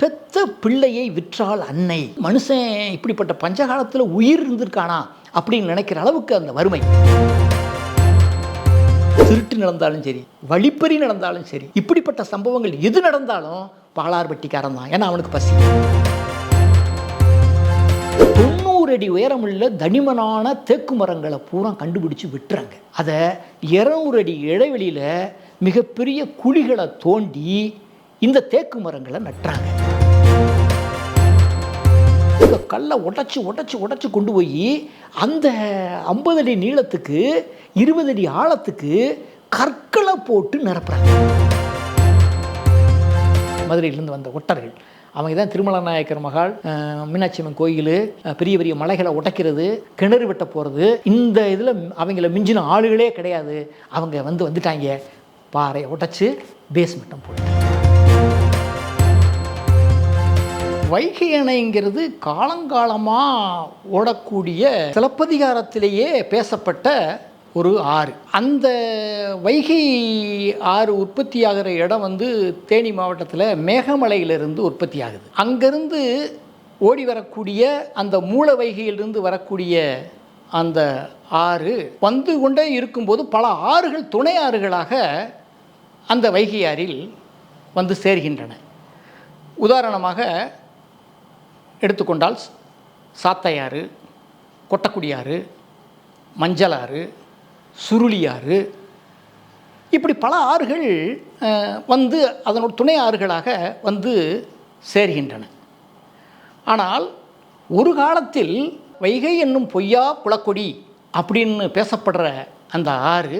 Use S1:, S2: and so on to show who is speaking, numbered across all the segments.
S1: பெத்த பிள்ளையை விற்றால் அன்னை. மனுஷன் இப்படிப்பட்ட பஞ்சகாலத்தில் உயிர் இருந்திருக்கானா அப்படின்னு நினைக்கிற அளவுக்கு அந்த வறுமை. திருட்டு நடந்தாலும் சரி, வழிப்பறி நடந்தாலும் சரி, இப்படிப்பட்ட சம்பவங்கள் எது நடந்தாலும் பாலார் வெட்டிக்காரன் தான். ஏன்னா அவனுக்கு பசி. 90 அடி உயரமுள்ள தனிமனான தேக்கு மரங்களை பூரா கண்டுபிடிச்சு விட்டுறாங்க. அதை 200 அடி இடைவெளியில் மிகப்பெரிய குழிகளை தோண்டி இந்த தேக்கு மரங்களை நட்டுறாங்க. கல்லை உடைச்சு உடைச்சு உடைச்சு கொண்டு போய் அந்த 50 அடி நீளத்துக்கு 20 அடி ஆழத்துக்கு கற்களை போட்டு நிரப்புறாங்க. மதுரையிலேருந்து வந்த ஒட்டர்கள் அவங்க தான் திருமல நாயக்கர் மகால், மீனாட்சி அம்மன் கோயில், பெரிய பெரிய மலைகளை உடைக்கிறது, கிணறு வெட்ட போகிறது. இந்த இதில் அவங்கள மிஞ்சின ஆளுகளே கிடையாது. அவங்க வந்துட்டாங்க, பாறை உடைச்சு பேஸ்மெண்ட்டம் போட்டு. வைகை அணைங்கிறது காலங்காலமாக ஓடக்கூடிய சிலப்பதிகாரத்திலேயே பேசப்பட்ட ஒரு ஆறு. அந்த வைகை ஆறு உற்பத்தியாகிற இடம் தேனி மாவட்டத்தில் மேகமலையிலிருந்து உற்பத்தி ஆகுது. அங்கேருந்து ஓடி வரக்கூடிய அந்த மூல வைகையிலிருந்து வரக்கூடிய அந்த ஆறு வந்து கொண்டே இருக்கும்போது பல ஆறுகள் துணை ஆறுகளாக அந்த வைகை ஆறில் சேர்கின்றன. உதாரணமாக எடுத்துக்கொண்டால் சாத்தையாறு, கொட்டக்குடியாறு, மஞ்சளாறு, சுருளியாறு, இப்படி பல ஆறுகள் அதனோட துணை ஆறுகளாக சேர்கின்றன. ஆனால் ஒரு காலத்தில் வைகை என்னும் பொய்யா குளக்கொடி அப்படின்னு பேசப்படுற அந்த ஆறு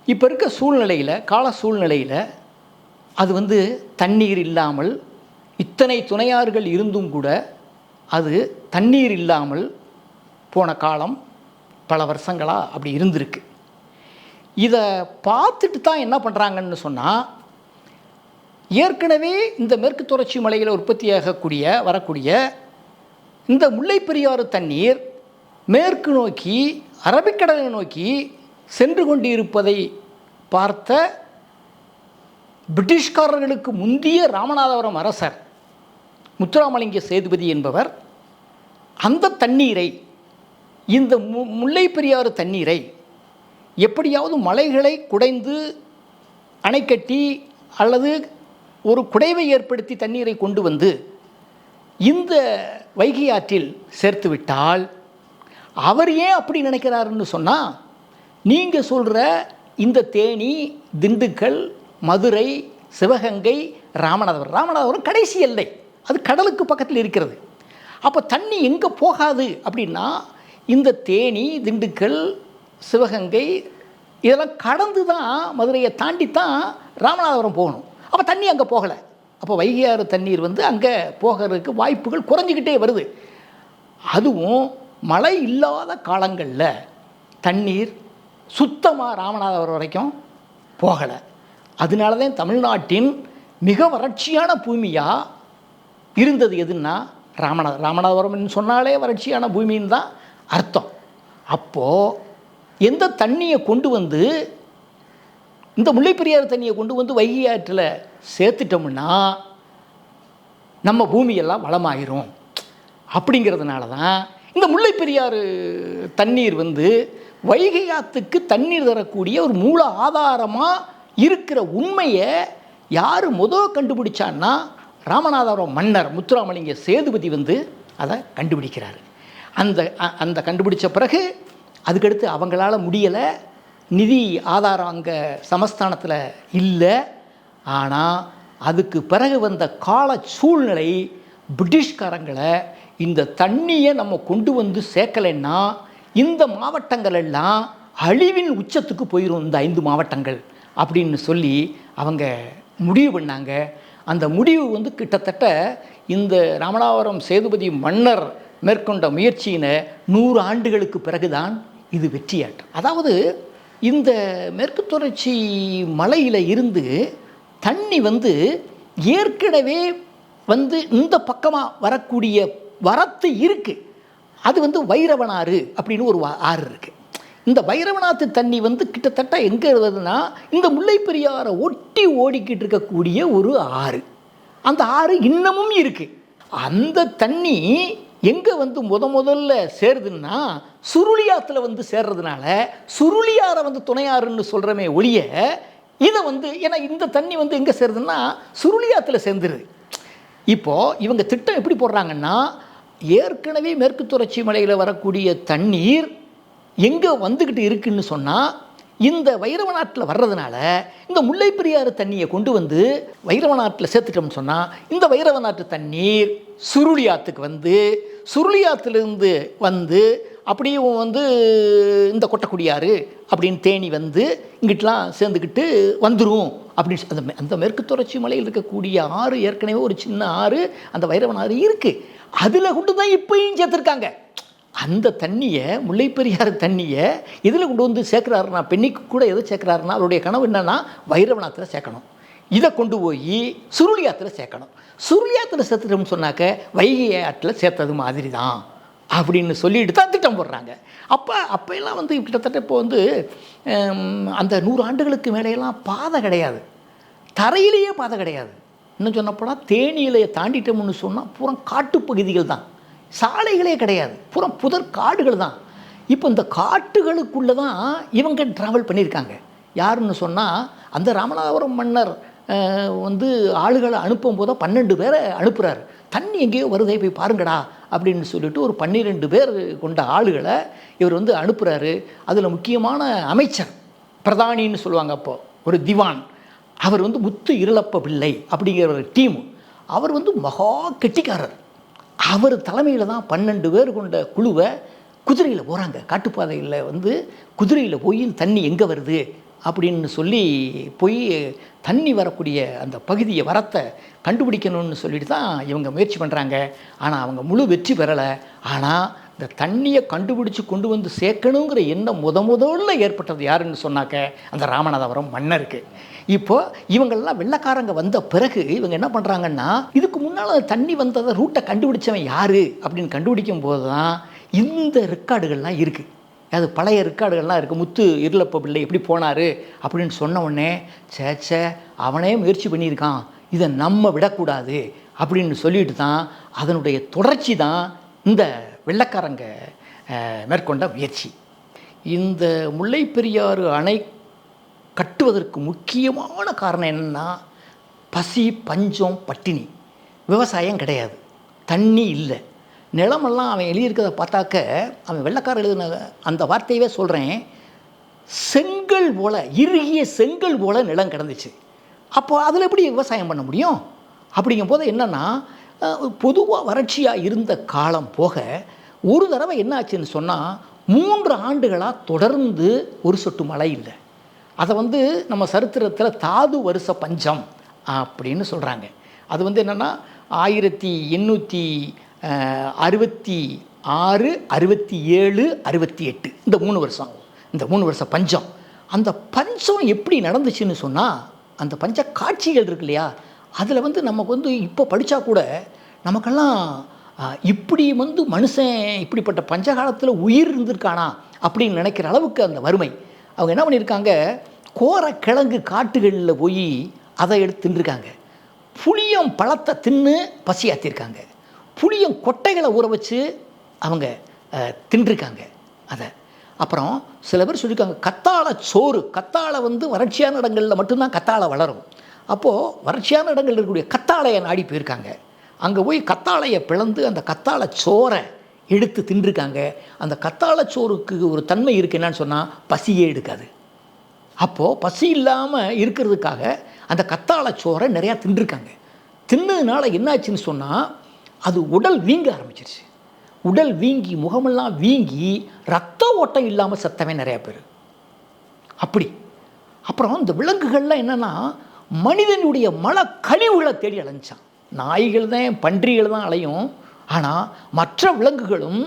S1: இப்போ இருக்க சூழ்நிலையில், கால சூழ்நிலையில் அது தண்ணீர் இல்லாமல், இத்தனை துணையாறுகள் இருந்தும் கூட அது தண்ணீர் இல்லாமல் போன காலம் பல வருஷங்களாக அப்படி இருந்திருக்கு. இதை பார்த்துட்டு தான் என்ன பண்ணுறாங்கன்னு சொன்னால், ஏற்கனவே இந்த மேற்கு தொடர்ச்சி மலையில் வரக்கூடிய இந்த முல்லைப்பெரியாறு தண்ணீர் மேற்கு நோக்கி அரபிக்கடலை நோக்கி சென்று கொண்டிருப்பதை பார்த்த பிரிட்டிஷ்காரர்களுக்கு முந்திய ராமநாதபுரம் அரசர் முத்துராமலிங்க சேதுபதி என்பவர் அந்த தண்ணீரை, இந்த முல்லைப்பெரியாறு தண்ணீரை எப்படியாவது மலைகளை குடைந்து அணை கட்டி அல்லது ஒரு குடைவை ஏற்படுத்தி தண்ணீரை கொண்டு இந்த வைகை ஆற்றில் சேர்த்து விட்டால், அவர் ஏன் அப்படி நினைக்கிறாருன்னு சொன்னால், நீங்கள் சொல்கிற இந்த தேனி, திண்டுக்கல், மதுரை, சிவகங்கை, ராமநாதபுரம் கடைசி எல்லை, அது கடலுக்கு பக்கத்தில் இருக்கிறது. அப்போ தண்ணி எங்கே போகாது அப்படின்னா, இந்த தேனி, திண்டுக்கல், சிவகங்கை இதெல்லாம் கடந்து தான், மதுரையை தாண்டி தான் ராமநாதபுரம் போகணும். அப்போ தண்ணி அங்கே போகலை. அப்போ வைகை ஆறு தண்ணீர் அங்கே போகிறதுக்கு வாய்ப்புகள் குறைஞ்சிக்கிட்டே வருது. அதுவும் மழை இல்லாத காலங்களில் தண்ணீர் சுத்தமாக ராமநாதபுரம் வரைக்கும் போகலை. அதனால தான் தமிழ்நாட்டின் மிக வறட்சியான பூமியாக இருந்தது எதுன்னா ராமநாதபுரம் சொன்னாலே வறட்சியான பூமின்னு தான் அர்த்தம். அப்போது எந்த தண்ணியை கொண்டு இந்த முல்லைப்பெரியாறு தண்ணியை கொண்டு வைகை ஆற்றில் சேர்த்துட்டோம்னா நம்ம பூமியெல்லாம் வளமாயிரும். அப்படிங்கிறதுனால தான் இந்த முல்லைப்பெரியாறு தண்ணீர் வைகை ஆற்றுக்கு தண்ணீர் தரக்கூடிய ஒரு மூல ஆதாரமாக இருக்கிற உண்மையை யார் கண்டுபிடிச்சான்னா, ராமநாதபுரம் மன்னர் முத்துராமலிங்க சேதுபதி அதை கண்டுபிடிக்கிறார். அந்த கண்டுபிடிச்ச பிறகு அதுக்கடுத்து அவங்களால முடியலை, நிதி ஆதாரம் அங்கே சமஸ்தானத்தில் இல்லை. ஆனால் அதுக்கு பிறகு வந்த கால சூழ்நிலை பிரிட்டிஷ்காரங்களை இந்த தண்ணியை நம்ம கொண்டு சேர்க்கலைன்னா இந்த மாவட்டங்கள் எல்லாம் அழிவின் உச்சத்துக்கு போயிடும், இந்த 5 மாவட்டங்கள் அப்படின்னு சொல்லி அவங்க முடிவு பண்ணாங்க. அந்த முடிவு கிட்டத்தட்ட இந்த ராமநாதபுரம் சேதுபதி மன்னர் மேற்கொண்ட முயற்சியின 100 ஆண்டுகளுக்கு பிறகுதான் இது வெற்றியாற்று. அதாவது இந்த மேற்கு தொடர்ச்சி மலையில் இருந்து தண்ணி ஏற்கனவே இந்த பக்கமாக வரக்கூடிய வரத்து இருக்குது. அது வைரவனாறு அப்படின்னு ஒரு ஆறு இருக்குது. இந்த வைரவநாத்து தண்ணி கிட்டத்தட்ட எங்கே இருந்ததுன்னா இந்த முல்லைப்பெரியாரை ஒட்டி ஓடிக்கிட்டு இருக்கக்கூடிய ஒரு ஆறு. அந்த ஆறு இன்னமும் இருக்குது. அந்த தண்ணி எங்கே வந்து முதல்ல சேருதுன்னா சுருளியாத்தில் வந்து சேர்றதுனால சுருளியாரை வந்து துணையாறுன்னு சொல்கிறமே ஒழிய இதை வந்து ஏன்னா இந்த தண்ணி வந்து எங்கே சேருதுன்னா சுருளியாத்தில் சேர்ந்துருது. இப்போது இவங்க திட்டம் எப்படி போடுறாங்கன்னா, ஏற்கனவே மேற்கு தொடர்ச்சி மலையில் வரக்கூடிய தண்ணீர் எங்கே வந்துக்கிட்டு இருக்குன்னு சொன்னால் இந்த வைரவநாட்டில் வர்றதுனால இந்த முல்லை பெரியாறு தண்ணியை கொண்டு வந்து வைரவநாட்டில் சேர்த்துட்டோம்னு சொன்னால் இந்த வைரவநாட்டு தண்ணீர் சுருளியாத்துக்கு வந்து சுருளியாத்துலேருந்து வந்து அப்படியே வந்து இந்த கொட்டக்குடியாறு அப்படின்னு தேனி வந்து இங்கிட்டலாம் சேர்ந்துக்கிட்டு வந்துடும் அப்படின்னு அந்த அந்த மேற்கு தொடர்ச்சி மலையில் இருக்கக்கூடிய ஆறு ஏற்கனவே ஒரு சின்ன ஆறு அந்த வைரவன் ஆறு இருக்குது. அதில் கொண்டு தான் இப்போயும் சேர்த்துருக்காங்க. அந்த தண்ணியை முல்லைப்பெரியாறு தண்ணியை இதில் கொண்டு வந்து சேர்க்குறாருன்னா பெண்ணிக்கு கூட எதை சேர்க்குறாருன்னா அவருடைய கனவு என்னென்னா வைரவநாத்தில் சேர்க்கணும். இதை கொண்டு போய் சுருளியாத்தில் சேர்க்கணும். சுருளியாத்தில் சேர்த்துட்டோம்னு சொன்னாக்க வைகை ஆற்றில் சேர்த்தது மாதிரி தான் அப்படின்னு சொல்லிட்டு தான் திட்டம் போடுறாங்க. அப்போ எல்லாம் வந்து கிட்டத்தட்ட இப்போ வந்து அந்த 100 ஆண்டுகளுக்கு மேலேயெல்லாம் பாதை கிடையாது, தரையிலேயே பாதை கிடையாது. இன்னும் சொன்னப்போனால் தேனியிலையை தாண்டிட்டோம்னு சொன்னால் பூரா காட்டுப்பகுதிகள் தான், சாலைகளே கிடையாது, பூரா புதர் காடுகள் தான். இப்போ இந்த காட்டுகளுக்குள்ளே தான் இவங்க ட்ராவல் பண்ணியிருக்காங்க. யாருன்னு சொன்னால் அந்த ராமநாதபுரம் மன்னர் வந்து ஆளுகளை அனுப்பும் போது 12 பேரை அனுப்புகிறாரு. தண்ணி எங்கேயோ வருதே போய் பாருங்கடா அப்படின்னு சொல்லிட்டு ஒரு 12 பேர் கொண்ட ஆளுகளை இவர் வந்து அனுப்புகிறாரு. அதில் முக்கியமான அமைச்சர் பிரதானின்னு சொல்லுவாங்க, அப்போது ஒரு திவான், அவர் வந்து முத்து இருளப்ப பிள்ளை அப்படிங்கிற ஒரு டீம். அவர் வந்து மகா கெட்டிக்காரர். அவர் தலைமையில் தான் 12 பேர் கொண்ட குழுவை குதிரையில் போகிறாங்க. காட்டுப்பாதையில் வந்து குதிரையில் போய் தண்ணி எங்கே வருது அப்படின்னு சொல்லி போய் தண்ணி வரக்கூடிய அந்த பகுதியை வரத்தை கண்டுபிடிக்கணும்னு சொல்லிட்டு தான் இவங்க முயற்சி பண்ணுறாங்க. ஆனால் அவங்க முழு வெற்றி பெறலை. ஆனால் இந்த தண்ணியை கண்டுபிடிச்சி கொண்டு வந்து சேர்க்கணுங்கிற எண்ணம் முதல்ல ஏற்பட்டது யாருன்னு சொன்னாக்க அந்த ராமநாதபுரம் மன்னருக்கு. இப்போது இவங்கெல்லாம் வெள்ளைக்காரங்க வந்த பிறகு இவங்க என்ன பண்ணுறாங்கன்னா, இதுக்கு முன்னால் தண்ணி வந்ததை ரூட்டை கண்டுபிடிச்சவன் யார் அப்படின்னு கண்டுபிடிக்கும் போது தான் இந்த ரெக்கார்டுகள்லாம் இருக்குது. அது பழைய ரெக்கார்டுகள்லாம் இருக்குது. முத்து இருளப்ப பிள்ளை எப்படி போனார் அப்படின்னு சொன்ன உடனே சேச்சே அவனே முயற்சி பண்ணியிருக்கான், இதை நம்ம விடக்கூடாது அப்படின்னு சொல்லிட்டு தான் அதனுடைய தொடர்ச்சி தான் இந்த வெள்ளைக்காரங்க மேற்கொண்ட முயற்சி. இந்த முல்லை பெரியாறு அணை கட்டுவதற்கு முக்கியமான காரணம் என்னென்னா பசி, பஞ்சம், பட்டினி. விவசாயம் கிடையாது, தண்ணி இல்லை, நிலமெல்லாம் அவன் எழுதியிருக்கிறத பார்த்தாக்க அவன் வெள்ளைக்காரர் எழுதின அந்த வார்த்தையவே சொல்கிறேன், செங்கல் போல் இறுகிய செங்கல் போல் நிலம் கிடந்துச்சு. அப்போது அதில் எப்படி விவசாயம் பண்ண முடியும்? அப்படிங்கும் போது என்னென்னா பொதுவாக வறட்சியாக இருந்த காலம் போக ஒரு தடவை என்ன ஆச்சுன்னு சொன்னால் 3 ஆண்டுகளாக தொடர்ந்து ஒரு சொட்டு மழை இல்லை. அதை வந்து நம்ம சரித்திரத்தில் தாது வருஷ பஞ்சம் அப்படின்னு சொல்கிறாங்க. அது வந்து என்னென்னா 1866, 67, 68 இந்த 3 வருஷம், இந்த 3 வருஷம் பஞ்சம். அந்த பஞ்சம் எப்படி நடந்துச்சுன்னு சொன்னால் அந்த பஞ்ச காட்சிகள் இருக்கு இல்லையா, அதில் வந்து நமக்கு வந்து இப்போ படித்தா கூட நமக்கெல்லாம் இப்படி வந்து மனுஷன் இப்படிப்பட்ட பஞ்சகாலத்தில் உயிர் இருந்திருக்கானா அப்படின்னு நினைக்கிற அளவுக்கு அந்த வறுமை. அவங்க என்ன பண்ணியிருக்காங்க, கோர கிழங்கு காட்டுகளில் போய் அதை எடுத்து தின்றுருக்காங்க. புளியம் பழத்தை தின்னு பசியாற்றிருக்காங்க. புளியம் கொட்டைகளை ஊற வச்சு அவங்க தின்றுருக்காங்க அதை. அப்புறம் சில பேர் சொல்லியிருக்காங்க கத்தாழை சோறு. கத்தாழை வந்து வறட்சியான இடங்களில் மட்டும்தான் கத்தாழை வளரும். அப்போது வறட்சியான இடங்களில் இருக்கக்கூடிய கத்தாழையை நாடி போயிருக்காங்க. அங்கே போய் கத்தாழையை பிளந்து அந்த கத்தாழை சோறை எடுத்து தின்றுருக்காங்க. அந்த கத்தாழை சோறுக்கு ஒரு தன்மை இருக்குது, என்னன்னு சொன்னால் பசியே எடுக்காது. அப்போது பசி இல்லாமல் இருக்கிறதுக்காக அந்த கத்தாழை சோறை நிறையா தின்றுருக்காங்க. தின்னதுனால என்னாச்சுன்னு சொன்னால் அது உடல் வீங்க ஆரம்பிச்சிருச்சு. உடல் வீங்கி முகமெல்லாம் வீங்கி ரத்த ஓட்டம் இல்லாமல் செத்தவன் நிறையா பேர் அப்படி. அப்புறம் இந்த விலங்குகள்லாம் என்னென்னா மனிதனுடைய மல கழிவுகளை தேடி அலைஞ்சான். நாய்கள் தான், பன்றிகள் தான் அலையும். ஆனால் மற்ற விலங்குகளும்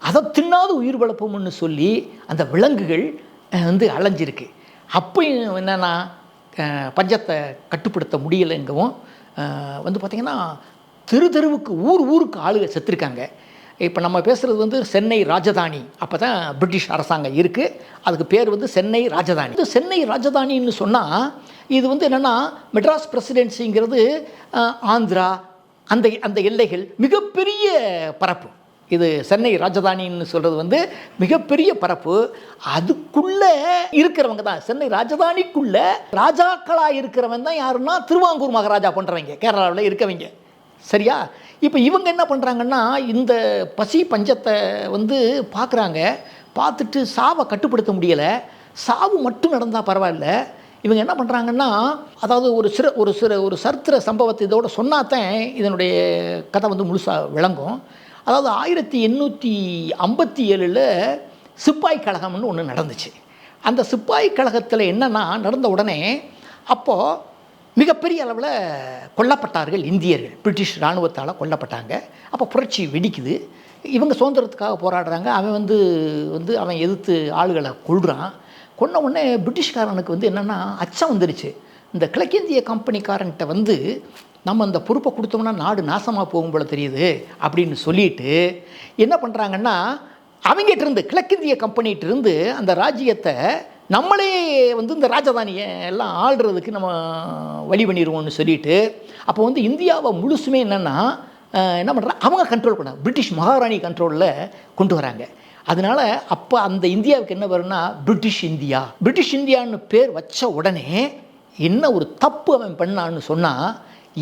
S1: அதை தின்னாது உயிர் வளர்ப்போம்னு சொல்லி அந்த விலங்குகள் வந்து அலைஞ்சிருக்கு. அப்பயும் என்னென்னா பஞ்சத்தை கட்டுப்படுத்த முடியலைங்கவும் வந்து பார்த்திங்கன்னா தெருவுக்கு ஊருக்கு ஆளுக செத்துருக்காங்க. இப்போ நம்ம பேசுகிறது வந்து சென்னை ராஜதானி. அப்போ தான் பிரிட்டிஷ் அரசாங்கம் இருக்குது. அதுக்கு பேர் வந்து சென்னை ராஜதானி. இது சென்னை ராஜதானின்னு சொன்னால் இது வந்து என்னென்னா மெட்ராஸ் பிரசிடென்சிங்கிறது ஆந்திரா அந்த அந்த எல்லைகள் மிகப்பெரிய பரப்பு. இது சென்னை ராஜதானின்னு சொல்கிறது வந்து மிகப்பெரிய பரப்பு. அதுக்குள்ளே இருக்கிறவங்க தான் சென்னை ராஜதானிக்குள்ளே ராஜாக்களாக இருக்கிறவன் தான் யாருன்னா திருவாங்கூர் மகாராஜா பண்ணுறவங்க, கேரளாவில் இருக்கவங்க. சரியா? இப்போ இவங்க என்ன பண்ணுறாங்கன்னா இந்த பசி பஞ்சத்தை வந்து பார்க்குறாங்க. பார்த்துட்டு சாவை கட்டுப்படுத்த முடியலை. சாவு மட்டும் நடந்தால் பரவாயில்ல. இவங்க என்ன பண்ணுறாங்கன்னா, அதாவது ஒரு சரித்திர சம்பவத்தை இதோட சொன்னாதான் இதனுடைய கதை வந்து முழுசாக விளங்கும். அதாவது 1857 சிப்பாய் கழகம்னு ஒன்று நடந்துச்சு. அந்த சிப்பாய் கழகத்தில் என்னென்னா நடந்த உடனே அப்போது மிகப்பெரிய அளவில் கொல்லப்பட்டார்கள் இந்தியர்கள். பிரிட்டிஷ் இராணுவத்தால் கொல்லப்பட்டாங்க. அப்போ புரட்சி வெடிக்குது. இவங்க சுதந்திரத்துக்காக போராடுறாங்க. அவன் வந்து அவன் எதிர்த்து ஆளுகளை கொள்கிறான். கொன்ன உடனே பிரிட்டிஷ்காரனுக்கு வந்து என்னென்னா அச்சம் வந்துருச்சு. இந்த கிழக்கிந்திய கம்பெனிக்காரன்கிட்ட வந்து நம்ம அந்த பொறுப்பை கொடுத்தோம்னா நாடு நாசமாக போகும் போல தெரியுது அப்படின்னு சொல்லிட்டு என்ன பண்ணுறாங்கன்னா, அவங்ககிட்டருந்து கிழக்கிந்திய கம்பெனிகிட்டருந்து அந்த ராஜ்யத்தை நம்மளே வந்து இந்த ராஜதானியை எல்லாம் ஆள்றதுக்கு நம்ம வழி பண்ணிடுவோம்னு சொல்லிட்டு அப்போ வந்து இந்தியாவை முழுசுமே என்னென்னா என்ன பண்ணுறாங்க, அவங்க கண்ட்ரோல் பண்ண பிரிட்டிஷ் மகாராணி கண்ட்ரோலில் கொண்டு வராங்க. அதனால் அப்போ அந்த இந்தியாவுக்கு என்ன வரும்னா பிரிட்டிஷ் இந்தியா. பிரிட்டிஷ் இந்தியான்னு பேர் வச்ச உடனே என்ன ஒரு தப்பு அவன் பண்ணான்னு சொன்னால்,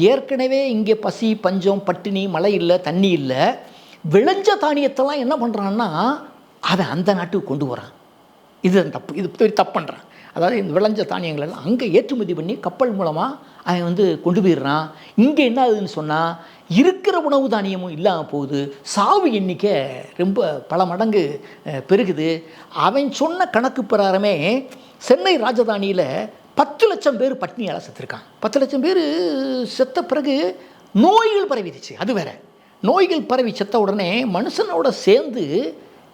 S1: ஏற்கனவே இங்கே பசி பஞ்சம் பட்டினி மழை இல்லை தண்ணி இல்லை, விளைஞ்ச தானியத்தெல்லாம் என்ன பண்ணுறான்னா அதை அந்த நாட்டுக்கு கொண்டு வரான். இது தப்பு, இது பெரிய தப்பு பண்ணுறான். அதாவது இந்த விளைஞ்ச தானியங்களெல்லாம் அங்கே ஏற்றுமதி பண்ணி கப்பல் மூலமாக அவன் வந்து கொண்டு போயிடுறான். இங்கே என்ன ஆகுதுன்னு சொன்னால் இருக்கிற உணவு தானியமும் இல்லாமல் போகுது. சாவு எண்ணிக்கை ரொம்ப பல மடங்கு பெருகுது. அவன் சொன்ன கணக்கு பிரகாரமே சென்னை ராஜதானியில் 10 லட்சம் பேர் பட்டினியால் செத்துருக்கான். 10 லட்சம் பேர் செத்த பிறகு நோய்கள் பரவிடுச்சு. அது வேற, நோய்கள் பரவி செத்த உடனே மனுஷனோட சேர்ந்து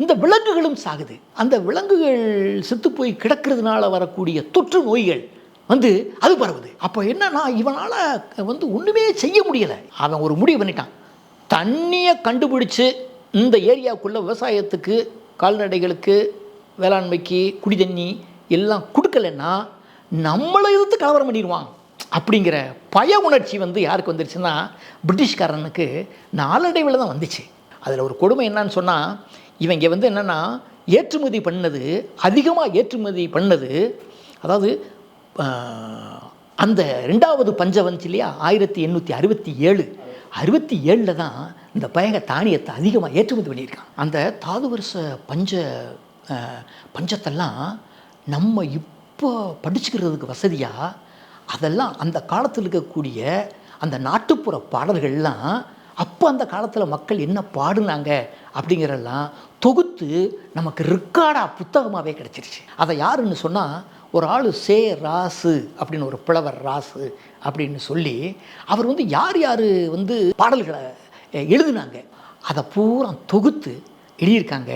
S1: இந்த விலங்குகளும் சாகுது. அந்த விலங்குகள் செத்து போய் கிடக்கிறதுனால வரக்கூடிய தொற்று நோய்கள் வந்து அது பரவுது. அப்போ என்னன்னா இவனால் வந்து ஒன்றுமே செய்ய முடியலை. அவன் ஒரு முடிவு பண்ணிட்டான். தண்ணியை கண்டுபிடிச்சு இந்த ஏரியாவுக்குள்ளே விவசாயத்துக்கு கால்நடைகளுக்கு வேளாண்மைக்கு குடி தண்ணி எல்லாம் கொடுக்கலன்னா நம்மளை எதிர்த்து கலவரம் பண்ணிடுவான் அப்படிங்கிற பய உணர்ச்சி வந்து யாருக்கு வந்துருச்சுன்னா பிரிட்டிஷ்காரனுக்கு நாளடைவில் தான் வந்துச்சு. அதில் ஒரு கொடுமை என்னன்னு சொன்னால், இவங்க வந்து என்னென்னா ஏற்றுமதி பண்ணது அதிகமாக ஏற்றுமதி பண்ணது, அதாவது அந்த 2வது பஞ்சம் வந்துச்சு இல்லையா 1867 தான் இந்த பயங்க தானியத்தை அதிகமாக ஏற்றுமதி பண்ணியிருக்கான். அந்த தாது வருஷ பஞ்சத்தெல்லாம் நம்ம இப்போ படிச்சுக்கிறதுக்கு வசதியாக அதெல்லாம் அந்த காலத்தில் இருக்கக்கூடிய அந்த நாட்டுப்புற பாடல்கள்லாம் அப்போ அந்த காலத்தில் மக்கள் என்ன பாடுனாங்க அப்படிங்கிறதெல்லாம் தொகுத்து நமக்கு ரெக்கார்டாக புத்தகமாகவே கிடச்சிருச்சு. அதை யாருன்னு சொன்னால் ஒரு ஆள் சே ராசு அப்படின்னு ஒரு புலவர் ராசு அப்படின்னு சொல்லி அவர் வந்து யார் யார் வந்து பாடல்களை எழுதுனாங்க அதை பூரா தொகுத்து எழுதியிருக்காங்க.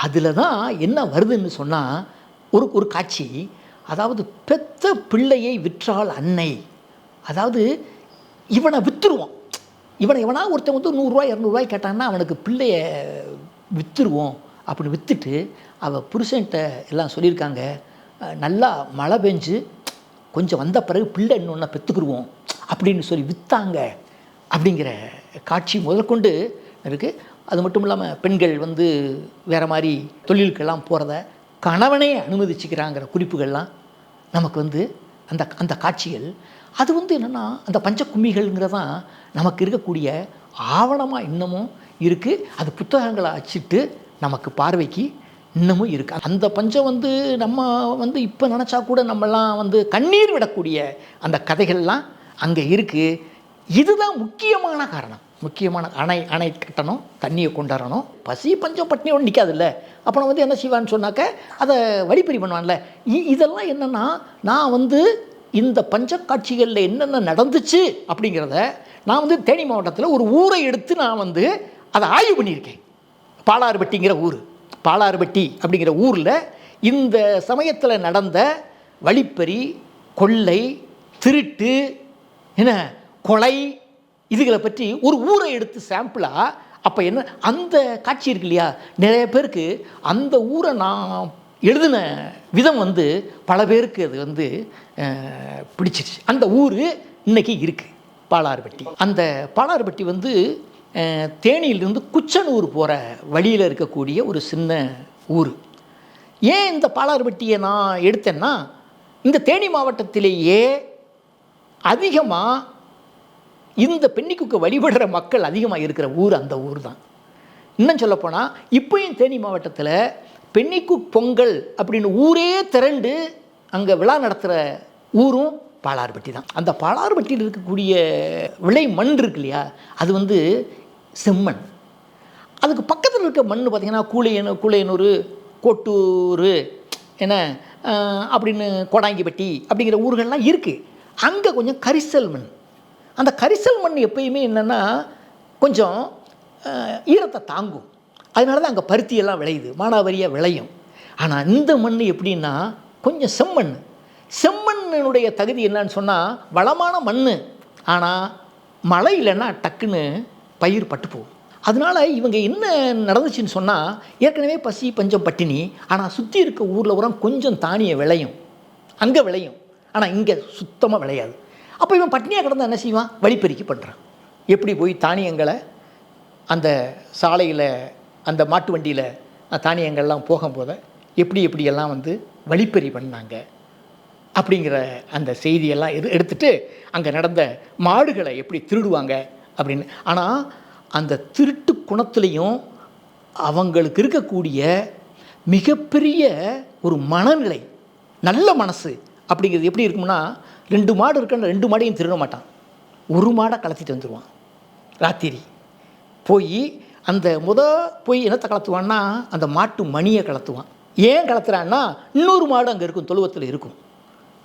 S1: அதில் தான் என்ன வருதுன்னு சொன்னால் ஒரு காட்சி, அதாவது பெத்த பிள்ளையை விற்றால் அன்னை, அதாவது இவனை விற்றுருவோம், இவனா ஒருத்தன் வந்து 100 ரூபாய் 200 ரூபாய் கேட்டான்னா அவனுக்கு பிள்ளைய விற்றுருவோம் அப்படின்னு விற்றுட்டு அவள் புருஷன்கிட்ட எல்லாம் சொல்லியிருக்காங்க, நல்லா மழை பெஞ்சு கொஞ்சம் வந்த பிறகு பிள்ளை இன்னொன்று பெற்றுக்குருவோம் அப்படின்னு சொல்லி விற்றாங்க அப்படிங்கிற காட்சி முதல் கொண்டு இருக்குது. அது மட்டும் இல்லாமல் பெண்கள் வந்து வேறு மாதிரி தொழிலுக்கெல்லாம் போகிறத கணவனே அனுமதிச்சுக்கிறாங்கிற குறிப்புகள்லாம் நமக்கு வந்து அந்த காட்சிகள் அது வந்து என்னென்னா அந்த பஞ்ச கும்மிகள்ங்கிறதான் நமக்கு இருக்கக்கூடிய ஆவணமாக இன்னமும் இருக்குது. அது புத்தகங்களை அச்சிட்டு நமக்கு பார்வைக்கு இன்னமும் இருக்குது. அந்த பஞ்சம் வந்து நம்ம வந்து இப்போ நினச்சா கூட நம்மலாம் வந்து கண்ணீர் விடக்கூடிய அந்த கதைகள்லாம் அங்கே இருக்குது. இதுதான் முக்கியமான காரணம். முக்கியமான அணை கட்டணும், தண்ணியை கொண்டாடணும். பசி பஞ்சம் பட்டினியோடு நிற்காதுல்ல, அப்புறம் வந்து என்ன செய்வான்னு சொன்னாக்க அதை வழிப்பறி பண்ணுவான்ல. இதெல்லாம் என்னென்னா நான் வந்து இந்த பஞ்ச காட்சிகளில் என்னென்ன நடந்துச்சு அப்படிங்கிறத நான் வந்து தேனி மாவட்டத்தில் ஒரு ஊரை எடுத்து நான் வந்து அதை ஆய்வு பண்ணியிருக்கேன். பாலாறுபட்டிங்கிற ஊர், பாலாறுபட்டி அப்படிங்கிற ஊரில் இந்த சமயத்தில் நடந்த வழிப்பறி, கொள்ளை, திருட்டு, என்ன கொலை, இதுகளை பற்றி ஒரு ஊரை எடுத்து சாம்பிளாக அப்போ என்ன அந்த காட்சி இருக்கு இல்லையா, நிறைய பேருக்கு அந்த ஊரை நான் எழுதின விதம் வந்து பல பேருக்கு அது வந்து பிடிச்சிருச்சு. அந்த ஊர் இன்றைக்கி இருக்குது பாலாறுபட்டி. அந்த பாலாறுபட்டி வந்து தேனியிலிருந்து குச்சனூர் போகிற வழியில் இருக்கக்கூடிய ஒரு சின்ன ஊர். ஏன் இந்த பாலாறுபட்டியை நான் எடுத்தேன்னா, இந்த தேனி மாவட்டத்திலேயே அதிகமாக இந்த பெண்ணிக்குக்கை வழிபடுற மக்கள் அதிகமாக இருக்கிற ஊர் அந்த ஊர் தான். இன்னும் சொல்லப்போனால் இப்போயும் தேனி மாவட்டத்தில் பெண்ணிக்குக் பொங்கல் அப்படின்னு ஊரே திரண்டு அங்கே விழா நடத்துகிற ஊரும் பாலாறுபட்டி தான். அந்த பாலாறுபட்டியில் இருக்கக்கூடிய விளை மண் இருக்கு இல்லையா, அது வந்து செம்மண். அதுக்கு பக்கத்தில் இருக்க மண் பார்த்திங்கன்னா கூழையனூர், கோட்டூர், என்ன அப்படின்னு கோடாங்கிப்பட்டி அப்படிங்கிற ஊர்கள்லாம் இருக்குது. அங்கே கொஞ்சம் கரிசல் மண். அந்த கரிசல் மண் எப்பயுமே என்னென்னா கொஞ்சம் ஈரத்தை தாங்கும். அதனால தான் அங்கே பருத்தியெல்லாம் விளையுது, மானாவாரியாக விளையும். ஆனால் இந்த மண் எப்படின்னா கொஞ்சம் செம்மண். செம்மண்ணுடைய தகுதி என்னன்னு சொன்னால் வளமான மண், ஆனால் மழை இல்லைன்னா டக்குன்னு பயிர் பட்டு போகும். அதனால் இவங்க என்ன நடந்துச்சுன்னு சொன்னால், ஏற்கனவே பசி பஞ்சம் பட்டினி, ஆனால் சுற்றி இருக்க ஊரில் உரம் கொஞ்சம் தானியம் விளையும், அங்கே விளையும், ஆனால் இங்கே சுத்தமாக விளையாது. அப்போ இவன் பட்டினியாக கிடந்தால் என்ன செய்வான், வழிப்பறிக்கை பண்ணுறான். எப்படி போய் தானியங்களை அந்த சாலையில் அந்த மாட்டு வண்டியில் தானியங்கள்லாம் போகும்போது எப்படியெல்லாம் வந்து வழிப்பறி பண்ணாங்க அப்படிங்கிற அந்த செய்தியெல்லாம் எடுத்துகிட்டு அங்கே நடந்த மாடுகளை எப்படி திருடுவாங்க அப்படின்னு. ஆனால் அந்த திருட்டு குணத்துலேயும் அவங்களுக்கு இருக்கக்கூடிய மிகப்பெரிய ஒரு மனநிலை, நல்ல மனசு அப்படிங்கிறது எப்படி இருக்கும்னா, 2 மாடு இருக்குன்னு 2 மாடையும் திருட மாட்டான், ஒரு மாடை கலத்திட்டு வந்துடுவான். ராத்திரி போய் அந்த போய் என்னத்தை கலத்துவான்னா அந்த மாட்டு மணியை கலத்துவான். ஏன் கலத்துறான்னா, இன்னொரு மாடு அங்கே இருக்கும், தொழுவத்தில் இருக்கும்.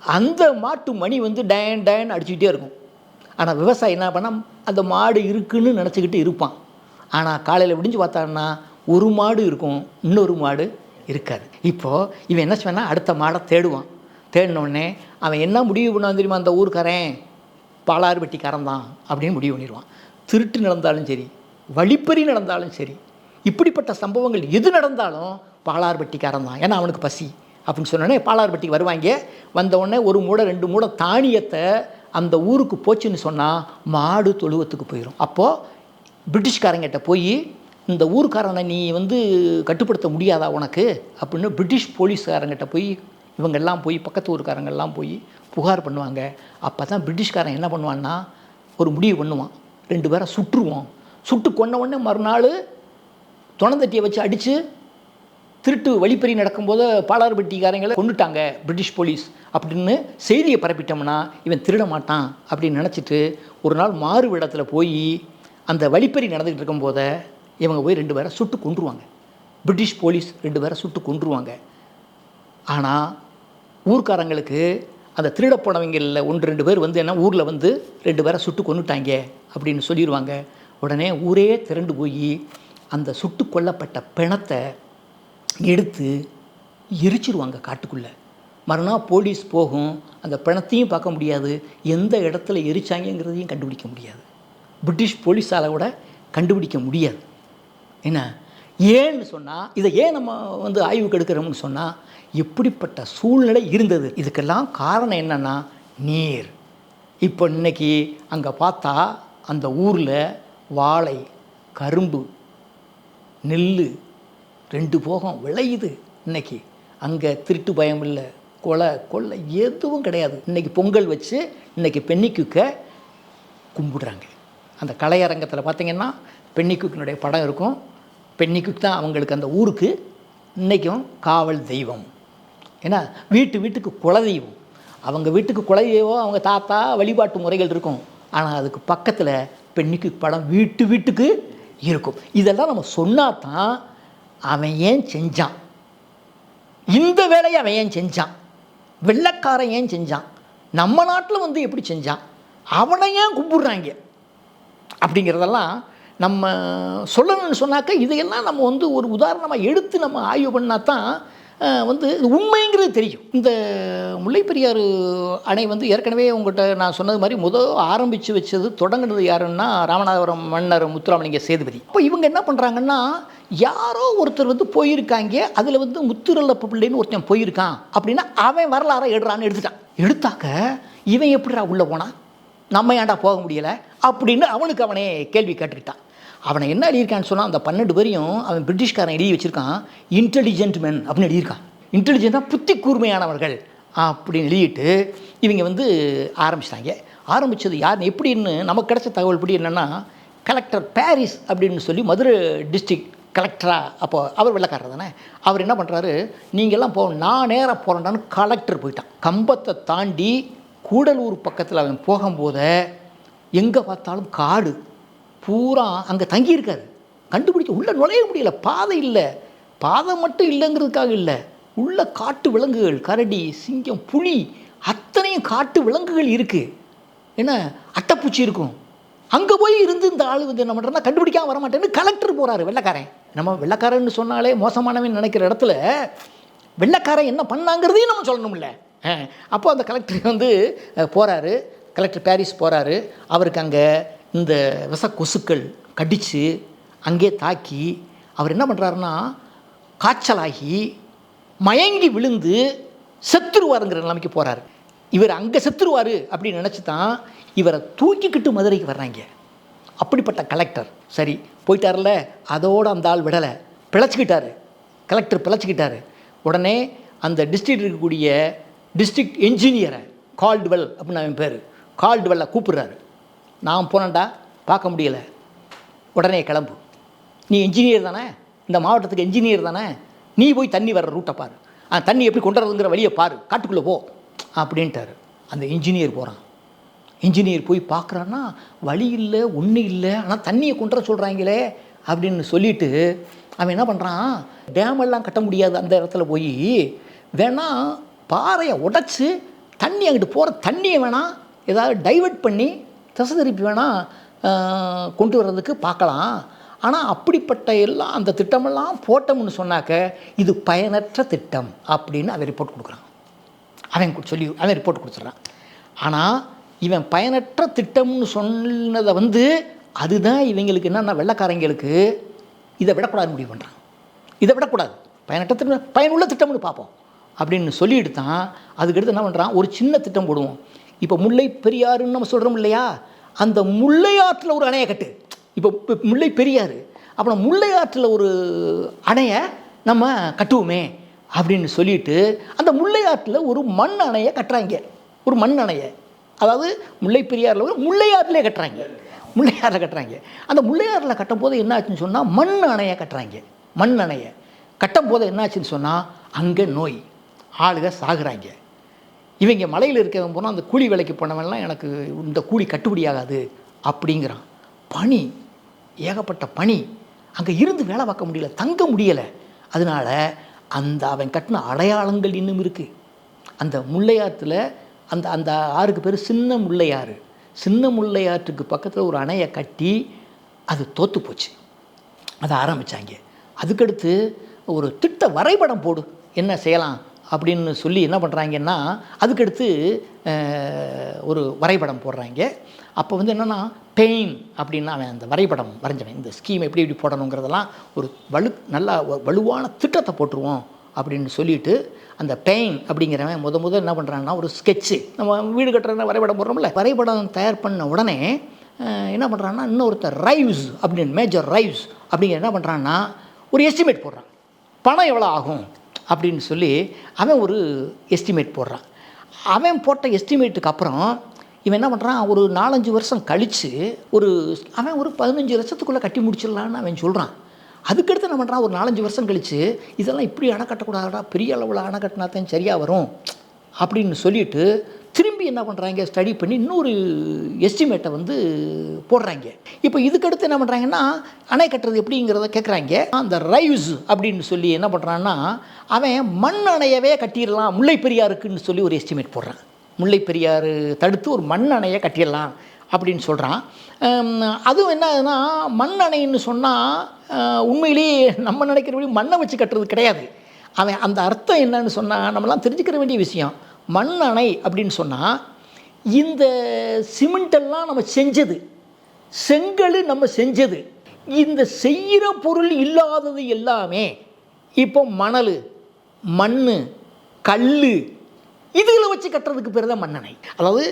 S1: அந்த மாட்டு மணி வந்து டேன் அடிச்சுக்கிட்டே இருக்கும். ஆனால் விவசாயி என்ன பண்ணால் அந்த மாடு இருக்குன்னு நினச்சிக்கிட்டு இருப்பான். ஆனால் காலையில் விடிஞ்சு பார்த்தான்னா ஒரு மாடு இருக்கும், இன்னொரு மாடு இருக்காது. இப்போது இவன் என்ன சொன்னால் அடுத்த மாடை தேடுவான். தேடினோடனே அவன் என்ன முடிவு பண்ணான் தெரியுமா, அந்த ஊருக்காரன் பாலாறுபட்டிக்காரன் தான் அப்படின்னு முடிவு பண்ணிடுவான். திருட்டு நடந்தாலும் சரி, வழிப்பறி நடந்தாலும் சரி, இப்படிப்பட்ட சம்பவங்கள் எது நடந்தாலும் பாலாறுபட்டிக்காரன் தான். ஏன்னா அவனுக்கு பசி அப்படின்னு சொன்னோடனே பாலாறுபட்டிக்கு வருவாங்க. வந்தவுடனே 1 மூடை 2 மூடை தானியத்தை அந்த ஊருக்கு போச்சுன்னு சொன்னால் மாடு தொழுவத்துக்கு போயிடும். அப்போது பிரிட்டிஷ்காரங்கிட்ட போய் இந்த ஊருக்காரனை நீ வந்து கட்டுப்படுத்த முடியாதா உனக்கு அப்படின்னு பிரிட்டிஷ் போலீஸ்காரங்கிட்ட போய் இவங்கெல்லாம் போய் பக்கத்து ஊருக்காரங்கெல்லாம் போய் புகார் பண்ணுவாங்க. அப்போ தான் பிரிட்டிஷ்காரன் என்ன பண்ணுவான்னா ஒரு முடிவு பண்ணுவான், 2 பேரை சுட்டுருவோம். சுட்டு கொன்ன உடனே மறுநாள் துணந்தட்டியை வச்சு அடித்து திருட்டு வழிப்பறி நடக்கும்போது பாலாறுபட்டிக்காரங்களை கொண்டுட்டாங்க பிரிட்டிஷ் போலீஸ் அப்படின்னு செய்தியை பரப்பிட்டோம்னா இவன் திருட மாட்டான் அப்படின்னு நினச்சிட்டு ஒரு நாள் மாறு இடத்துல போய் அந்த வழிப்பறி நடந்துக்கிட்டு இருக்கும்போது இவங்க போய் 2 பேரை சுட்டு கொன்றுவாங்க. பிரிட்டிஷ் போலீஸ் 2 பேரை சுட்டு கொன்றுவாங்க. ஆனால் ஊர்க்காரங்களுக்கு அந்த திருட போனவங்களில் 1-2 பேர் வந்து என்ன ஊரில் வந்து 2 பேரை சுட்டு கொன்னுட்டாங்க அப்படின்னு சொல்லிடுவாங்க. உடனே ஊரே திரண்டு போய் அந்த சுட்டு கொல்லப்பட்ட பிணத்தை எடுத்து எரிச்சிருவாங்க காட்டுக்குள்ளே. மறுநாள் போலீஸ் போகும், அந்த பிணத்தையும் பார்க்க முடியாது, எந்த இடத்துல எரிச்சாங்கிறதையும் கண்டுபிடிக்க முடியாது. பிரிட்டிஷ் போலீஸால் கூட கண்டுபிடிக்க முடியாது. என்ன ஏன்னு சொன்னால், இதை ஏன் நம்ம வந்து ஆய்வுக்கு எடுக்கிறோம்னு சொன்னால், எப்படிப்பட்ட சூழ்நிலை இருந்தது. இதுக்கெல்லாம் காரணம் என்னென்னா நீர். இப்போ இன்றைக்கி அங்கே பார்த்தா அந்த ஊரில் வாழை, கரும்பு, நெல் 2 போகம் விளையுது. இன்றைக்கி அங்கே திருட்டு பயம் இல்லை, கொள்ளை எதுவும் கிடையாது. இன்றைக்கி பொங்கல் வச்சு இன்றைக்கி பெண்ணிக்குக்க கும்பிடுறாங்க. அந்த கலையரங்கத்தில் பார்த்திங்கன்னா பெண்ணிக்குக்கினுடைய படம் இருக்கும். பெண்ணிக்குக்கு தான் அவங்களுக்கு அந்த ஊருக்கு இன்றைக்கும் காவல் தெய்வம். ஏன்னா வீட்டுக்கு குலதெய்வம். அவங்க வீட்டுக்கு குலதெய்வம், அவங்க தாத்தா வழிபாட்டு முறைகள் இருக்கும். ஆனால் அதுக்கு பக்கத்தில் பெண்ணிக்கு படம் வீட்டுக்கு இருக்கும். இதெல்லாம் நம்ம சொன்னால் தான் அவன் ஏன் செஞ்சான், இந்த வேலையை அவன் ஏன் செஞ்சான், வெள்ளைக்காரன் ஏன் செஞ்சான், நம்ம நாட்டில் வந்து எப்படி செஞ்சான், அவனை ஏன் கும்பிடுறாங்க அப்படிங்கிறதெல்லாம் நம்ம சொல்லணும்னு சொன்னாக்க இதையெல்லாம் நம்ம வந்து ஒரு உதாரணமாக எடுத்து நம்ம ஆய்வு பண்ணால் தான் வந்து இது உண்மைங்கிறது தெரியும். இந்த முல்லைப்பெரியாறு அணை வந்து ஏற்கனவே உங்கள்கிட்ட நான் சொன்னது மாதிரி ஆரம்பித்து வச்சது தொடங்குனது யாருன்னா ராமநாதபுரம் மன்னர் முத்துராமலிங்க சேதுபதி. அப்போ இவங்க என்ன பண்ணுறாங்கன்னா, யாரோ ஒருத்தர் வந்து போயிருக்காங்க, அதில் வந்து முத்துரல்லப்ப பிள்ளைன்னு ஒருத்தன் போயிருக்கான் அப்படின்னா அவன் வரலாறை எடுறான்னு எடுத்தாக்க இவன் எப்படிடா உள்ளே போனான், நம்ம ஏன்டா போக முடியலை அப்படின்னு அவனே கேள்வி கேட்டுக்கிட்டான். அவனை என்ன எழுதியிருக்கான்னு சொன்னால், அந்த 12 பேரையும் அவன் பிரிட்டிஷ்காரன் எழுதி வச்சுருக்கான், இன்டெலிஜென்ட் மென் அப்படின்னு எழுதியிருக்கான். இன்டெலிஜென்ட்டாக புத்தி கூர்மையானவர்கள் அப்படின்னு எழுதிட்டு இவங்க வந்து ஆரம்பித்தது யார் எப்படின்னு நமக்கு கிடைச்ச தகவல் படி என்னென்னா, கலெக்டர் பாரிஸ் அப்படின்னு சொல்லி மதுரை டிஸ்ட்ரிக்ட் கலெக்டராக, அப்போ அவர் வெள்ளைக்காரர் தானே, அவர் என்ன பண்ணுறாரு, நீங்கள்லாம் நான் நேராக போகிறேன்டான்னு கலெக்டர் போயிட்டான். கம்பத்தை தாண்டி கூடலூர் பக்கத்தில் அவன் போகும்போது எங்கே பார்த்தாலும் காடு பூரா அங்கே தங்கியிருக்காரு. கண்டுபிடிக்க உள்ளே நுழைய முடியல, பாதை இல்லை. பாதை மட்டும் இல்லைங்கிறதுக்காக இல்லை, உள்ள காட்டு விலங்குகள், கரடி, சிங்கம், புலி, அத்தனையும் காட்டு விலங்குகள் இருக்குது. என்ன அட்டைப்பூச்சி இருக்கும். அங்கே போய் இருந்து இந்த ஆள் வந்து என்ன பண்ணுறா கண்டுபிடிக்காம வரமாட்டேன்னு கலெக்டர் போகிறாரு. வெள்ளைக்காரன், நம்ம வெள்ளைக்காரன்னு சொன்னாலே மோசமானவன் நினைக்கிற இடத்துல வெள்ளைக்காரன் என்ன பண்ணாங்கிறதையும் நம்ம சொல்லணும்ல. அப்போ அந்த கலெக்டர் வந்து போகிறாரு, கலெக்டர் பாரிஸ் போகிறாரு. அவருக்கு அங்கே இந்த விஷ கொசுக்கள் கடித்து அங்கே தாக்கி அவர் என்ன பண்ணுறாருன்னா, காய்ச்சலாகி மயங்கி விழுந்து செத்துருவாருங்கிற நிலைமைக்கு போகிறார். இவர் அங்கே செத்துருவார் அப்படின்னு நினச்சி தான் இவரை தூக்கிக்கிட்டு மதுரைக்கு வர்றாங்க. அப்படிப்பட்ட கலெக்டர் சரி போயிட்டார்ல, அதோடு அந்த ஆள் விடலை, பிழைச்சிக்கிட்டார். கலெக்டர் பிழைச்சிக்கிட்டார். உடனே அந்த டிஸ்ட்ரிக்ட் இருக்கக்கூடிய டிஸ்ட்ரிக்ட் என்ஜினியரை கால்டுவெல் அப்படின்னு அவன் பேர், கால்டுவெல்லை கூப்பிட்றாரு. நான் போனேன்டா, பார்க்க முடியலை, உடனே கிளம்பு, நீ என்ஜினியர் தானே, இந்த மாவட்டத்துக்கு என்ஜினியர் தானே, நீ போய் தண்ணி வர்ற ரூட்டை பாரு, தண்ணி எப்படி கொண்டு வரதுங்கிற வழியை பாரு, காட்டுக்குள்ளே போ அப்படின்ட்டார். அந்த இன்ஜினியர் போகிறான். இன்ஜினியர் போய் பார்க்குறான்னா வழி இல்லை, ஒன்றும் இல்லை, ஆனால் தண்ணியை கொண்டு வர சொல்கிறாங்களே அப்படின்னு சொல்லிவிட்டு அவன் என்ன பண்ணுறான், டேமெல்லாம் கட்ட முடியாது அந்த இடத்துல போய் வேணால் பாறையை உடைச்சி தண்ணி அங்கிட்டு போகிற தண்ணியை வேணால் ஏதாவது டைவெர்ட் பண்ணி திசை திருப்பி வேணால் கொண்டு வர்றதுக்கு பார்க்கலாம். ஆனால் அப்படிப்பட்ட எல்லாம் அந்த திட்டமெல்லாம் போட்டோம்னு சொன்னாக்க இது பயனற்ற திட்டம் அப்படின்னு அவன் ரிப்போர்ட் கொடுக்குறான். அவன் ரிப்போர்ட் கொடுத்துட்றான். ஆனால் இவன் பயனற்ற திட்டம்னு சொன்னதை வந்து அதுதான் இவங்களுக்கு என்னென்னா வெள்ளைக்காரங்களுக்கு இதை விடக்கூடாதுன்னு முடிவு பண்ணுறான். இதை விடக்கூடாது, பயனற்ற திட்டம் பயனுள்ள திட்டம்னு பார்ப்போம் அப்படின்னு சொல்லிட்டு தான் அதுக்கடுத்து என்ன பண்ணுறான், ஒரு சின்ன திட்டம் போடுவோம். இப்போ முல்லை பெரியாறுன்னு நம்ம சொல்கிறோம் இல்லையா, அந்த முல்லையாற்றில் ஒரு அணையை கட்டு. இப்போ முல்லை பெரியாறு, அப்புறம் முல்லையாற்றில் ஒரு அணையை நம்ம கட்டுவோமே அப்படின்னு சொல்லிட்டு அந்த முல்லையாற்றில் ஒரு மண் அணையை கட்டுறாங்க. ஒரு மண் அணையை, அதாவது முல்லை பெரியாறில் ஒரு முல்லையாற்றிலே கட்டுறாங்க. முல்லையாறில் கட்டுறாங்க. அந்த முல்லையாறில் கட்டும் போது என்ன ஆச்சுன்னு சொன்னால் மண் அணையை கட்டுறாங்க. மண் அணையை கட்டும் போது என்ன ஆச்சுன்னு சொன்னால் அங்கே நோய், ஆளுக சாகுறாங்க. இவங்க மலையில் இருக்கவங்க போனால் அந்த கூலி வேலைக்கு போனவன்லாம் எனக்கு இந்த கூலி கட்டுப்படியாகாது அப்படிங்கிறான். பனி, ஏகப்பட்ட பனி, அங்கே இருந்து வேலை பார்க்க முடியல, தங்க முடியலை. அதனால் அந்த அவன் கட்டின அடையாளங்கள் இன்னும் இருக்குது. அந்த முல்லையாற்றில் அந்த அந்த ஆறுக்கு பேர் சின்ன முல்லையாறு. சின்ன முல்லையாற்றுக்கு பக்கத்தில் ஒரு அணையை கட்டி அது தோற்று போச்சு. அதை ஆரம்பித்தாங்க. அதுக்கடுத்து ஒரு திட்ட வரைபடம் போடு, என்ன செய்யலாம் அப்படின்னு சொல்லி என்ன பண்ணுறாங்கன்னா அதுக்கடுத்து ஒரு வரைபடம் போடுறாங்க. அப்போ வந்து என்னென்னா பெயின் அப்படின்னா அவன் அந்த வரைபடம் வரைஞ்சவன், இந்த ஸ்கீம் எப்படி எப்படி போடணுங்கிறதெல்லாம் ஒரு நல்லா வலுவான திட்டத்தை போட்டுருவோம் அப்படின்னு சொல்லிட்டு அந்த பெயின் அப்படிங்கிறவன் முதல் என்ன பண்ணுறான்னா ஒரு ஸ்கெட்சு, நம்ம வீடு கட்டுற வரைபடம் போடுறோம்ல, வரைபடம் தயார் பண்ண உடனே என்ன பண்ணுறான்னா இன்னொருத்தர் ரைவ்ஸ் அப்படின்னு மேஜர் ரைவ்ஸ் அப்படிங்கிற என்ன பண்ணுறான்னா ஒரு எஸ்டிமேட் போடுறான், பணம் எவ்வளோ ஆகும் அப்படின்னு சொல்லி அவன் ஒரு எஸ்டிமேட் போடுறான். அவன் போட்ட எஸ்டிமேட்டுக்கு அப்புறம் இவன் என்ன பண்ணுறான், ஒரு 4-5 வருஷம் கழித்து அவன் ஒரு 15 லட்சத்துக்குள்ளே கட்டி முடிச்சிடலான்னு அவன் சொல்கிறான். அதுக்கடுத்து என்ன பண்ணுறான், ஒரு 4-5 வருஷம் கழித்து இதெல்லாம் இப்படி அணை கட்டக்கூடாதா, பெரிய அளவில் அணை கட்டினா தான் சரியாக வரும் அப்படின்னு சொல்லிட்டு திரும்பி என்ன பண்ணுறாங்க, ஸ்டடி பண்ணி இன்னொரு எஸ்டிமேட்டை வந்து போடுறாங்க. இப்போ இதுக்கடுத்து என்ன பண்ணுறாங்கன்னா அணை கட்டுறது எப்படிங்கிறத கேட்குறாங்க. அந்த ரைவ்ஸ் அப்படின்னு சொல்லி என்ன பண்ணுறான்னா அவன் மண் அணையவே கட்டிடலாம் முல்லை பெரியாருக்குன்னு சொல்லி ஒரு எஸ்டிமேட் போடுறான். முல்லை பெரியாறு தடுத்து ஒரு மண் அணையை கட்டிடலாம் அப்படின்னு சொல்கிறான். அதுவும் என்னதுன்னா மண் அணைன்னு சொன்னால் உண்மையிலேயே நம்ம நினைக்கிறபடி மண்ணை வச்சு கட்டுறது கிடையாது. அவன் அந்த அர்த்தம் என்னன்னு சொன்னால் நம்மலாம் தெரிஞ்சுக்கிற வேண்டிய விஷயம். மண் அணை அப்படின்னு சொன்னால் இந்த சிமெண்டெல்லாம் நம்ம செஞ்சது, செங்கல் நம்ம செஞ்சது, இந்த செய்கிற பொருள் இல்லாதது எல்லாமே இப்போ மணல், மண், கல் இதுகளை வச்சு கட்டுறதுக்கு பேர் தான் மண்ணணை. அதாவது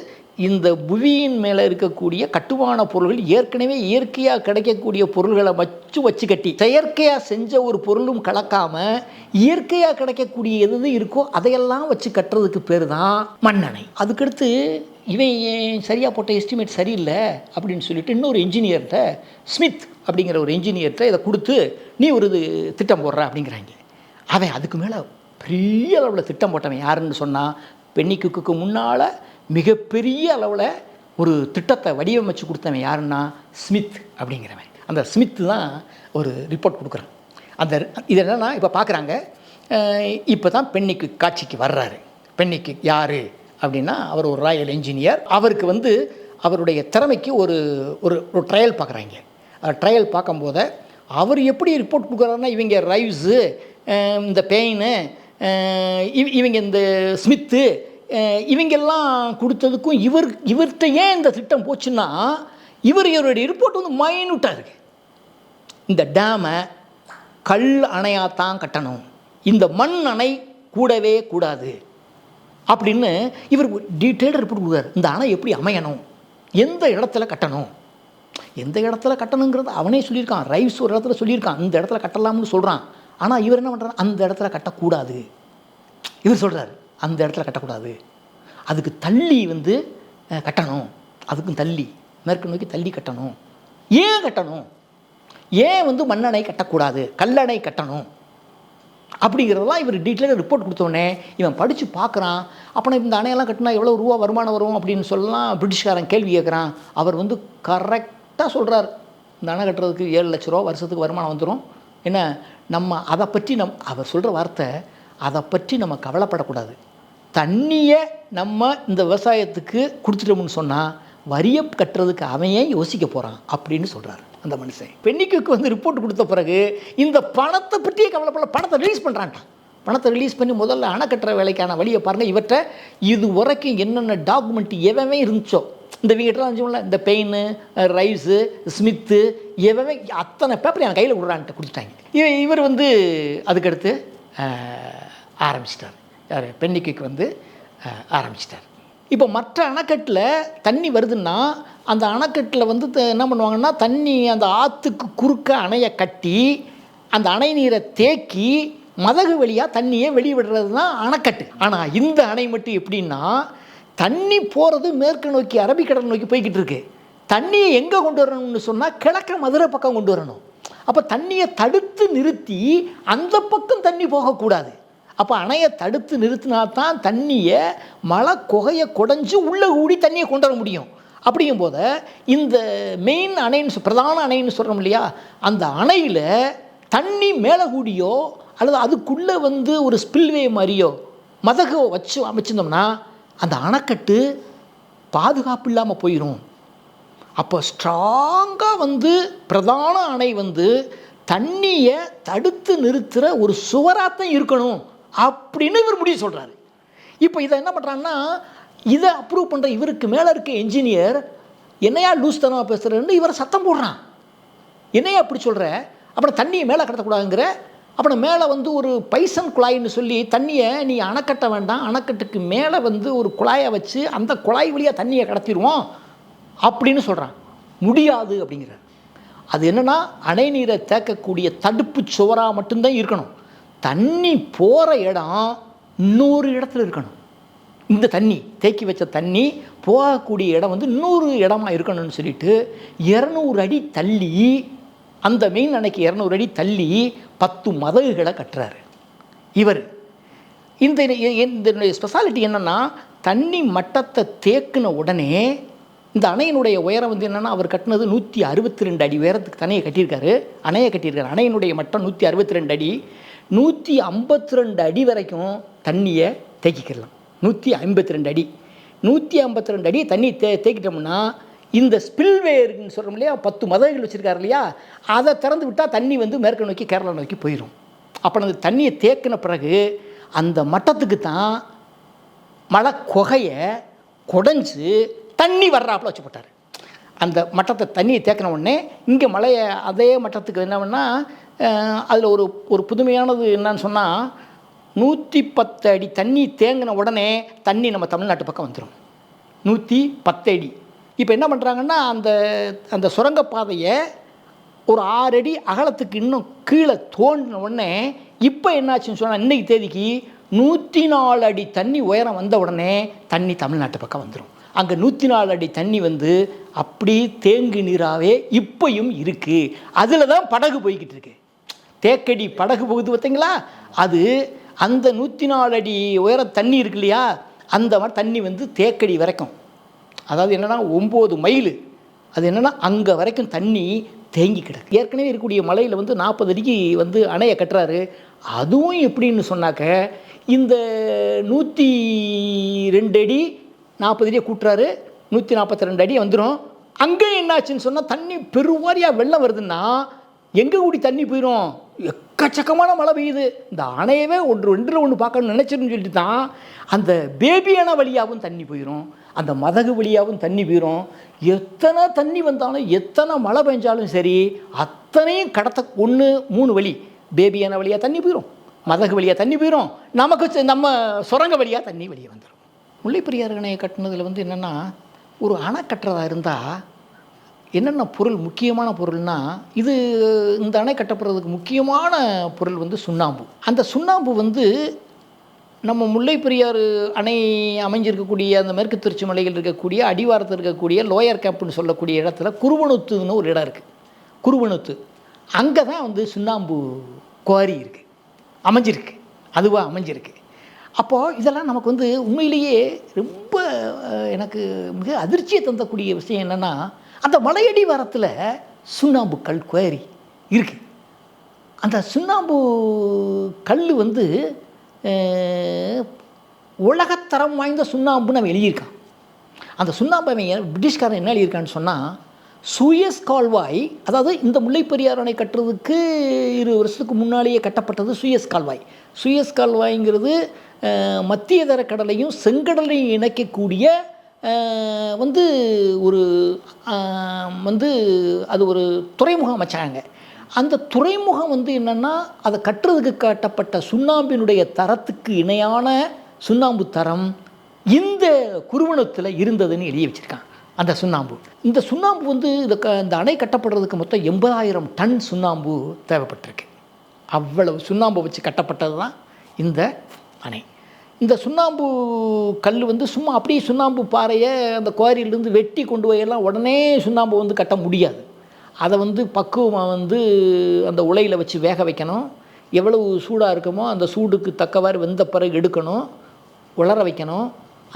S1: இந்த புவியின் மேலே இருக்கக்கூடிய கட்டுமான பொருள்கள் ஏற்கனவே இயற்கையாக கிடைக்கக்கூடிய பொருள்களை வச்சு கட்டி செயற்கையாக செஞ்ச ஒரு பொருளும் கலக்காமல் இயற்கையாக கிடைக்கக்கூடிய எது இருக்கோ அதையெல்லாம் வச்சு கட்டுறதுக்கு பேர் தான் மண்ணணை. அதுக்கடுத்து இவன் சரியாக போட்ட எஸ்டிமேட் சரியில்லை அப்படின்னு சொல்லிட்டு இன்னொரு இன்ஜினியர்கிட்ட, ஸ்மித் அப்படிங்கிற ஒரு இன்ஜினியர்கிட்ட இதை கொடுத்து நீ ஒரு திட்டம் போடுற அப்படிங்கிறாங்க. அவன் அதுக்கு மேலே பெரிய அளவில் திட்டம் போட்டவன் யாருன்னு சொன்னால், பென்னிக்குக்கு முன்னால் மிகப்பெரிய அளவில் ஒரு திட்டத்தை வடிவமைச்சு கொடுத்தவன் யாருன்னா ஸ்மித் அப்படிங்கிறவன். அந்த ஸ்மித் தான் ஒரு ரிப்போர்ட் கொடுக்குறான். அந்த இது என்னென்னா இப்போ பார்க்குறாங்க, இப்போ தான் பென்னிக்கு காட்சிக்கு வர்றாரு. பென்னிக்கு யார் அப்படின்னா அவர் ஒரு ராயல் இன்ஜினியர். அவருக்கு அவருடைய திறமைக்கு ஒரு ஒரு ஒரு ட்ரையல் பார்க்குறாங்க. ட்ரையல் பார்க்கும்போது அவர் எப்படி ரிப்போர்ட் கொடுக்குறாருன்னா, இவங்க ரைவ்ஸு, இந்த பெயின், இவங்க இந்த ஸ்மித்து இவங்கெல்லாம் கொடுத்ததுக்கும் இவர்கிட்ட ஏன் இந்த திட்டம் போச்சுன்னா, இவருடைய ரிப்போர்ட் மைனூட்டாக இருக்குது. இந்த டேமை கல் அணையாத்தான் கட்டணும், இந்த மண் அணை கூடவே கூடாது அப்படின்னு இவர் டீட்டெயில்டு ரிப்போர்ட் கொடுக்குறாரு. இந்த அணை எப்படி அமையணும், எந்த இடத்துல கட்டணும், எந்த இடத்துல கட்டணுங்கிறது அவனே சொல்லியிருக்கான். ரைவ்ஸ் ஒரு இடத்துல சொல்லியிருக்கான், இந்த இடத்துல கட்டலாம்னு சொல்கிறான். ஆனால் இவர் என்ன பண்ணுறாரு, அந்த இடத்துல கட்டக்கூடாது. இவர் சொல்கிறார் அந்த இடத்துல கட்டக்கூடாது, அதுக்கு தள்ளி கட்டணும், அதுக்கும் தள்ளி மேற்கு நோக்கி தள்ளி கட்டணும். ஏன் கட்டணும், ஏன் மண்ணணை கட்டக்கூடாது, கல்லணை கட்டணும் அப்படிங்கிறதெல்லாம் இவர் டீட்டெயிலாக ரிப்போர்ட் கொடுத்தோடனே இவன் படித்து பார்க்குறான். அப்புறம் இந்த அணையெல்லாம் கட்டினா எவ்வளோ ரூபா வருமானம் வரும் அப்படின்னு சொல்லலாம் பிரிட்டிஷ்காரன் கேள்வி கேட்குறான். அவர் கரெக்டாக சொல்கிறார், இந்த அணை கட்டுறதுக்கு 7 லட்ச ரூபா வருஷத்துக்கு வருமானம் வந்துடும். என்ன நம்ம அதை பற்றி அவர் சொல்கிற வார்த்தை, அதை பற்றி நம்ம கவலைப்படக்கூடாது, தண்ணியை நம்ம இந்த விவசாயத்துக்கு கொடுத்துட்டோம்னு சொன்னால் வரியை கட்டுறதுக்கு அவன் ஏன் யோசிக்க போகிறான் அப்படின்னு சொல்கிறார் அந்த மனுஷன். பென்னிக்குக்கு ரிப்போர்ட் கொடுத்த பிறகு இந்த பணத்தை பற்றியே கவலைப்படல, பணத்தை ரிலீஸ் பண்ணுறான்ட்டான். பணத்தை ரிலீஸ் பண்ணி முதல்ல அணை கட்டுற வேலைக்கான வழியை பாருங்கள். இவற்றை இது வரைக்கும் என்னென்ன டாக்குமெண்ட் எவவே இருந்துச்சோ, இந்த வீட்டெலாம் இந்த பெயின், ரைவ்ஸு, ஸ்மித்து எவவே அத்தனை பேப்பர் என் கையில் விடுறான்ட்டு கொடுத்துட்டாங்க. இவர் அதுக்கடுத்து ஆரம்பிச்சிட்டார். யார், பென்னிக்குக்கு ஆரம்பிச்சிட்டார். இப்போ மற்ற அணைக்கட்டில் தண்ணி வருதுன்னா அந்த அணைக்கட்டில் என்ன பண்ணுவாங்கன்னா, தண்ணி அந்த ஆற்றுக்கு குறுக்க அணையை கட்டி அந்த அணை நீரை தேக்கி மதகு வழியாக தண்ணியை வெளியே விடுறது தான் அணைக்கட்டு. ஆனால் இந்த அணை மட்டும் எப்படின்னா, தண்ணி போகிறது மேற்கு நோக்கி அரபிக்கடல் நோக்கி போய்கிட்டு இருக்கு. தண்ணியை எங்கே கொண்டு வரணும்னு சொன்னால் கிழக்க மதுரை பக்கம் கொண்டு வரணும். அப்போ தண்ணியை தடுத்து நிறுத்தி அந்த பக்கம் தண்ணி போகக்கூடாது. அப்போ அணையை தடுத்து நிறுத்தினா தான் தண்ணியை மழை குகையை குடைஞ்சி உள்ளே கூடி தண்ணியை கொண்டு வர முடியும். அப்படிங்கும்போது இந்த மெயின் அணைன்னு பிரதான அணைன்னு சொல்கிறோம் இல்லையா, அந்த அணையில் தண்ணி மேலே கூடியோ அல்லது அதுக்குள்ளே ஒரு ஸ்பில்வே மாதிரியோ மதகை வச்சு அமைச்சிருந்தோம்னா அந்த அணைக்கட்டு பாதுகாப்பு இல்லாமல் போயிடும். அப்போ ஸ்ட்ராங்காக பிரதான அணை தண்ணியை தடுத்து நிறுத்துகிற ஒரு சுவராத்தான் இருக்கணும் அப்படின்னு இவர் முடிவு சொல்கிறாரு. இப்போ இதை என்ன பண்ணுறாங்கன்னா, இதை அப்ரூவ் பண்ணுற இவருக்கு மேலே இருக்க என்ஜினியர் என்னையா லூஸ் தனமாக பேசுகிறேன்னு இவரை சத்தம் போடுறான். என்னையா அப்படி சொல்கிற, அப்புறம் தண்ணியை மேலே கடத்தக்கூடாதுங்கிற, அப்புறம் மேலே ஒரு பைசன் குழாயின்னு சொல்லி தண்ணியை நீ அணைக்கட்ட வேண்டாம், அணைக்கட்டுக்கு மேலே ஒரு குழாயை வச்சு அந்த குழாய் வழியாக தண்ணியை கடத்திடுவோம் அப்படின்னு சொல்கிறான். முடியாது அப்படிங்கிறார். அது என்னென்னா, அணை நீரை தேக்கக்கூடிய தடுப்பு சுவராக மட்டும்தான் இருக்கணும். தண்ணி போகிற இடம் இன்னொரு இடத்துல இருக்கணும். இந்த தண்ணி தேக்கி வச்ச தண்ணி போகக்கூடிய இடம் இன்னொரு இடமா இருக்கணும்னு சொல்லிட்டு 200 அடி தள்ளி, அந்த மெயின் அணைக்கு 200 அடி தள்ளி 10 மதகுகளை கட்டுறாரு இவர். இந்த ஸ்பெஷாலிட்டி என்னென்னா, தண்ணி மட்டத்தை தேக்கின உடனே இந்த அணையினுடைய உயரம் என்னென்னா, அவர் கட்டினது 162 அடி உயரத்துக்கு அணையை கட்டியிருக்காரு. அணையினுடைய மட்டம் 162 அடி. 152 அடி வரைக்கும் தண்ணியை தேக்கிக்கலாம். 152 அடி 152 அடி தண்ணி தேக்கிட்டோம்னா இந்த ஸ்பில்வே இருக்குன்னு சொல்கிறோம் இல்லையா, 10 மதகுகள் வச்சுருக்காரு இல்லையா, அதை திறந்து விட்டால் தண்ணி மேற்கு நோக்கி கேரளா நோக்கி போயிடும். அப்போ அந்த தண்ணியை தேக்கின பிறகு அந்த மட்டத்துக்கு தான் மழை குகையை குடைஞ்சு தண்ணி வர்றாப்புல வச்சு போட்டார். அந்த மட்டத்தை தண்ணியை தேக்கின உடனே இங்கே மழையை அதே மட்டத்துக்கு என்ன பண்ணால் அதில் ஒரு புதுமையானது என்னன்னு சொன்னால் 110 அடி தண்ணி தேங்கின உடனே தண்ணி நம்ம தமிழ்நாட்டு பக்கம் வந்துடும். 110 அடி. இப்போ என்ன பண்ணுறாங்கன்னா அந்த சுரங்கப்பாதையை ஒரு 6 அடி அகலத்துக்கு இன்னும் கீழே தோண்டின உடனே இப்போ என்னாச்சுன்னு சொன்னால் இன்றைக்கி தேதிக்கு 104 அடி தண்ணி உயரம் வந்த உடனே தண்ணி தமிழ்நாட்டு பக்கம் வந்துடும். அங்கே 104 அடி தண்ணி வந்து அப்படி தேங்கு நீராகவே இப்பையும் இருக்குது. அதில் தான் படகு போய்கிட்டு இருக்கு. தேக்கடி படகு போகுது பார்த்தீங்களா, அது அந்த 104 அடி உயர தண்ணி இருக்கு இல்லையா, அந்த மாதிரி தண்ணி வந்து தேக்கடி வரைக்கும், அதாவது என்னென்னா 9 மைல், அது என்னென்னா அங்கே வரைக்கும் தண்ணி தேங்கி கிடக்கு. ஏற்கனவே இருக்கக்கூடிய மலையில் வந்து 40 அடிக்கு வந்து அணையை கட்டுறாரு. அதுவும் எப்படின்னு சொன்னாக்க இந்த 102 அடி 40 அடியை கூட்டுறாரு, 142 அடி வந்துடும். அங்கே என்னாச்சுன்னு சொன்னால் தண்ணி பெருவாரியாக வெள்ளம் வருதுன்னா எங்கே கூடி தண்ணி போயிடும், எக்கச்சக்கமான மழை பெய்யுது. இந்த அணையவே ஒன்று பார்க்கணும்னு நினச்சிருன்னு சொல்லிட்டு தான் அந்த பேபி அணை வழியாகவும் தண்ணி போயிடும், அந்த மதகு வழியாகவும் தண்ணி போயிடும். எத்தனை தண்ணி வந்தாலும் எத்தனை மழை பெஞ்சாலும் சரி அத்தனையும் கடத்த 3 வழி, பேபி அணை வழியாக தண்ணி போயிடும், மதகு வழியாக தண்ணி போயிடும், நமக்கு நம்ம சுரங்க வழியாக தண்ணி வெளியே வந்துடும். முல்லைப்பெரியாறு அணையை கட்டினதில் வந்து என்னென்னா, ஒரு அணை கட்டுறதா இருந்தால் என்னென்ன பொருள், முக்கியமான பொருள்னா இது இந்த அணை கட்டப்படுறதுக்கு முக்கியமான பொருள் வந்து சுண்ணாம்பு. அந்த சுண்ணாம்பு வந்து நம்ம முல்லைப்பெரியாறு அணை அமைஞ்சிருக்கக்கூடிய அந்த மேற்கு தொடர்ச்சி மலைகள் இருக்கக்கூடிய அடிவாரத்தில் இருக்கக்கூடிய லோயர் கேம்ப்னு சொல்லக்கூடிய இடத்துல குருவனூத்துன்னு ஒரு இடம் இருக்குது. குருவனூத்து, அங்கே தான் வந்து சுண்ணாம்பு குவாரி இருக்குது, அமைஞ்சிருக்கு, அதுவாக அமைஞ்சிருக்கு. அப்போது இதெல்லாம் நமக்கு வந்து உண்மையிலேயே ரொம்ப எனக்கு மிக அதிர்ச்சியை தந்தக்கூடிய விஷயம் என்னென்னா, அந்த மலையடி வாரத்தில் சுண்ணாம்பு கல் குவாரி இருக்குது. அந்த சுண்ணாம்பு கல் வந்து உலகத்தரம் வாய்ந்த சுண்ணாம்புன்னு அவன் எழுதியிருக்கான். அந்த சுண்ணாம்பு அவன் பிரிட்டிஷ்காரன் என்ன எழுதியிருக்கான்னு சொன்னால், சூயஸ் கால்வாய், அதாவது இந்த முல்லைப்பெரியாறு அணை கட்டுறதுக்கு 20 வருஷத்துக்கு முன்னாலேயே கட்டப்பட்டது சூயஸ் கால்வாய். சூயஸ் கால்வாய்ங்கிறது மத்திய தரக்கடலையும் செங்கடலையும் இணைக்கக்கூடிய வந்து ஒரு வந்து அது ஒரு துறைமுகம் அமைச்சாங்க. அந்த துறைமுகம் வந்து என்னென்னா, அதை கட்டுறதுக்கு கட்டப்பட்ட சுண்ணாம்பினுடைய தரத்துக்கு இணையான சுண்ணாம்பு தரம் இந்த குருவனத்தில் இருந்ததுன்னு எழுதி வச்சுருக்கான் அந்த சுண்ணாம்பு. இந்த சுண்ணாம்பு வந்து இந்த அணை கட்டப்படுறதுக்கு மொத்தம் 80,000 டன் சுண்ணாம்பு தேவைப்பட்டிருக்கு. அவ்வளவு சுண்ணாம்பு வச்சு கட்டப்பட்டது தான் இந்த அணை. இந்த சுண்ணாம்பு கல் வந்து சும்மா அப்படியே சுண்ணாம்பு பாறையை அந்த குவாரியிலேருந்து வெட்டி கொண்டு போயெல்லாம் உடனே சுண்ணாம்பு வந்து கட்ட முடியாது. அதை வந்து பக்குவமாக வந்து அந்த உலையில் வச்சு வேக வைக்கணும். எவ்வளவு சூடாக இருக்குமோ அந்த சூடுக்கு தக்கவாறு வெந்த பிறகு எடுக்கணும், உலர வைக்கணும்.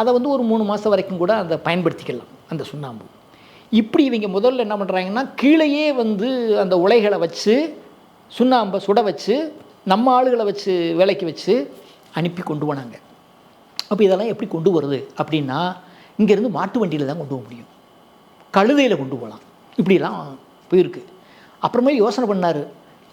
S1: அதை வந்து ஒரு 3 மாதம் வரைக்கும் கூட அதை பயன்படுத்திக்கலாம் அந்த சுண்ணாம்பு. இப்படி இவங்க முதல்ல என்ன பண்ணுறாங்கன்னா, கீழேயே வந்து அந்த உலைகளை வச்சு சுண்ணாம்பை சுட வச்சு நம்ம ஆளுகளை வச்சு வேலைக்கு வச்சு அனுப்பி கொண்டு போனாங்க. அப்போ இதெல்லாம் எப்படி கொண்டு வருது அப்படின்னா, இங்கேருந்து மாட்டு வண்டியில் தான் கொண்டு போக முடியும், கழுதையில் கொண்டு போகலாம், இப்படிலாம் போயிருக்கு. அப்புறமே யோசனை பண்ணார்,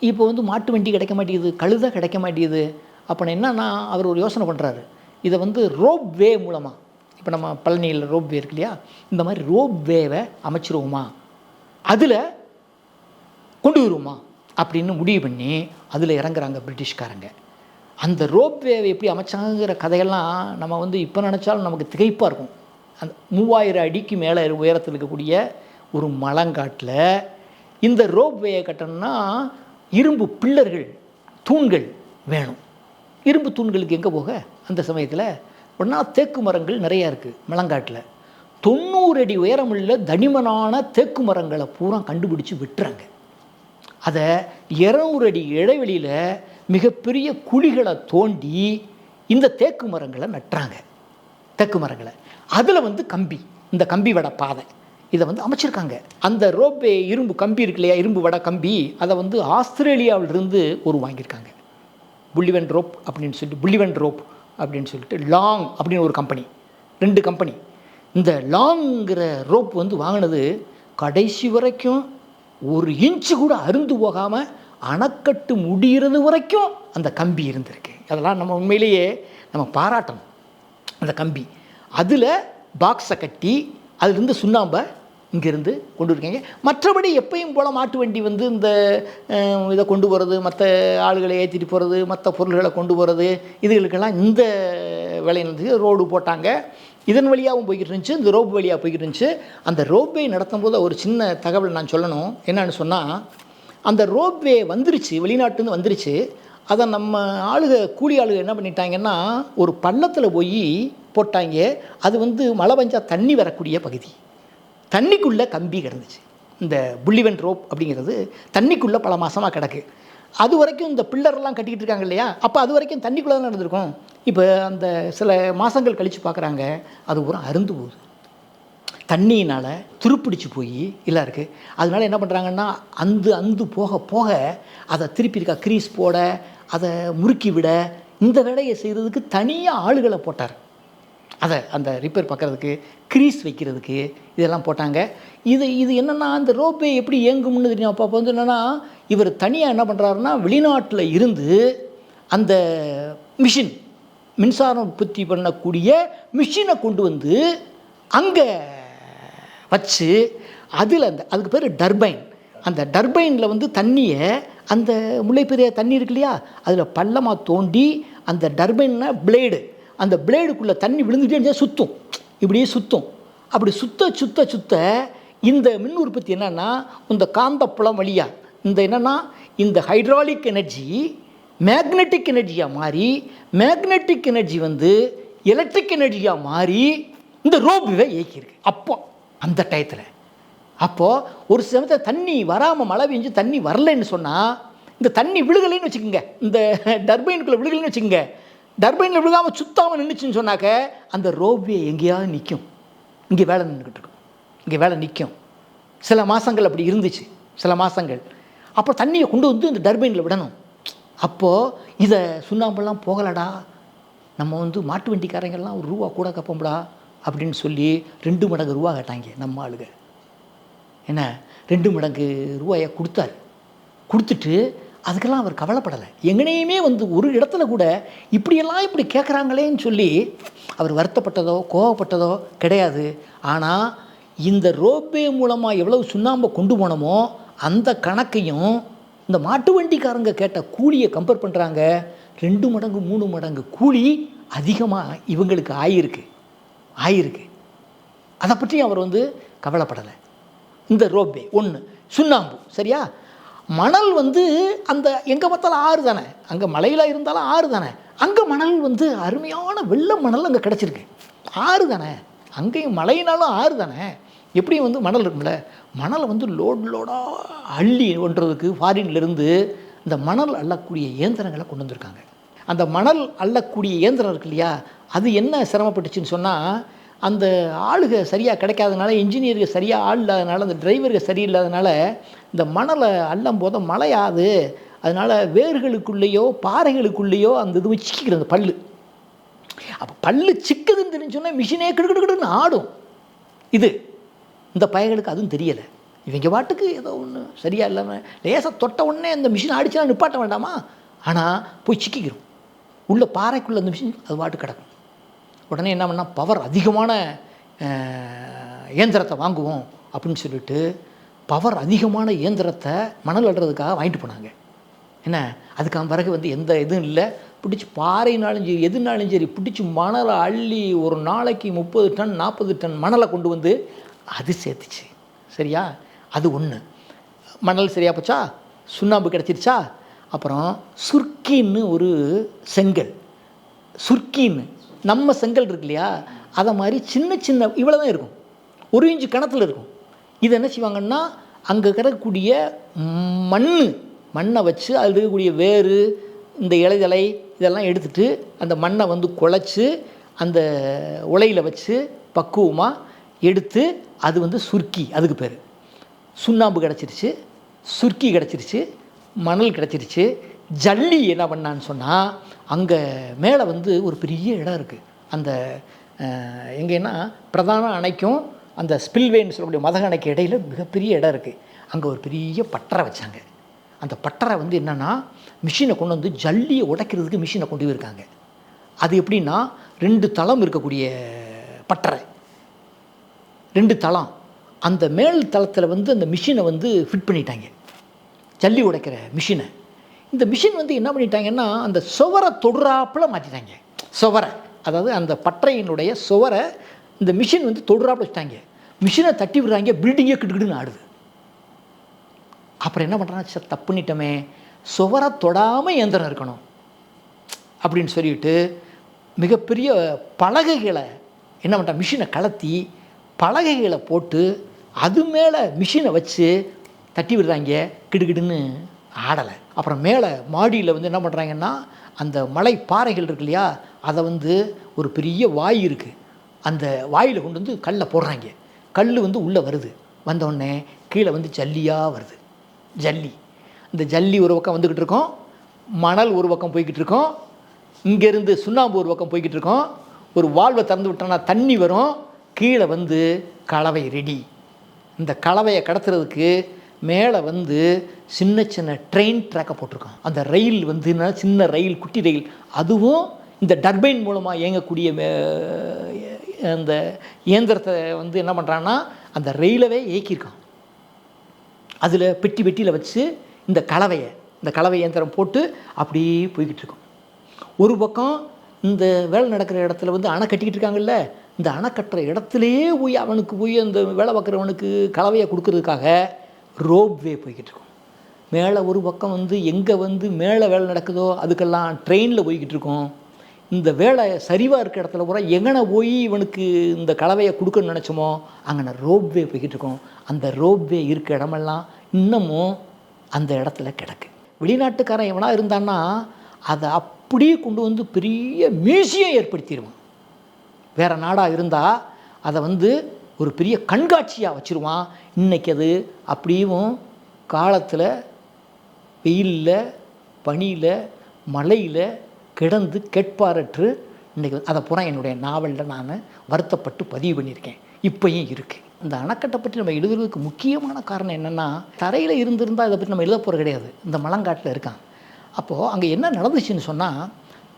S1: இப்போ வந்து மாட்டு வண்டி கிடைக்க மாட்டேங்குது, கழுதை கிடைக்க மாட்டேங்குது. அப்போ என்னன்னா அவர் ஒரு யோசனை பண்ணுறாரு, இதை வந்து ரோப் வே மூலமாக, இப்போ நம்ம பழனியில் ரோப் வே இருக்கு இல்லையா, இந்த மாதிரி ரோப் வேவை அமைச்சிருவோமா, அதில் கொண்டு வருவோமா அப்படின்னு முடிவு பண்ணி அதில் இறங்குறாங்க பிரிட்டிஷ்காரங்க. அந்த ரோப் வேவை எப்படி அமைச்சாங்கிற கதையெல்லாம் நம்ம வந்து இப்போ நினச்சாலும் நமக்கு திகைப்பாக இருக்கும். அந்த 3000 அடிக்கு மேலே உயரத்தில் இருக்கக்கூடிய ஒரு மலங்காட்டில் இந்த ரோப் வேயை கட்டணும்னா இரும்பு பில்லர்கள், தூண்கள் வேணும். இரும்பு தூண்களுக்கு எங்கே போக அந்த சமயத்தில் ஒன்றா தேக்கு மரங்கள் நிறையா இருக்குது மலங்காட்டில். 90 அடி உயரமுள்ள தடிமனான தேக்கு மரங்களை பூரா கண்டுபிடிச்சி விட்டுறாங்க. அதை 200 அடி இடைவெளியில் மிகப்பெரிய குழிகளை தோண்டி இந்த தேக்கு மரங்களை நட்டுறாங்க. தேக்கு மரங்களை அதில் வந்து கம்பி, இந்த கம்பி வட பாதை இதை வந்து அமைச்சிருக்காங்க. அந்த ரோப்பே இரும்பு கம்பி இருக்கு இல்லையா, இரும்பு வட கம்பி, அதை வந்து ஆஸ்திரேலியாவிலிருந்து ஒரு வாங்கியிருக்காங்க. புல்லிவன் ரோப் அப்படின்னு சொல்லிட்டு, புல்லிவன் ரோப் அப்படின்னு சொல்லிட்டு லாங் அப்படின்னு ஒரு கம்பெனி, 2 கம்பெனி. இந்த லாங்கிற ரோப் வந்து வாங்கினது கடைசி வரைக்கும் 1 இன்ச்சு கூட அருந்து போகாமல் அணைக்கட்டு முடிகிறது வரைக்கும் அந்த கம்பி இருந்திருக்கு. அதெல்லாம் நம்ம உண்மையிலேயே நம்ம பாராட்டணும். அந்த கம்பி அதில் பாக்ஸை கட்டி அதிலிருந்து சுண்ணாம்பை இங்கேருந்து கொண்டு இருக்கீங்க. மற்றபடி எப்பயும் போல் மாட்டு வண்டி வந்து இந்த இதை கொண்டு போகிறது, மற்ற ஆளுகளை ஏற்றிட்டு போகிறது, மற்ற பொருள்களை கொண்டு போகிறது, இதுகளுக்கெல்லாம் இந்த வேலையை நடந்துச்சு. ரோடு போட்டாங்க, இதன் வழியாகவும் போய்கிட்டு இருந்துச்சு, இந்த ரோப் வழியாக போய்கிட்டு இருந்துச்சு. அந்த ரோப்வே நடத்தும் போது ஒரு சின்ன தகவல் நான் சொல்லணும். என்னன்னு சொன்னால், அந்த ரோப்வே வந்துருச்சு, வெளிநாட்டுலேருந்து வந்துருச்சு. அதை நம்ம கூலி ஆளுக என்ன பண்ணிட்டாங்கன்னா, ஒரு பள்ளத்தில் போய் போட்டாங்க. அது வந்து மழை பெஞ்சா தண்ணி வரக்கூடிய பகுதி, தண்ணிக்குள்ளே கம்பி கிடந்துச்சு. இந்த புள்ளிவன் ரோப் அப்படிங்கிறது தண்ணிக்குள்ளே பல மாதமாக கிடக்கு. அது வரைக்கும் இந்த பில்லர்லாம் கட்டிக்கிட்டு இருக்காங்க இல்லையா, அப்போ அது வரைக்கும் தண்ணிக்குள்ளே தான் நடந்திருக்கும். இப்போ அந்த சில மாதங்கள் கழித்து பார்க்குறாங்க, அது ஒரு அருந்து போகுது, தண்ணியினால் துருப்பிடிச்சு போய் எல்லாம் இருக்குது. அதனால என்ன பண்ணுறாங்கன்னா, அந்து போக போக அதை திருப்பி இருக்கா க்ரீஸ் போட, அதை முறுக்கி விட, இந்த வேலையை செய்கிறதுக்கு தனியாக ஆளுகளை போட்டார். அதை அந்த ரிப்பேர் பார்க்குறதுக்கு, க்ரீஸ் வைக்கிறதுக்கு இதெல்லாம் போட்டாங்க. இது என்னென்னா, அந்த ரோப்பே எப்படி இயங்கும்னு தெரியும். அப்போ வந்து என்னென்னா, இவர் தனியாக என்ன பண்ணுறாருன்னா, வெளிநாட்டில் இருந்து அந்த மிஷின், மின்சாரம் உற்பத்தி பண்ணக்கூடிய மிஷினை கொண்டு வந்து அங்கே வச்சு, அதில் அதுக்கு பேர் டர்பைன். அந்த டர்பைனில் வந்து தண்ணியை, அந்த முல்லைப்பெரிய தண்ணி இருக்கு இல்லையா, அதில் பள்ளமாக தோண்டி, அந்த டர்பைன்னா பிளேடு, அந்த பிளேடுக்குள்ளே தண்ணி விழுந்துகிட்டே சுற்றும், இப்படியே சுற்றும். அப்படி சுத்த இந்த மின் உற்பத்தி என்னென்னா, இந்த காந்தப்புலம் வழியாக இந்த என்னென்னா, இந்த ஹைட்ராலிக் எனர்ஜி மேக்னெட்டிக் எனர்ஜியாக மாறி, மேக்னெட்டிக் எனர்ஜி வந்து எலக்ட்ரிக் எனர்ஜியாக மாறி இந்த ரோப்வே இயக்கியிருக்கு. அப்போ அந்த டயத்தில் அப்போது ஒரு சமயத்தில் தண்ணி வராமல், மழை பெஞ்சு தண்ணி வரலைன்னு சொன்னால், இந்த தண்ணி விழுகலைன்னு வச்சுக்கோங்க, இந்த டர்பைனுக்குள்ளே விழுகலைன்னு வச்சுக்கோங்க, டர்பைனில் விழுகாமல் சுத்தாமல் நின்றுச்சுன்னு சொன்னாக்க அந்த ரோப்வே எங்கேயாவது நிற்கும். இங்கே வேலை நின்றுக்கிட்டு இருக்கும், இங்கே வேலை நிற்கும். சில மாதங்கள் அப்படி இருந்துச்சு, சில மாதங்கள். அப்புறம் தண்ணியை கொண்டு வந்து இந்த டர்பைனில் விடணும். அப்போது இதை சுண்ணாம்பெல்லாம் போகலடா, நம்ம வந்து மாட்டு வண்டிக்காரங்கெல்லாம் ஒரு ரூபா கூட கப்போம்டா அப்படின்னு சொல்லி 2 மடங்கு ரூபா கேட்டாங்க நம்ம ஆளுங்க. என்ன 2 மடங்கு ரூபாயை கொடுத்துட்டு அதுக்கெல்லாம் அவர் கவலைப்படலை. எங்கனையுமே வந்து ஒரு இடத்துல கூட இப்படி கேட்குறாங்களேன்னு சொல்லி அவர் வருத்தப்பட்டதோ கோவப்பட்டதோ கிடையாது. ஆனால் இந்த ரோப்வே மூலமாக எவ்வளவு சுண்ணாம்பை கொண்டு போனோமோ அந்த கணக்கையும் இந்த மாட்டு வண்டிக்காரங்க கேட்ட கூலியை கம்பேர் பண்ணுறாங்க. 2 மடங்கு 3 மடங்கு கூலி அதிகமாக இவங்களுக்கு ஆயிருக்கு. அதை பற்றி அவர் வந்து கவலைப்படலை. இந்த ரோப்வே ஒன்று, சுண்ணாம்பு சரியா. மணல் வந்து அந்த எங்கே பார்த்தாலும் ஆறு தானே, அங்கே மலையில் இருந்தாலும் ஆறு தானே, அங்கே மணல் வந்து அருமையான வெள்ளை மணல் அங்கே கிடச்சிருக்கு. ஆறு தானே, அங்கேயும் மழையினாலும் ஆறு தானே, எப்படியும் வந்து மணல் இருக்கும்ல. மணலை வந்து லோடாக அள்ளி ஒன்றதுக்கு ஃபாரின்லேருந்து இந்த மணல் அள்ளக்கூடிய இயந்திரங்களை கொண்டு வந்திருக்காங்க. அந்த மணல் அள்ளக்கூடிய இயந்திரம் இருக்கு இல்லையா, அது என்ன சிரமப்பட்டுச்சுன்னு சொன்னால், அந்த ஆளுக சரியாக கிடைக்காதனால, இன்ஜினியருக்கு சரியாக ஆள் இல்லாதனால, அந்த டிரைவருக்கு சரியில்லாதனால இந்த மணலை அள்ளும் போது மழையாது. அதனால் வேர்களுக்குள்ளேயோ பாறைகளுக்குள்ளேயோ அந்த இது சிக்கிக்கிறது, அந்த பல்லு. அப்போ பல்லு சிக்குதுன்னு தெரிஞ்சோன்னா மிஷினே கிடுக்கிடுன்னு ஆடும். இந்த பயங்களுக்கு அதுவும் தெரியலை. இவங்க பாட்டுக்கு ஏதோ ஒன்று சரியாக இல்லாமல் லேசாக தொட்ட உடனே அந்த மிஷின் ஆடிச்சுனா நிப்பாட்ட வேண்டாமா, ஆனால் போய் சிக்கிக்கிறோம் உள்ள பாறைக்குள்ளே. அந்த மிஷின் அது பாட்டு கிடக்கும். உடனே என்ன பண்ணால் பவர் அதிகமான இயந்திரத்தை வாங்குவோம் அப்படின்னு சொல்லிட்டு பவர் அதிகமான இயந்திரத்தை மணல் அள்ளுறதுக்காக வாங்கிட்டு போனாங்க. என்ன அதுக்கான பிறகு வந்து எந்த இதுவும் இல்லை, பிடிச்சி பாறைனாலும் சரி எதுனாலும் சரி பிடிச்சி மணலை அள்ளி ஒரு நாளைக்கு 30 டன் 40 டன் மணலை கொண்டு வந்து அது சேர்த்துச்சு. சரியா, அது ஒன்று. மணல் சரியாக போச்சா, சுண்ணாம்பு கிடச்சிருச்சா. அப்புறம் சுர்க்கின்னு ஒரு செங்கல், சுர்க்கின்னு நம்ம செங்கல் இருக்கு இல்லையா, அதை மாதிரி சின்ன இவ்வளோ தான் இருக்கும், 1 இன்ச்சு கணத்தில் இருக்கும். இது என்ன செய்வாங்கன்னா, அங்கே கிடக்கக்கூடிய மண்ணை வச்சு அதில் இருக்கக்கூடிய வேறு இந்த இலைதலை இதெல்லாம் எடுத்துகிட்டு அந்த மண்ணை வந்து குழைச்சி அந்த உலையில் வச்சு பக்குவமாக எடுத்து அது வந்து சுர்க்கி, அதுக்கு பேர். சுண்ணாம்பு கிடச்சிருச்சு, சுர்க்கி கிடச்சிருச்சு, மணல் கிடச்சிருச்சு. ஜல்லி என்ன பண்ணான்னு சொன்னால், அங்கே மேலே வந்து ஒரு பெரிய இடம் இருக்குது. அந்த எங்கேன்னா பிரதான அணைக்கும் அந்த ஸ்பில்வேன்னு சொல்லக்கூடிய மதக அணைக்கு இடையில் மிகப்பெரிய இடம் இருக்குது. அங்கே ஒரு பெரிய பட்டறை வச்சாங்க. அந்த பட்டறை வந்து என்னென்னா மிஷினை கொண்டு வந்து ஜல்லியை உடைக்கிறதுக்கு மிஷினை கொண்டு போயிருக்காங்க. அது எப்படின்னா 2 தளம் இருக்கக்கூடிய பட்டறை, 2 தளம். அந்த மேல் தளத்தில் வந்து அந்த மிஷினை வந்து ஃபிட் பண்ணிட்டாங்க, ஜல்லி உடைக்கிற மிஷினை. இந்த மிஷின் வந்து என்ன பண்ணிட்டாங்கன்னா அந்த சுவரை தொடுறாப்பில் மாற்றிட்டாங்க. சுவரை, அதாவது அந்த பட்டறையினுடைய சுவரை இந்த மிஷின் வந்து தொடுறாப்பில் வச்சுட்டாங்க. மிஷினை தட்டி விடுறாங்க, பில்டிங்கே கிட்டுக்கிட்டுன்னு ஆடுது. அப்புறம் என்ன பண்ணுறாங்க, சார் தப்பு பண்ணிட்டோமே, சுவரை தொடாமல் இயந்திரம் இருக்கணும் அப்படின்னு சொல்லிட்டு மிகப்பெரிய பலகைகளை என்ன பண்ணுறாங்க, மிஷினை கலத்தி பலகைகளை போட்டு அது மேலே மிஷினை வச்சு தட்டி விடுறாங்க, கிடுகிடுன்னு ஆடலை. அப்புறம் மேலே மாடியில் வந்து என்ன பண்ணுறாங்கன்னா அந்த மலை பாறைகள் இருக்கு இல்லையா, அதை வந்து ஒரு பெரிய வாய் இருக்குது, அந்த வாயில் கொண்டு வந்து கல்லை போடுறாங்க. கல் வந்து உள்ளே வருது, வந்தோடனே கீழே வந்து ஜல்லியாக வருது. ஜல்லி, இந்த ஜல்லி ஒரு பக்கம் வந்துக்கிட்டு இருக்கோம், மணல் ஒரு பக்கம் போய்கிட்டு இருக்கோம், இங்கேருந்து சுண்ணாம்பு ஒரு பக்கம் போய்கிட்டு இருக்கோம். ஒரு வால்வை திறந்து விட்டோன்னா தண்ணி வரும், கீழே வந்து கலவை ரெடி. இந்த கலவையை கடத்துறதுக்கு மேலே வந்து சின்ன சின்ன ட்ரெயின் ட்ராக்கை போட்டிருக்கோம். அந்த ரயில் வந்து சின்ன ரயில், குட்டி ரயில், அதுவும் இந்த டர்பைன் மூலமாக இயங்கக்கூடிய அந்த இயந்திரத்தை வந்து என்ன பண்ணுறான்னா அந்த ரயிலவே இயக்கியிருக்கான். அதில் பெட்டியில் வச்சு இந்த கலவை இயந்திரம் போட்டு அப்படியே போய்கிட்டு இருக்கோம். ஒரு பக்கம் இந்த வேலை நடக்கிற இடத்துல வந்து அணை கட்டிக்கிட்டு இருக்காங்கல்ல, இந்த அணை கட்டுற இடத்துலையே போய் அவனுக்கு போய் அந்த வேலை பார்க்குறவனுக்கு கலவையை கொடுக்கறதுக்காக ரோப்வே போய்கிட்டு இருக்கோம். மேலே ஒரு பக்கம் வந்து எங்கே வந்து மேலே வேலை நடக்குதோ அதுக்கெல்லாம் ட்ரெயினில் போய்கிட்டு இருக்கோம். இந்த வேலை சரிவாக இருக்கிற இடத்துல கூட எங்கன போய் இவனுக்கு இந்த கலவையை கொடுக்கணும்னு நினச்சோமோ அங்கே ரோப்வே போய்கிட்டு இருக்கோம். அந்த ரோப்வே இருக்க இடமெல்லாம் இன்னமும் அந்த இடத்துல கிடக்கு. வெளிநாட்டுக்காரன் எவனா இருந்தான்னா அதை அப்படியே கொண்டு வந்து பெரிய மியூசியம் ஏற்படுத்திடுவான். வேறு நாடாக இருந்தால் அதை வந்து ஒரு பெரிய கண்காட்சியாக வச்சுருவான். இன்றைக்கி அது அப்படியும் காலத்தில் வெயிலில், பனியில், மழையில் கிடந்து கேட்பாரற்று இன்றைக்கி அதை பூரா என்னுடைய நாவலில் நான் வருத்தப்பட்டு பதிவு பண்ணியிருக்கேன். இப்போயும் இருக்குது. இந்த அணைக்கட்டை பற்றி நம்ம எழுதுறதுக்கு முக்கியமான காரணம் என்னென்னா, தரையில் இருந்திருந்தால் இதை பற்றி நம்ம எழுத போகிறது கிடையாது. இந்த மலங்காட்டில் இருக்கான். அப்போது அங்கே என்ன நடந்துச்சுன்னு சொன்னால்,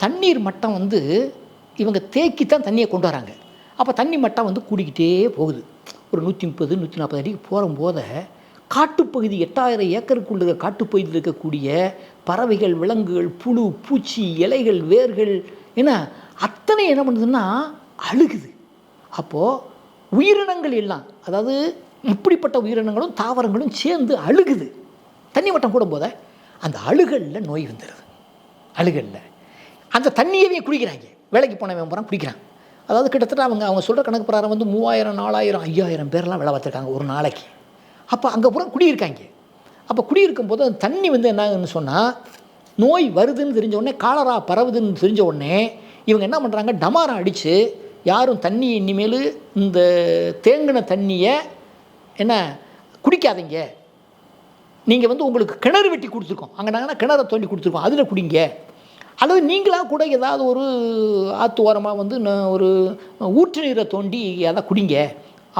S1: தண்ணீர் மட்டம் வந்து இவங்க தேக்கித்தான் தண்ணியை கொண்டு வராங்க. அப்போ தண்ணி மட்டம் வந்து கூடிக்கிட்டே போகுது. ஒரு 130, 140 அடிக்கு போகும்போது காட்டுப்பகுதி 8000 ஏக்கருக்குள்ள காட்டுப்பகுதியில் இருக்கக்கூடிய பறவைகள், விலங்குகள், புழு, பூச்சி, இலைகள், வேர்கள் என்ன அத்தனை என்ன பண்ணுதுன்னா அழுகுது. அப்போது உயிரினங்கள் எல்லாம், அதாவது இப்படிப்பட்ட உயிரினங்களும் தாவரங்களும் சேர்ந்து அழுகுது. தண்ணி மட்டம் கூடும் போத அந்த அழுகலில் நோய் வந்துடுது. அழுகலில் அந்த தண்ணியவே குடிக்கிறாங்க. வேலைக்கு போனவன் போகிறான் குடிக்கிறான். அதாவது கிட்டத்தட்ட அவங்க சொல்கிற கணக்கு பிரகாரம் வந்து 3000, 4000, 5000 பேர்லாம் வேலை பார்த்துருக்காங்க ஒரு நாளைக்கு. அப்போ அங்கே பூரா குடியிருக்காங்க. அப்போ குடியிருக்கும் போது அந்த தண்ணி வந்து என்னன்னு சொன்னால், நோய் வருதுன்னு தெரிஞ்ச உடனே, காலரா பரவுதுன்னு தெரிஞ்ச உடனே இவங்க என்ன பண்ணுறாங்க, டமாரம் அடித்து யாரும் தண்ணி இனிமேல் இந்த தேங்கின தண்ணியை என்ன குடிக்காதீங்க, நீங்கள் வந்து உங்களுக்கு கிணறு வெட்டி கொடுத்துருக்கோம், அங்கே நாங்கள் கிணறை தோண்டி கொடுத்துருக்கோம், அதில் குடிங்க, அல்லது நீங்களாக கூட ஏதாவது ஒரு ஆற்று ஓரமாக வந்து ஒரு ஊற்று நீரை தோண்டி அதை குடிங்க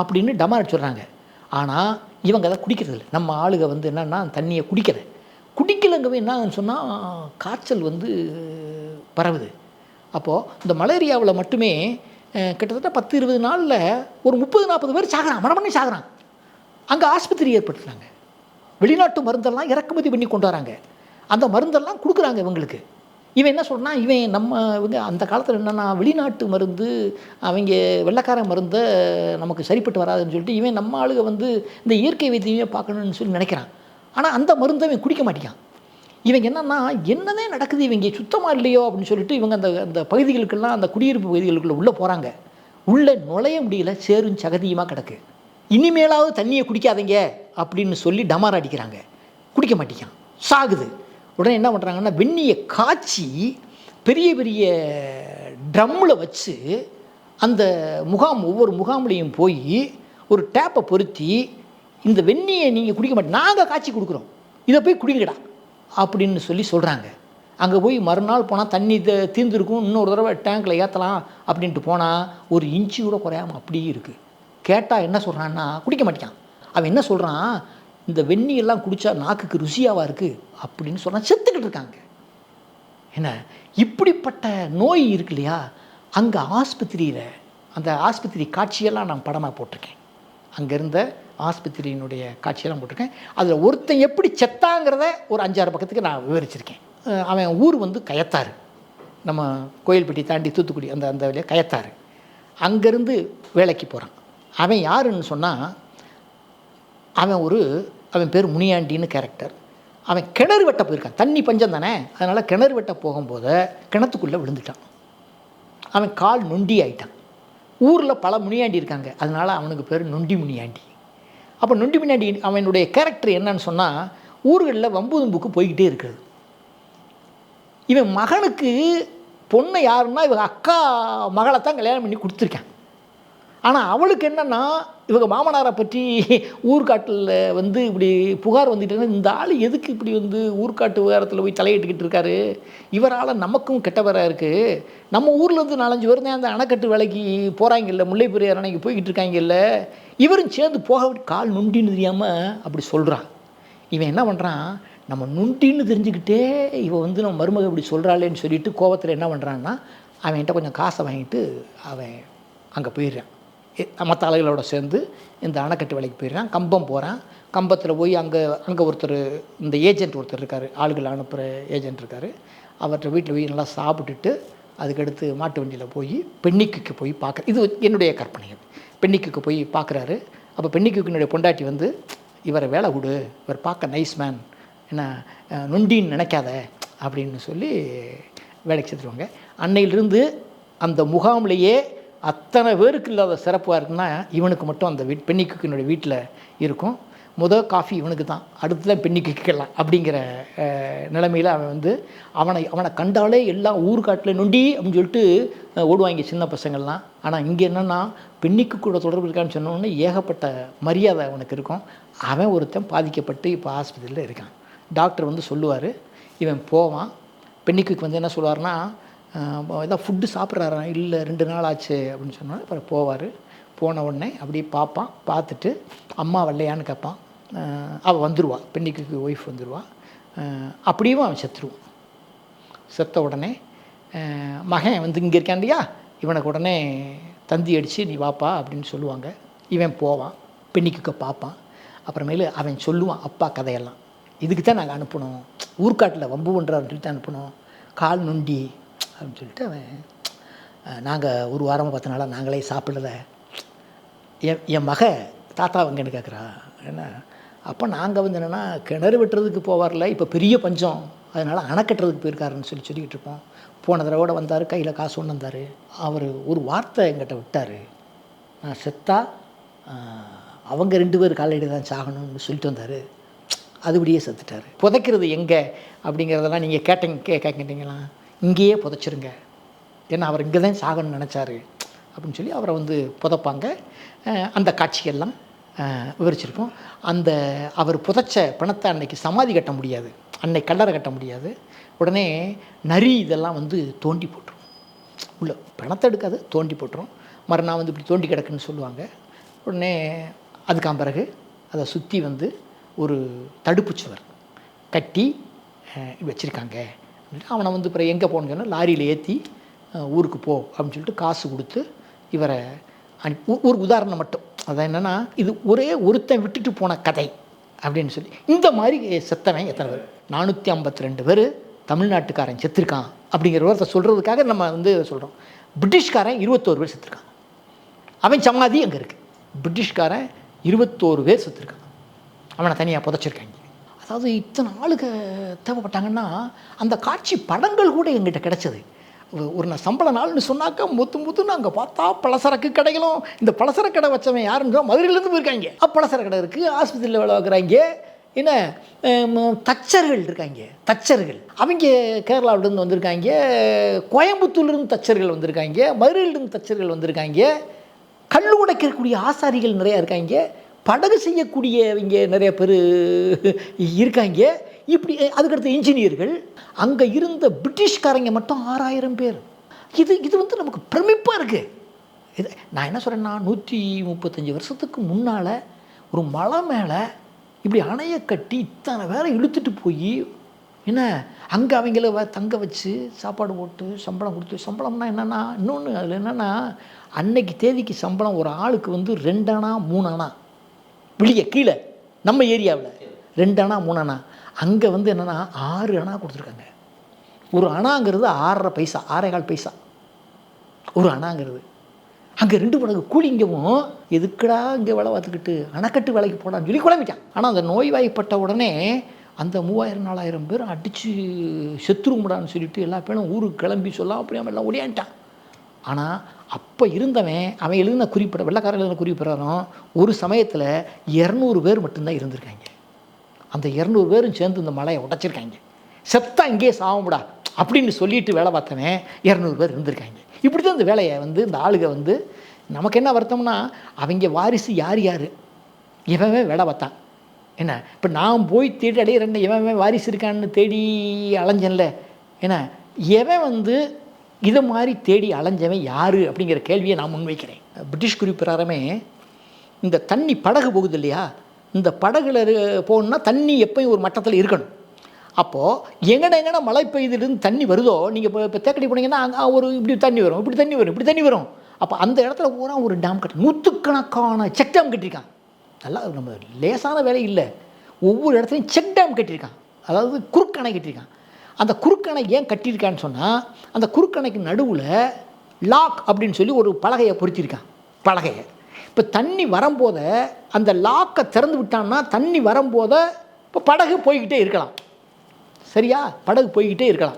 S1: அப்படின்னு டமாரம் சொல்கிறாங்க. ஆனால் இவங்க அதை குடிக்கிறதில்ல. நம்ம ஆளுக வந்து என்னென்னா தண்ணியை குடிக்கலைங்கவே என்னன்னு சொன்னால் காய்ச்சல் வந்து பரவுது. அப்போது இந்த மலேரியாவில் மட்டுமே கிட்டத்தட்ட 10-20 நாளில் ஒரு 30-40 பேர் சாகிறான், மனமண்ணி சாகிறான். அங்கே ஆஸ்பத்திரி ஏற்படுத்துகிறாங்க. வெளிநாட்டு மருந்தெல்லாம் இறக்குமதி பண்ணி கொண்டு வராங்க. அந்த மருந்தெல்லாம் கொடுக்குறாங்க இவங்களுக்கு. இவன் என்ன சொல்கிறான், இவங்க அந்த காலத்தில் என்னென்னா வெளிநாட்டு மருந்து, அவங்க வெள்ளைக்கார மருந்தை நமக்கு சரிப்பட்டு வராதுன்னு சொல்லிட்டு இவன் நம்ம ஆளுக வந்து இந்த இயற்கை வைத்தியமே பார்க்கணுன்னு சொல்லி நினைக்கிறான். ஆனால் அந்த மருந்தை இவன் குடிக்க மாட்டேங்கான். இவங்க என்னென்னா என்னதே நடக்குது, இவங்க சுத்தமாக இல்லையோ அப்படின்னு சொல்லிட்டு இவங்க அந்த பகுதிகளுக்கெல்லாம், அந்த குடியிருப்பு பகுதிகளுக்குள்ளே உள்ளே போகிறாங்க. உள்ளே நுழைய முடியல, சேரும் சகதியுமாக கிடக்கு. இனிமேலாவது தண்ணியை குடிக்காதீங்க அப்படின்னு சொல்லி டமார் அடிக்கிறாங்க. குடிக்க மாட்டேங்கான், சாகுது. உடனே என்ன பண்ணுறாங்கன்னா, வெந்நியை காய்ச்சி பெரிய பெரிய ட்ரம்மில் வச்சு அந்த ஒவ்வொரு முகாம்லேயும் போய் ஒரு டேப்பை பொருத்தி, இந்த வெந்நியை நீங்கள் குடிக்க மாட்டேன், நாங்கள் காய்ச்சி கொடுக்குறோம், இதை போய் குடிங்கடா அப்படின்னு சொல்கிறாங்க. அங்கே போய் மறுநாள் போனால் தண்ணி தீர்ந்துருக்கும், இன்னொரு தடவை டேங்கில் ஏற்றலாம் அப்படின்ட்டு போனால் ஒரு இன்ச்சு கூட குறையாமல் அப்படியே இருக்குது. கேட்டால் என்ன சொல்கிறான்னா, குடிக்க மாட்டேங்கான். அவன் என்ன சொல்கிறான், இந்த வெந்நியெல்லாம் குடித்தா நாக்குக்கு ருசியாவா இருக்குது அப்படின்னு சொன்னால் செத்துக்கிட்டு இருக்காங்க. என்ன இப்படிப்பட்ட நோய் இருக்கு இல்லையா? அங்கே ஆஸ்பத்திரியில் அந்த ஆஸ்பத்திரி காட்சியெல்லாம் நான் படமாக போட்டிருக்கேன். அங்கே இருந்த ஆஸ்பத்திரியினுடைய காட்சியெல்லாம் போட்டிருக்கேன். அதில் ஒருத்தன் எப்படி செத்தாங்கிறத ஒரு 5-6 பக்கத்துக்கு நான் விவரிச்சிருக்கேன். அவன் ஊர் வந்து கயத்தாறு, நம்ம கோயில்பட்டி தாண்டி தூத்துக்குடி அந்த அந்த வழியாக கயத்தாறு. அங்கேருந்து வேலைக்கு போகிறான். அவன் யாருன்னு சொன்னால், அவன் பேர் முனியாண்டின்னு கேரக்டர். அவன் கிணறு வெட்ட போயிருக்கான். தண்ணி பஞ்சம் தானே, அதனால் கிணறு வெட்ட போகும்போது கிணத்துக்குள்ளே விழுந்துட்டான். அவன் கால் நொண்டி ஆகிட்டான். ஊரில் பல முனியாண்டி இருக்காங்க, அதனால் அவனுக்கு பேர் நொண்டி முனியாண்டி. அப்போ நொண்டி முனியாண்டி அவனுடைய கேரக்டர் என்னன்னு சொன்னால், ஊர்களில் வம்பு தும்புக்கு போய்கிட்டே இருக்கிறது. இவன் மகனுக்கு பொண்ணை யாருன்னா இவங்க அக்கா மகளை தான் கல்யாணம் பண்ணி கொடுத்துருக்கான். ஆனால் அவளுக்கு என்னென்னா, இவங்க மாமனாரை பற்றி ஊர்காட்டில் வந்து இப்படி புகார் வந்துட்டேன்னா, இந்த ஆள் எதுக்கு இப்படி வந்து ஊர்காட்டு விவகாரத்தில் போய் தலையிட்டுக்கிட்டு இருக்காரு, இவரால் நமக்கும் கெட்ட பேராக இருக்குது. நம்ம ஊர்லேருந்து 4-5 பேர் தான் அந்த அணைக்கட்டு வேலைக்கு போகிறாங்கல்ல, முல்லை பெரியார் அணைக்கு போய்கிட்டு இருக்காங்கல்ல, இவரும் சேர்ந்து போக கால் நுண்டின்னு தெரியாமல் அப்படி சொல்கிறான். இவன் என்ன பண்ணுறான், நம்ம நுண்டின்னு தெரிஞ்சுக்கிட்டே இவன் வந்து நம்ம மருமக இப்படி சொல்கிறாளேன்னு சொல்லிட்டு கோபத்தில் என்ன பண்ணுறான்னா, அவன்கிட்ட கொஞ்சம் காசை வாங்கிட்டு அவன் அங்கே போயிடுறான். மற்ற ஆளுகளோட சேர்ந்து இந்த அணைக்கட்டு வேலைக்கு போயிடுறான். கம்பம் போகிறான். கம்பத்தில் போய் அங்கே ஒருத்தர், இந்த ஏஜென்ட் ஒருத்தர் இருக்கார், ஆளுகளை அனுப்புகிற ஏஜென்ட் இருக்கார். அவர்கிட்ட வீட்டில் போய் நல்லா சாப்பிட்டுட்டு அதுக்கடுத்து மாட்டு வண்டியில் போய் பெண்ணிக்குக்கு போய் பார்க்க, இது என்னுடைய கற்பனை. பெண்ணிக்குக்கு போய் பார்க்குறாரு. அப்போ பெண்ணிக்குனுடைய பொண்டாட்டி வந்து, இவரை வேலை கொடு, இவர் பார்க்க நைஸ் மேன், என்ன நொண்டின்னு நினைக்காத அப்படின்னு சொல்லி வேலைக்கு சேர்த்துருவாங்க. அன்னையிலிருந்து அந்த முகாம்லேயே அத்தனை பேருக்கு இல்லாத சிறப்பாக இருக்குன்னா இவனுக்கு மட்டும் அந்த பெண்ணிக்குனுடைய வீட்டில் இருக்கும். முதல் காஃபி இவனுக்கு தான், அடுத்து தான் பெண்ணிக்குக்கெல்லாம் அப்படிங்கிற நிலைமையில் அவன் வந்து அவனை கண்டாலே எல்லாம் ஊர்காட்டில் நொண்டி அப்படின்னு சொல்லிட்டு ஓடுவாங்க சின்ன பசங்கள்லாம். ஆனால் இங்கே என்னென்னா, பெண்ணிக்கு கூட தொடர்பு இருக்கான்னு சொன்னோன்னே ஏகப்பட்ட மரியாதை அவனுக்கு இருக்கும். அவன் ஒருத்தன் பாதிக்கப்பட்டு இப்போ ஆஸ்பத்திரியில் இருக்கான். டாக்டர் வந்து சொல்லுவார், இவன் போவான். பெண்ணிக்கு வந்து என்ன சொல்லுவார்னா, ஏதாவது ஃபுட்டு சாப்பிட்றாரா, இல்லை 2 நாள் ஆச்சு அப்படின்னு சொன்னாலும் அப்புறம் போவார். போன உடனே அப்படியே பார்ப்பான். பார்த்துட்டு அம்மா வரலையான்னு கேட்பான். அவள் வந்துடுவாள், பெண்ணிக்கு ஒய்ஃப் வந்துடுவாள். அப்படியும் அவன் செத்துருவான். செத்த உடனே மகன் வந்து இங்கே இருக்கான் இல்லையா, இவனுக்கு உடனே தந்தி அடித்து நீ வாப்பா அப்படின்னு சொல்லுவாங்க. இவன் போவான், பெண்ணிக்கு பார்ப்பான். அப்புறமேலு அவன் சொல்லுவான் அப்பா கதையெல்லாம். இதுக்கு தான் நாங்கள் அனுப்பணும், ஊர்காட்டில் வம்பு பண்ணுறாருன்னு சொல்லிட்டு அனுப்பணும், கால் நொண்டி அப்படின்னு சொல்லிட்டு அவன். நாங்கள் ஒரு வாரமாக 10 நாளாக நாங்களே சாப்பிடலை. என் மக தாத்தா எங்கன்னு கேட்குறா. என்ன அப்போ நாங்கள் வந்து என்னென்னா, கிணறு வெட்டுறதுக்கு போவார்ல, இப்போ பெரிய பஞ்சம், அதனால் அணை கட்டுறதுக்கு போயிருக்காருன்னு சொல்லிக்கிட்டு இருப்போம். போன தடவை வந்தார், கையில் காசு ஒன்று வந்தார். அவர் ஒரு வார்த்தை எங்கிட்ட விட்டார், நான் செத்தா அவங்க 2 பேர் காலையில் தான் சாகணும்னு சொல்லிட்டு வந்தார். அதுபடியே செத்துட்டார். புதைக்கிறது எங்கே அப்படிங்கிறதெல்லாம் நீங்கள் கேட்டீங்களா, இங்கேயே புதைச்சிருங்க, ஏன்னா அவர் இங்கே தான் சாகணும்னு நினச்சாரு அப்படின்னு சொல்லி அவரை வந்து புதைப்பாங்க. அந்த காட்சிகள்லாம் விவரிச்சிருப்போம். அவர் புதைச்ச பணத்தை அன்னைக்கு சமாதி கட்ட முடியாது, அன்னைக்கு கல்லறை கட்ட முடியாது. உடனே நரி இதெல்லாம் வந்து தோண்டி போட்டுரும், உள்ள பணத்தை எடுக்காது, தோண்டி போட்டுரும். மறுநாள் வந்து இப்படி தோண்டி கிடக்குன்னு சொல்லுவாங்க. உடனே அதுக்கான பிறகு அதை சுற்றி வந்து ஒரு தடுப்பு சுவர் கட்டி வச்சுருக்காங்க. அவனை வந்து அப்புறம் எங்கே போகணுன்னு சொன்னால் லாரியில் ஏற்றி ஊருக்கு போ அப்படின்னு சொல்லிட்டு காசு கொடுத்து இவரை ஒரு உதாரணம் மட்டும். அதான் என்னென்னா, இது ஒரே ஒருத்தன் விட்டுட்டு போன கதை அப்படின்னு சொல்லி. இந்த மாதிரி செத்தவன் எத்தனை பேர், 452 பேர் தமிழ்நாட்டுக்காரன் செத்துருக்கான் அப்படிங்கிற ஒருத்தர் சொல்கிறதுக்காக நம்ம வந்து சொல்கிறோம். பிரிட்டிஷ்காரன் 21 பேர் செத்துருக்கான், அவன் சமாதி அங்கே இருக்குது. பிரிட்டிஷ்காரன் 21 பேர் செத்துருக்கான், அவனை தனியாக புதைச்சிருக்காங்க. அதாவது இத்தனை ஆளுக தேவைப்பட்டாங்கன்னா அந்த காட்சி படங்கள் கூட எங்கிட்ட கிடச்சது. ஒரு நான் சம்பள நாள்னு சொன்னாக்கா முத்துன்னு அங்கே பார்த்தா பலசரக்கு கடைகளும். இந்த பலசரக்கு கடை வச்சவன் யாருன்னு மதுரையிலேருந்து போயிருக்காங்க. பலசரக்கு கடை இருக்குது, ஆஸ்பத்திரியில் வேலை பார்க்குறாங்க. என்ன தச்சர்கள் இருக்காங்க, தச்சர்கள் அவங்க கேரளாவிலேருந்து வந்திருக்காங்க, கோயம்புத்தூர்லேருந்து தச்சர்கள் வந்திருக்காங்க, மதுரையிலேருந்து தச்சர்கள் வந்திருக்காங்க, கல் உடைக்கக்கூடிய ஆசாரிகள் நிறையா இருக்காங்க, படகு செய்யக்கூடியவங்க நிறைய பேர் இருக்காங்க. இப்படி அதுக்கடுத்து இன்ஜினியர்கள். அங்கே இருந்த பிரிட்டிஷ்காரங்க மட்டும் 6000 பேர். இது வந்து நமக்கு பிரமிப்பாக இருக்குது. நான் என்ன சொல்கிறேன்னா, 135 வருஷத்துக்கு முன்னால் ஒரு மலை மேலே இப்படி அணையை கட்டி இத்தனை வேலை இழுத்துட்டு போய் என்ன அங்கே அவங்கள தங்க வச்சு சாப்பாடு போட்டு சம்பளம் கொடுத்து, சம்பளம்னா என்னென்னா இன்னொன்று அதில் என்னென்னா அன்னைக்கு தேதிக்கு சம்பளம் ஒரு ஆளுக்கு வந்து 2 அணா 3 அணா வெளியே கீழே நம்ம ஏரியாவில் 2 அணா 3 அணா. அங்கே வந்து என்னென்னா 6 அணா கொடுத்துருக்காங்க. ஒரு அணாங்கிறது 6.5 பைசா 6.25 பைசா ஒரு அணாங்கிறது. அங்கே 2 மடங்கு கூலிங்கவும் எதுக்குடா இங்கே வேலை பார்த்துக்கிட்டு அணைக்கட்டு வேலைக்கு போடான்னு சொல்லி குழம்பிட்டான். ஆனால் அந்த நோய்வாய்ப்பட்ட உடனே அந்த 3000 4000 பேர் அடித்து செத்துருமுடான்னு சொல்லிட்டு எல்லா பேரும் ஊருக்கு கிளம்பி சொல்லாம் அப்படியாமல் எல்லாம் ஓடியான்ட்டான். ஆனால் அப்போ இருந்தவன் அவன் எழுதின குறிப்பிட வெள்ளைக்காரன் எழுதின குறிப்பிடறோம் ஒரு சமயத்தில் 200 பேர் மட்டும்தான் இருந்திருக்காங்க. அந்த 200 பேரும் சேர்ந்து இந்த மலையை உடைச்சிருக்காங்க. செத்தா இங்கேயே சாவமுடா அப்படின்னு சொல்லிட்டு வேலை பார்த்தவன் 200 பேர் இருந்திருக்காங்க. இப்படி தான் இந்த வேலையை வந்து இந்த ஆளுக வந்து நமக்கு என்ன வருத்தம்னா அவங்க வாரிசு யார் யார் இவன் வேலை பார்த்தான் என்ன. இப்போ நான் போய் தேடி அடையிறேன் இவன் வாரிசு இருக்கான்னு தேடி அலைஞ்சன்ல என்ன. எவன் வந்து இதை மாதிரி தேடி அலைஞ்சவன் யார் அப்படிங்கிற கேள்வியை நான் முன்வைக்கிறேன். பிரிட்டிஷ் குறிப்பிடாரமே இந்த தண்ணி படகு போகுது இல்லையா, இந்த படகுல போகணுன்னா தண்ணி எப்பயும் ஒரு மட்டத்தில் இருக்கணும். அப்போது எங்கன மழை பெய்துலேருந்து தண்ணி வருதோ, நீங்கள் இப்போ தேக்கடி போனீங்கன்னா அங்கே ஒரு இப்படி தண்ணி வரும், இப்படி தண்ணி வரும், இப்படி தண்ணி வரும். அப்போ அந்த இடத்துல பூரா ஒரு டேம் கட்டி 100கணக்கான செக் டேம் கட்டியிருக்கான். நல்லா நம்ம லேசான வேலை இல்லை. ஒவ்வொரு இடத்துலையும் செக் டேம் கட்டியிருக்கான், அதாவது குறுக்கணை கட்டியிருக்கான். அந்த குறுக்கணை ஏன் கட்டியிருக்கான்னு சொன்னால் அந்த குறுக்கணைக்கு நடுவில் லாக் அப்படின்னு சொல்லி ஒரு பலகையை பொருத்தியிருக்கான். பலகையை இப்போ தண்ணி வரும்போத அந்த லாக்கை திறந்து விட்டான்னா தண்ணி வரும்போத இப்போ படகு போய்கிட்டே இருக்கலாம். சரியா, படகு போய்கிட்டே இருக்கலாம்.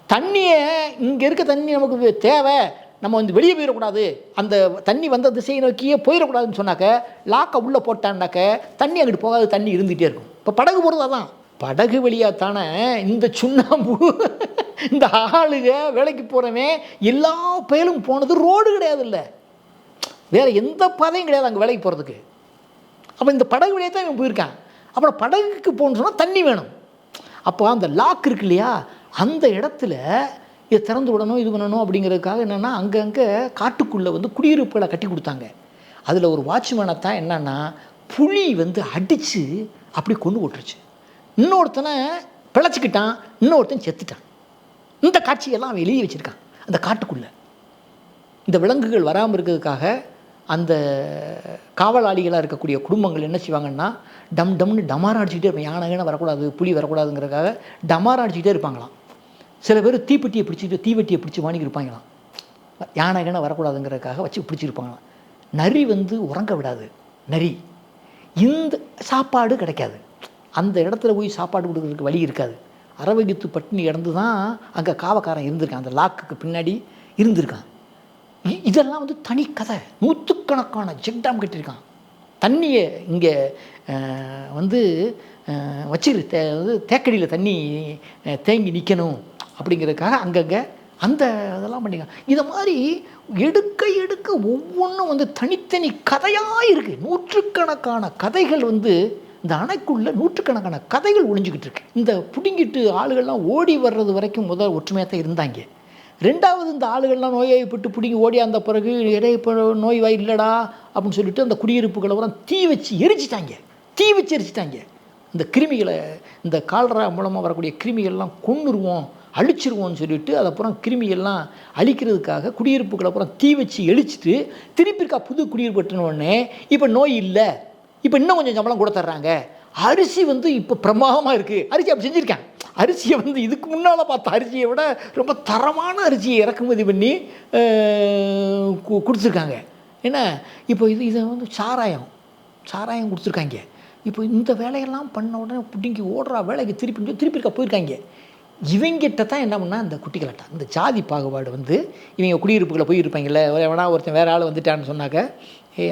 S1: தண்ணியை இங்கே இருக்க தண்ணி நமக்கு தேவை, நம்ம வந்து வெளியே போயிடக்கூடாது, அந்த தண்ணி வந்த திசையை நோக்கியே போயிடக்கூடாதுன்னு சொன்னாக்க லாக்கை உள்ளே போட்டான்னாக்க தண்ணி அங்கிட்டு போகாது, தண்ணி இருந்துகிட்டே இருக்கும். இப்போ படகு போகிறது அதான். படகு வழியாக தானே இந்த சுண்ணாம்பு இந்த ஆளுக வேலைக்கு போகிறவன் எல்லா பயலும் போனது ரோடு கிடையாது, இல்லை வேறு எந்த பாதையும் கிடையாது அங்கே வேலைக்கு போகிறதுக்கு. அப்போ இந்த படகு வழியாக தான் இவன் போயிருக்கான். அப்புறம் படகுக்கு போகணுன்னு சொன்னால் தண்ணி வேணும். அப்போ அந்த லாக் இருக்கு இல்லையா, அந்த இடத்துல இதை திறந்து விடணும் இது பண்ணணும் அப்படிங்கிறதுக்காக என்னென்னா அங்கங்கே காட்டுக்குள்ளே வந்து குடியிருப்புகளை கட்டி கொடுத்தாங்க. அதில் ஒரு வாட்ச்மேனை தான் என்னென்னா புலி வந்து அடித்து அப்படி கொண்டு போட்டுருச்சு. இன்னொருத்தனை பிழைச்சிக்கிட்டான், இன்னொருத்தன் செத்துட்டான். இந்த காட்சியெல்லாம் அவன் எழுதி வச்சுருக்கான் அந்த காட்டுக்குள்ளே. இந்த விலங்குகள் வராமல் இருக்கிறதுக்காக அந்த காவலாளிகளாக இருக்கக்கூடிய குடும்பங்கள் என்ன செய்வாங்கன்னா டம் டம்னு டமாரா அடிச்சுக்கிட்டே இருப்பாங்க. யானை வரக்கூடாது, புலி வரக்கூடாதுங்கிறதுக்காக டமாரா அடிச்சுக்கிட்டே இருப்பாங்களாம். சில பேர் தீப்பெட்டியை பிடிச்சிட்டு தீவெட்டியை பிடிச்சி வாங்கி இருப்பாங்களாம். யானை வரக்கூடாதுங்கிறதுக்காக வச்சு பிடிச்சிருப்பாங்களாம். நரி வந்து உறங்க விடாது. நரி இந்த சாப்பாடு கிடைக்காது, அந்த இடத்துல போய் சாப்பாடு கொடுக்குறதுக்கு வழி இருக்காது. அரவகித்து பட்டினி இடந்து தான் அங்கே காவக்காரன் இருந்திருக்கான், அந்த லாக்குக்கு பின்னாடி இருந்திருக்கான். இதெல்லாம் வந்து தனி கதை. 100கணக்கான செக் டேம் கட்டியிருக்கான். தண்ணியை இங்கே வந்து வச்சு தேக்கடியில் தண்ணி தேங்கி நிற்கணும் அப்படிங்கிறதுக்காக அங்கங்கே அந்த இதெல்லாம் பண்ணிக்கலாம். இதை மாதிரி எடுக்க எடுக்க ஒவ்வொன்றும் வந்து தனித்தனி கதையாக இருக்குது. 100கணக்கான கதைகள் வந்து இந்த அணைக்குள்ளே 100கணக்கான கதைகள் ஒழிஞ்சிக்கிட்டு இருக்கு. இந்த பிடுங்கிட்டு ஆளுகள்லாம் ஓடி வர்றது வரைக்கும் முதல் ஒற்றுமையாக தான் இருந்தாங்க. ரெண்டாவது இந்த ஆளுகள்லாம் நோய்வாய்ப்பட்டு பிடிங்கி ஓடியாந்த பிறகு இப்போ நோய்வாய் இல்லைடா அப்படின்னு சொல்லிட்டு அந்த குடியிருப்புகளை பூரா தீ வச்சு எரிச்சிட்டாங்க. இந்த கிருமிகளை, இந்த கால்ரா மூலமாக வரக்கூடிய கிருமிகள்லாம் கொன்னுருவோம், அழிச்சிருவோம்னு சொல்லிட்டு அதை அப்புறம் கிருமிகள்லாம் அழிக்கிறதுக்காக குடியிருப்புகளை அப்புறம் தீ வச்சு எழிச்சிட்டு திருப்பியிருக்கா புது குடியிருப்பு கட்டினோடனே இப்போ நோய் இல்லை, இப்போ இன்னும் கொஞ்சம் சம்பளம் கூட தர்றாங்க. அரிசி வந்து இப்போ பிரமாதமாக இருக்குது. அரிசி அப்படி செஞ்சுருக்கேன். அரிசியை வந்து இதுக்கு முன்னால் பார்த்த அரிசியை விட ரொம்ப தரமான அரிசியை இறக்குமதி பண்ணி கொடுத்துருக்காங்க. என்ன இப்போ இதை வந்து சாராயம் கொடுத்துருக்காங்க. இப்போ இந்த வேலையெல்லாம் பண்ண உடனே பிடிங்கி ஓடுறா வேலைக்கு திருப்பியிருக்கா போயிருக்காங்க. இவங்கிட்ட தான் என்ன பண்ணால் இந்த குட்டிகளாட்டா இந்த ஜாதி பாகுபாடு வந்து இவங்க குடியிருப்புகளை போயிருப்பாங்கல்ல, எவனா ஒருத்தன் வேறு ஆள் வந்துட்டான்னு சொன்னாக்க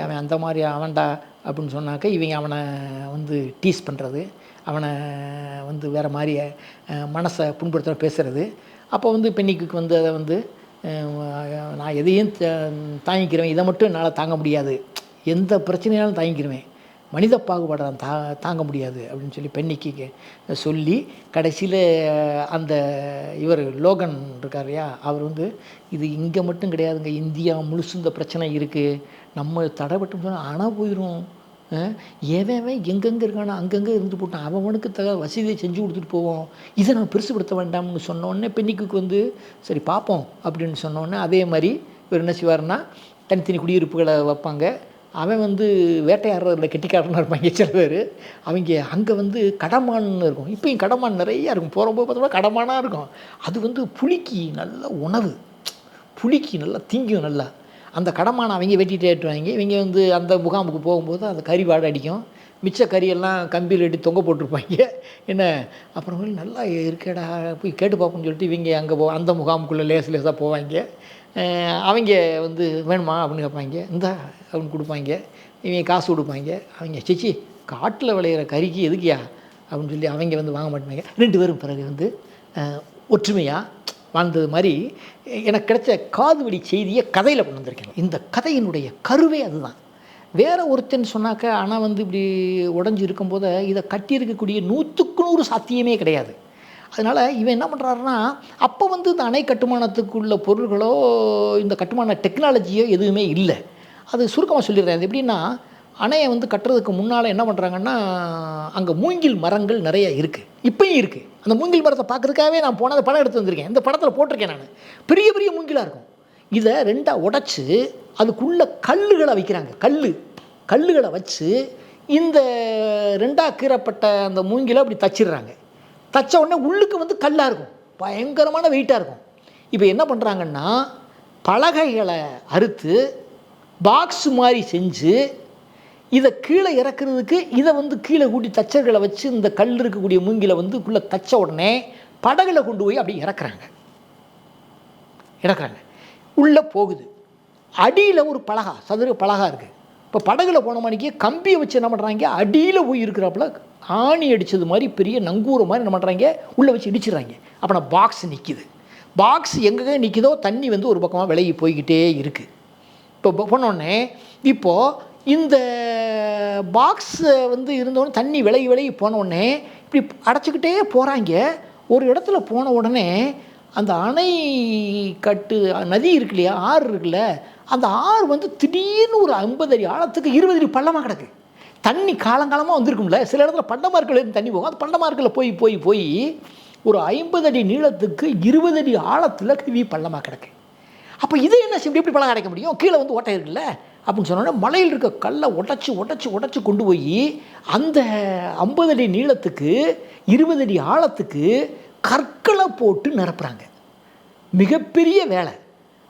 S1: அவன் அந்த மாதிரி அவன்டா அப்படின்னு சொன்னாக்க இவங்க அவனை வந்து டீஸ் பண்ணுறது, அவனை வந்து வேறு மாதிரி மனசை புண்படுத்த பேசுகிறது. அப்போ வந்து பெண்ணிக்கு வந்து அதை வந்து நான் எதையும் தாங்கிக்கிறேன், இதை மட்டும் என்னால் தாங்க முடியாது, எந்த பிரச்சனையாலும் தாங்கிக்கிறவேன், மனித பாகுபாடை தாங்க முடியாது அப்படின்னு சொல்லி பெண்ணிக்கு சொல்லி கடைசியில் அந்த இவர் லோகன் இருக்கார் இல்லையா, அவர் வந்து இது இங்கே மட்டும் கிடையாதுங்க, இந்தியா முழுசு இந்த பிரச்சனை இருக்குது, நம்ம தடைப்பட்டு சொன்னால் அணை போயிடும், எவன் எங்கெங்கே இருக்கானோ அங்கங்கே இருந்து போட்டான், அவனுக்கு வசதியை செஞ்சு கொடுத்துட்டு போவோம், இதை நம்ம பெருசுப்படுத்த வேண்டாம்னு சொன்னோடனே பெண்ணிக்கு வந்து சரி பார்ப்போம் அப்படின்னு சொன்னோடனே அதே மாதிரி இவர் என்ன செய்வார்னா தனித்தனி குடியிருப்புகளை வைப்பாங்க. அவன் வந்து வேட்டையாடுறதுல கெட்டிக்காரனாக இருப்பாங்க சில பேர். அவங்க அங்கே வந்து கடமான்னு இருக்கும், இப்போயும் கடமான் நிறையா இருக்கும், போகும்போது பார்த்தோம்னா கடமானாக இருக்கும். அது வந்து புலிக்கு நல்ல உணவு, புலிக்கு நல்லா திங்கும். நல்லா அந்த கடமான அவங்க வெட்டிகிட்டே ஏற்றுவாங்க. இவங்க வந்து அந்த முகாமுக்கு போகும்போது அந்த கறி வாடை அடிக்கும், மிச்ச கறியெல்லாம் கம்பியில் எட்டி தொங்க போட்டிருப்பாங்க. என்ன அப்புறமேல நல்லா இருக்கேடா போய் கேட்டு பார்ப்போம்னு சொல்லிட்டு இவங்க அங்கே அந்த முகாமுக்குள்ளே லேசாக போவாங்க. அவங்க வந்து வேணுமா அப்படின்னு கேட்பாங்க, இந்தா அப்படின்னு கொடுப்பாங்க. இவங்க காசு கொடுப்பாங்க. அவங்க சிச்சி காட்டில் விளையிற கறிக்கு எதுக்கியா அப்படின்னு சொல்லி அவங்க வந்து வாங்க மாட்டாங்க. 2 பேரும் பிறகு வந்து ஒற்றுமையாக வாழ்ந்தது மாதிரி எனக்கு கிடைச்ச காதுவழி செய்தியை கதையில் கொண்டு வந்திருக்கேன். இந்த கதையினுடைய கருவே அதுதான். வேறு ஒருத்தன் சொன்னாக்க ஆனால் வந்து இப்படி உடஞ்சி இருக்கும்போது இதை கட்டியிருக்கக்கூடிய 100க்கு 100 சாத்தியமே கிடையாது. அதனால் இவன் என்ன பண்ணுறாருன்னா அப்போ வந்து இந்த அணை கட்டுமானத்துக்குள்ள பொருள்களோ இந்த கட்டுமான டெக்னாலஜியோ எதுவுமே இல்லை. அது சுருக்கமாக சொல்லிடுறேன். அது எப்படின்னா அணையை வந்து கட்டுறதுக்கு முன்னால் என்ன பண்ணுறாங்கன்னா அங்கே மூங்கில் மரங்கள் நிறைய இருக்குது, இப்போயும் இருக்குது. அந்த மூங்கில் மரத்தை பார்க்குறதுக்காகவே நான் போன படம் எடுத்து வந்திருக்கேன். இந்த படத்தில் போட்டிருக்கேன் நான். பெரிய பெரிய மூங்கிலாக இருக்கும். இதை 2ஆக உடைச்சி அதுக்குள்ளே கல்லுகளை வைக்கிறாங்க. கல்லுகளை வச்சு இந்த 2ஆக கீறப்பட்ட அந்த மூங்கிலை அப்படி தச்சிடுறாங்க. தச்ச உடனே உள்ளுக்கு வந்து கல்லாக இருக்கும், பயங்கரமான வெயிட்டாக இருக்கும். இப்போ என்ன பண்ணுறாங்கன்னா பலகைகளை அறுத்து பாக்ஸ் மாதிரி செஞ்சு இதை கீழே இறக்குறதுக்கு இதை வந்து கீழே கூட்டி தச்சர்களை வச்சு இந்த கல் இருக்கக்கூடிய மூங்கிலை வந்து உள்ளே தச்ச உடனே படகுல கொண்டு போய் அப்படி இறக்குறாங்க. உள்ளே போகுது. அடியில் ஒரு பலகா, சதுர பலகா இருக்குது. இப்போ படகுல போன மணிக்கு கம்பியை வச்சு என்ன பண்ணுறாங்க, அடியில் போய் இருக்கிறப்பல ஆணி அடித்தது மாதிரி பெரிய நங்கூர மாதிரி என்ன பண்ணுறாங்க, உள்ளே வச்சு இடிச்சிடுறாங்க. அப்போ நான் பாக்ஸ் நிற்கிது. பாக்ஸ் எங்கே நிற்கிதோ தண்ணி வந்து ஒரு பக்கமாக விலகி போய்கிட்டே இருக்குது. இப்போ போனோடனே இப்போது இந்த பாக்ஸை வந்து இருந்தோடனே தண்ணி விலகி போனோடனே இப்படி அடைச்சிக்கிட்டே போகிறாங்க. ஒரு இடத்துல போன உடனே அந்த அணை கட்டு நதி இருக்கு இல்லையா, ஆறு இருக்குல்ல, அந்த ஆறு வந்து திடீர்னு ஒரு 50 அடி ஆழத்துக்கு 20 அடி பள்ளமாக கிடக்கு. தண்ணி காலங்காலமாக வந்திருக்கும்ல, சில இடத்துல பண்டமார்க்கில் தண்ணி போகும். அது பண்டமார்க்கில் போய் ஒரு 50 அடி நீளத்துக்கு 20 அடி ஆழத்தில் கிவி பள்ளமாக கிடக்கு. அப்போ இது என்ன செய்ய, எப்படி பழம் அடைக்க முடியும், கீழே வந்து ஓட்டை இருக்குல்ல அப்படின்னு சொன்னோன்னா மலையில் இருக்க கல்லை உடச்சி கொண்டு போய் அந்த 50 அடி நீளத்துக்கு 20 அடி ஆழத்துக்கு கற்களை போட்டு நிரப்புறாங்க. மிகப்பெரிய வேலை.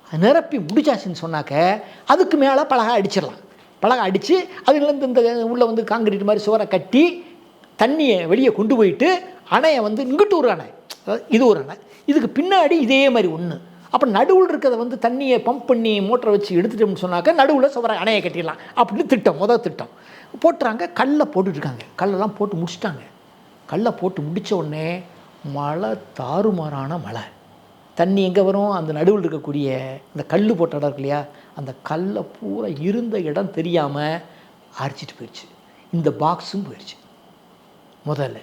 S1: நிரப்பி முடிச்சாச்சுன்னு சொன்னாக்க அதுக்கு மேலே பலகை அடிச்சிடலாம். பலகை அடித்து அதுலேருந்து இந்த உள்ளே வந்து காங்கிரீட் மாதிரி சுவரை கட்டி தண்ணியை வெளியே கொண்டு போயிட்டு அணையை வந்து இங்கிட்டு ஒரு அணை, இது ஒரு அணை, இதுக்கு பின்னாடி இதே மாதிரி ஒன்று. அப்போ நடுவில் இருக்கிறத வந்து தண்ணியை பம்ப் பண்ணி மோட்டரை வச்சு எடுத்துட்டோம்னு சொன்னாக்க நடுவில் சுவரை அணையை கட்டிடலாம் அப்படின்னு முதல் திட்டம் போட்டுறாங்க. கல்லை போட்டுட்ருக்காங்க. கல்லெல்லாம் போட்டு முடிச்சிட்டாங்க. கல்லை போட்டு முடித்த உடனே மழை, தாறுமாறான மழை. தண்ணி எங்கே வரும், அந்த நடுவில் இருக்கக்கூடிய அந்த கல் போட்ட இடம் இருக்கு இல்லையா, அந்த கல்லை பூரா இருந்த இடம் தெரியாமல் அரிச்சிட்டு போயிடுச்சு. இந்த பாக்ஸும் போயிடுச்சு. முதல்ல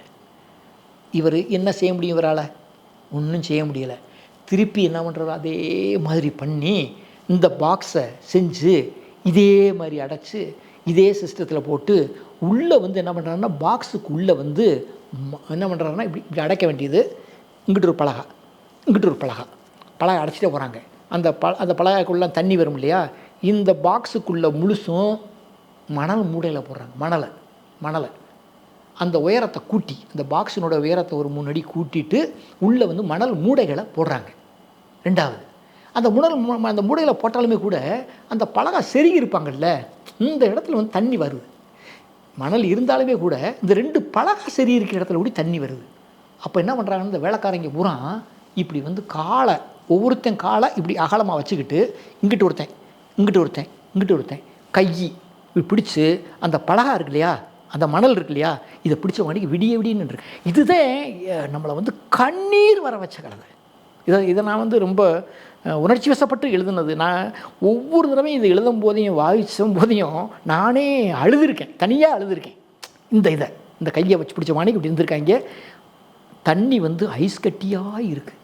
S1: இவர் என்ன செய்ய முடியும், இவரால் ஒன்றும் செய்ய முடியலை. திருப்பி என்ன பண்ணுறாரு, அதே மாதிரி பண்ணி இந்த பாக்ஸை செஞ்சு இதே மாதிரி அடைச்சி இதே சிஸ்டத்தில் போட்டு உள்ளே வந்து என்ன பண்ணுறாருன்னா பாக்ஸுக்கு உள்ளே வந்து என்ன பண்ணுறாருன்னா இப்படி அடைக்க வேண்டியது. இங்கிட்டு ஒரு பலகை அடைச்சிட்டே போகிறாங்க. அந்த பலகைக்குள்ளே தண்ணி வரும் இல்லையா, இந்த பாக்ஸுக்குள்ளே முழுசும் மணல் மூடையில் போடுறாங்க. மணலை அந்த உயரத்தை கூட்டி, அந்த பாக்ஸினோட உயரத்தை ஒரு 3 அடி கூட்டிட்டு உள்ளே வந்து மணல் மூடைகளை போடுறாங்க. ரெண்டாவது அந்த மூடையில் போட்டாலுமே கூட அந்த பலகை செருகி இருப்பாங்கல்ல, இந்த இடத்துல வந்து தண்ணி வருது. மணல் இருந்தாலுமே கூட இந்த 2 பலகை செருகி இருக்கிற இடத்துல கூட தண்ணி வருது. அப்போ என்ன பண்ணுறாங்கன்னு இந்த வேலைக்காரங்க பூரா இப்படி வந்து காலை, ஒவ்வொருத்தன் காலை இப்படி அகலமாக வச்சுக்கிட்டு இங்கிட்டு ஒருத்தன் கை இப்படி பிடிச்சி அந்த பலகா இருக்கு இல்லையா, அந்த மணல் இருக்கு இல்லையா, இதை பிடிச்ச வாடிக்கு விடின்னு இருக்கு. இதுதான் நம்மளை வந்து கண்ணீர் வர வச்ச கதை. இதை நான் வந்து ரொம்ப உணர்ச்சி வசப்பட்டு எழுதுனது. நான் ஒவ்வொரு தடவையும் இதை எழுதும் போதையும் வாசிக்கும் போதையும் நானே தனியாக அழுதுருக்கேன். இந்த கையை வச்சு பிடிச்ச வாணிக்கு இப்படி இருந்திருக்காங்க. தண்ணி வந்து ஐஸ் கட்டியாக இருக்குது,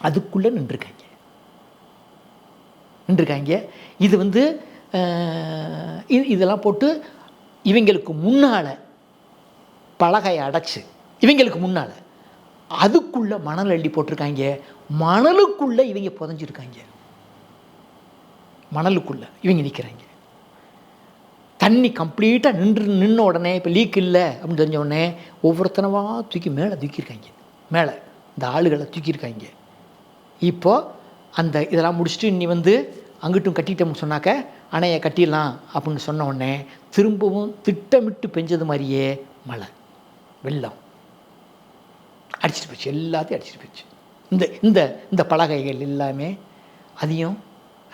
S1: அதுக்குள்ளே நின்றுருக்காங்க. இது வந்து இதெல்லாம் போட்டு இவங்களுக்கு முன்னால் பலகையை அடைச்சி இவங்களுக்கு முன்னால் அதுக்குள்ளே மணல் அள்ளி போட்டிருக்காங்க. மணலுக்குள்ளே இவங்க புதஞ்சிருக்காங்க. மணலுக்குள்ளே இவங்க நிற்கிறாங்க. தண்ணி கம்ப்ளீட்டாக நின்ன உடனே இப்போ லீக் இல்லை அப்படின்னு தெரிஞ்ச உடனே ஒவ்வொருத்தனவா தூக்கி மேலே தூக்கியிருக்காங்க. மேலே இந்த ஆளுகளை தூக்கியிருக்காங்க. இப்போது அந்த இதெல்லாம் முடிச்சுட்டு நீ வந்து அங்கிட்டும் கட்டிட்டோம்னு சொன்னாக்க அணையை கட்டிடலாம் அப்படின்னு சொன்ன உடனே திரும்பவும் திட்டமிட்டு பெஞ்சது மாதிரியே மழை வெள்ளம் அடிச்சிட்டு போச்சு. எல்லாத்தையும் அடிச்சிட்டு போயிடுச்சு. இந்த இந்த இந்த பலகைகள் எல்லாமே அதையும்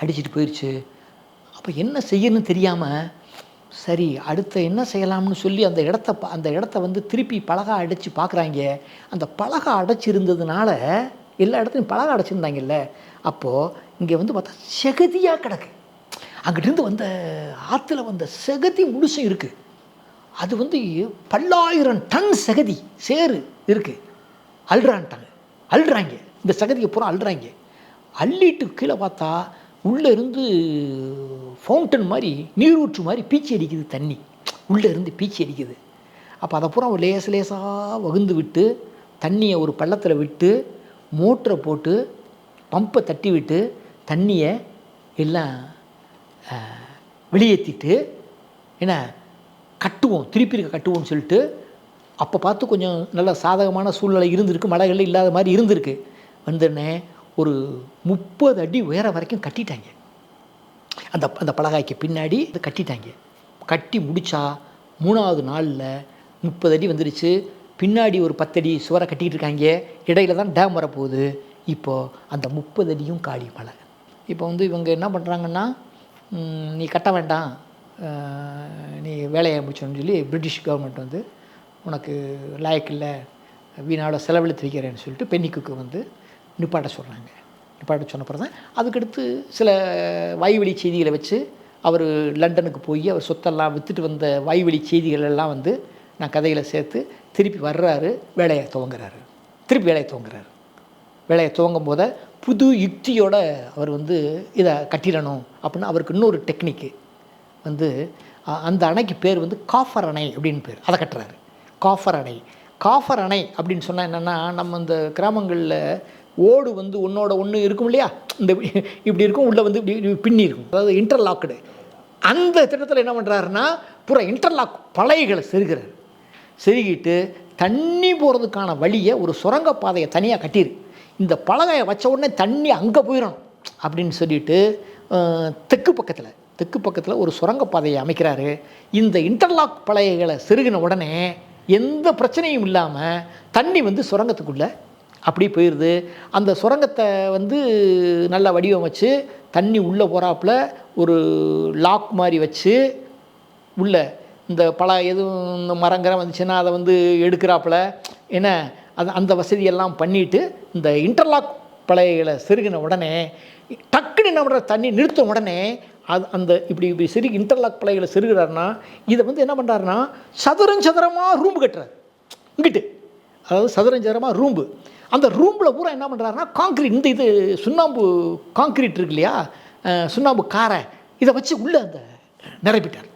S1: அடிச்சிட்டு போயிடுச்சு. அப்போ என்ன செய்யணும்னு தெரியாமல் சரி அடுத்த என்ன செய்யலாம்னு சொல்லி அந்த இடத்த வந்து திருப்பி பலகை அடைச்சி பார்க்குறாங்க. அந்த பலகை அடைச்சிருந்ததுனால எல்லா இடத்துலையும் பலகை அடைச்சிருந்தாங்கல்ல. அப்போது இங்கே வந்து பார்த்தா செகதியாக கிடக்கு. அங்கிட்டிருந்து வந்த ஆற்றுல வந்த செகதி முழுசும் இருக்குது. அது வந்து பல்லாயிரம் டன் செகதி சேரு இருக்குது. அள்ளுறாங்க. இந்த செகதியை பூரா அள்ளுறாங்க. அள்ளிட்டு கீழே பார்த்தா உள்ளே இருந்து ஃபவுண்டன் மாதிரி நீரூற்று மாதிரி பீச்சி அடிக்குது. தண்ணி உள்ளே இருந்து பீச்சி அடிக்குது. அப்போ அதை பூரா லேசாக வகுந்து விட்டு தண்ணியை ஒரு பள்ளத்தில் விட்டு மோட்டரை போட்டு பம்பை தட்டி விட்டு தண்ணியை எல்லாம் வெளியேற்றிட்டு என்ன கட்டுவோம், திருப்பி இருக்க கட்டுவோம்னு சொல்லிட்டு அப்போ பார்த்து கொஞ்சம் நல்ல சாதகமான சூழ்நிலை இருந்திருக்கு. மழைகள் இல்லாத மாதிரி இருந்திருக்கு. வந்துடனே ஒரு 30 அடி உயர வரைக்கும் கட்டிட்டாங்க. அந்த பலகாய்க்கு பின்னாடி கட்டிட்டாங்க. கட்டி முடித்தா 3ஆவது நாளில் 30 அடி வந்துடுச்சு. பின்னாடி ஒரு 10 அடி சுவரை கட்டிக்கிட்டு இருக்காங்க. இடையில தான் டேம் வரப்போகுது. இப்போது அந்த 30 அடியும் காலி மழை. இப்போ வந்து இவங்க என்ன பண்ணுறாங்கன்னா, நீ கட்ட வேண்டாம், நீ வேலையை முடிச்சோன்னு சொல்லி பிரிட்டிஷ் கவர்மெண்ட் வந்து உனக்கு லாயக்கு இல்லை, வீணாவில் செலவழித்து வைக்கிறேன்னு சொல்லிட்டு பென்னிக்குக்கு வந்து நிப்பாட்ட சொல்கிறாங்க. நிப்பாட்ட சொன்னப்பறம் தான் அதுக்கடுத்து சில வாய்வழி செய்திகளை வச்சு அவர் லண்டனுக்கு போய் அவர் சொத்தெல்லாம் விற்றுட்டு வந்த வாய்வழி செய்திகள் எல்லாம் வந்து நான் கதையில் சேர்த்து திருப்பி வர்றாரு. வேலையை துவங்குறாரு. வேலையை துவங்கும் போத புது யுக்தியோடு அவர் வந்து இதை கட்டிடணும் அப்படின்னு அவருக்கு இன்னொரு டெக்னிக்கு வந்து அந்த அணைக்கு பேர் வந்து காஃபர் அணை அப்படின்னு பேர். அதை கட்டுறாரு. காஃபர் அணை அப்படின்னு சொன்னால் என்னென்னா, நம்ம இந்த கிராமங்களில் ஓடு வந்து ஒன்றோட ஒன்று இருக்கும் இல்லையா, இந்த இப்படி இருக்கும், உள்ளே வந்து இப்படி பின்னி இருக்கும், அதாவது இன்டர்லாக்குடு. அந்த திட்டத்தில் என்ன பண்ணுறாருன்னா பூரா இன்டர்லாக் பலகைகளை செருகிட்டு தண்ணி போகிறதுக்கான வழியை ஒரு சுரங்கப்பாதையை தனியாக கட்டிடு. இந்த பலகையை வச்ச உடனே தண்ணி அங்கே போயிடணும் அப்படின்னு சொல்லிட்டு தெற்கு பக்கத்தில் ஒரு சுரங்கப்பாதையை அமைக்கிறாரு. இந்த இன்டர்லாக் பலகைகளை செருகின உடனே எந்த பிரச்சனையும் இல்லாமல் தண்ணி வந்து சுரங்கத்துக்குள்ளே அப்படி போயிடுது. அந்த சுரங்கத்தை வந்து நல்லா வடிவமைச்சு தண்ணி உள்ளே போகிறாப்புல ஒரு லாக் மாதிரி வச்சு உள்ளே இந்த எதுவும் இந்த மரங்கரம் வந்துச்சுன்னா அதை வந்து எடுக்கிறாப்புல என்ன அந்த வசதியெல்லாம் பண்ணிவிட்டு இந்த இன்டர்லாக் பலகைகளை செருகின உடனே டக்குன்னு என்ன பண்ணுற தண்ணி நிறுத்த உடனே அந்த இப்படி சரி இன்டர்லாக் பலகைகளை செருகிறாருன்னா இதை வந்து என்ன பண்ணுறாருன்னா சதுரமாக ரூம்பு கட்டுறாரு. இங்கிட்டு அதாவது சதுரமாக ரூம்பு. அந்த ரூம்பில் பூரா என்ன பண்ணுறாருன்னா காங்க்ரீட், இந்த இது சுண்ணாம்பு காங்க்ரீட் இருக்கு இல்லையா, சுண்ணாம்பு காரை இதை வச்சு உள்ளே அந்த நிரப்பிட்டார்.